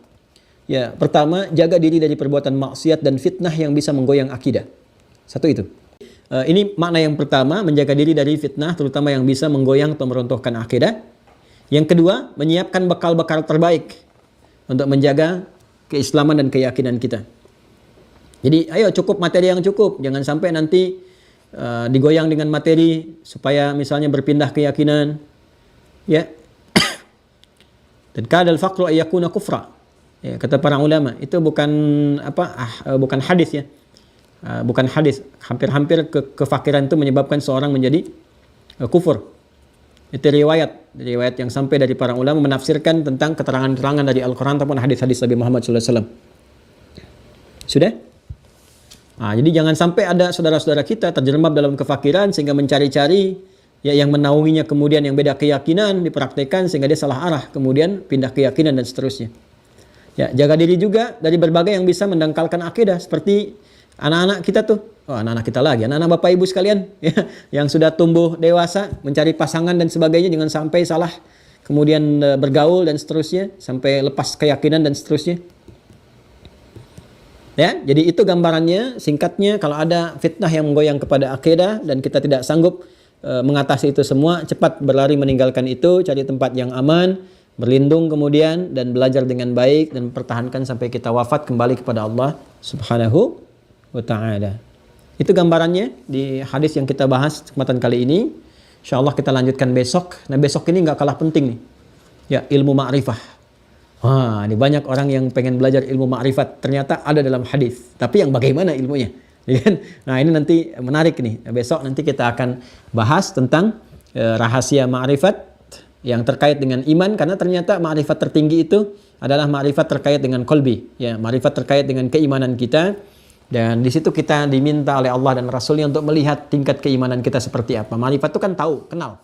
ya pertama jaga diri dari perbuatan maksiat dan fitnah yang bisa menggoyang akidah. Satu itu. Ini makna yang pertama, menjaga diri dari fitnah terutama yang bisa menggoyang atau meruntuhkan akidah. Yang kedua, menyiapkan bekal-bekal terbaik untuk menjaga keislaman dan keyakinan kita. Jadi ayo cukup materi yang cukup, jangan sampai nanti digoyang dengan materi supaya misalnya berpindah keyakinan, ya. Dan kadal faqru ayyakuna kufra. Ya, kata para ulama, itu bukan bukan hadis ya. Bukan hadis. Hampir-hampir kefakiran itu menyebabkan seorang menjadi kufur. Itu riwayat yang sampai dari para ulama menafsirkan tentang keterangan-keterangan dari Al-Quran ataupun hadis-hadis Nabi Muhammad SAW. Sudah? Nah, jadi jangan sampai ada saudara-saudara kita terjerembab dalam kefakiran sehingga mencari-cari ya yang menaunginya, kemudian yang beda keyakinan dipraktekkan sehingga dia salah arah, kemudian pindah keyakinan dan seterusnya. Ya, jaga diri juga dari berbagai yang bisa mendangkalkan akidah, seperti anak-anak kita tuh. Oh, anak-anak kita lagi, anak-anak Bapak Ibu sekalian ya, yang sudah tumbuh dewasa, mencari pasangan dan sebagainya, jangan sampai salah, kemudian bergaul dan seterusnya, sampai lepas keyakinan dan seterusnya. Ya, jadi itu gambarannya, singkatnya. Kalau ada fitnah yang menggoyang kepada akidah dan kita tidak sanggup mengatasi itu semua, cepat berlari meninggalkan itu, cari tempat yang aman, berlindung kemudian, dan belajar dengan baik dan pertahankan sampai kita wafat kembali kepada Allah Subhanahu wa ta'ala. Itu gambarannya di hadis yang kita bahas kesempatan kali ini. Insyaallah kita lanjutkan besok. Nah, besok ini nggak kalah penting nih. Ya, ilmu ma'rifah. Wah, ini banyak orang yang pengen belajar ilmu ma'rifat. Ternyata ada dalam hadis. Tapi yang bagaimana ilmunya? Nah, ini nanti menarik nih. Besok nanti kita akan bahas tentang rahasia ma'rifat yang terkait dengan iman. Karena ternyata ma'rifat tertinggi itu adalah ma'rifat terkait dengan qalbi. Ya, ma'rifat terkait dengan keimanan kita. Dan di situ kita diminta oleh Allah dan Rasulnya untuk melihat tingkat keimanan kita seperti apa. Ma'rifat itu kan tahu, kenal.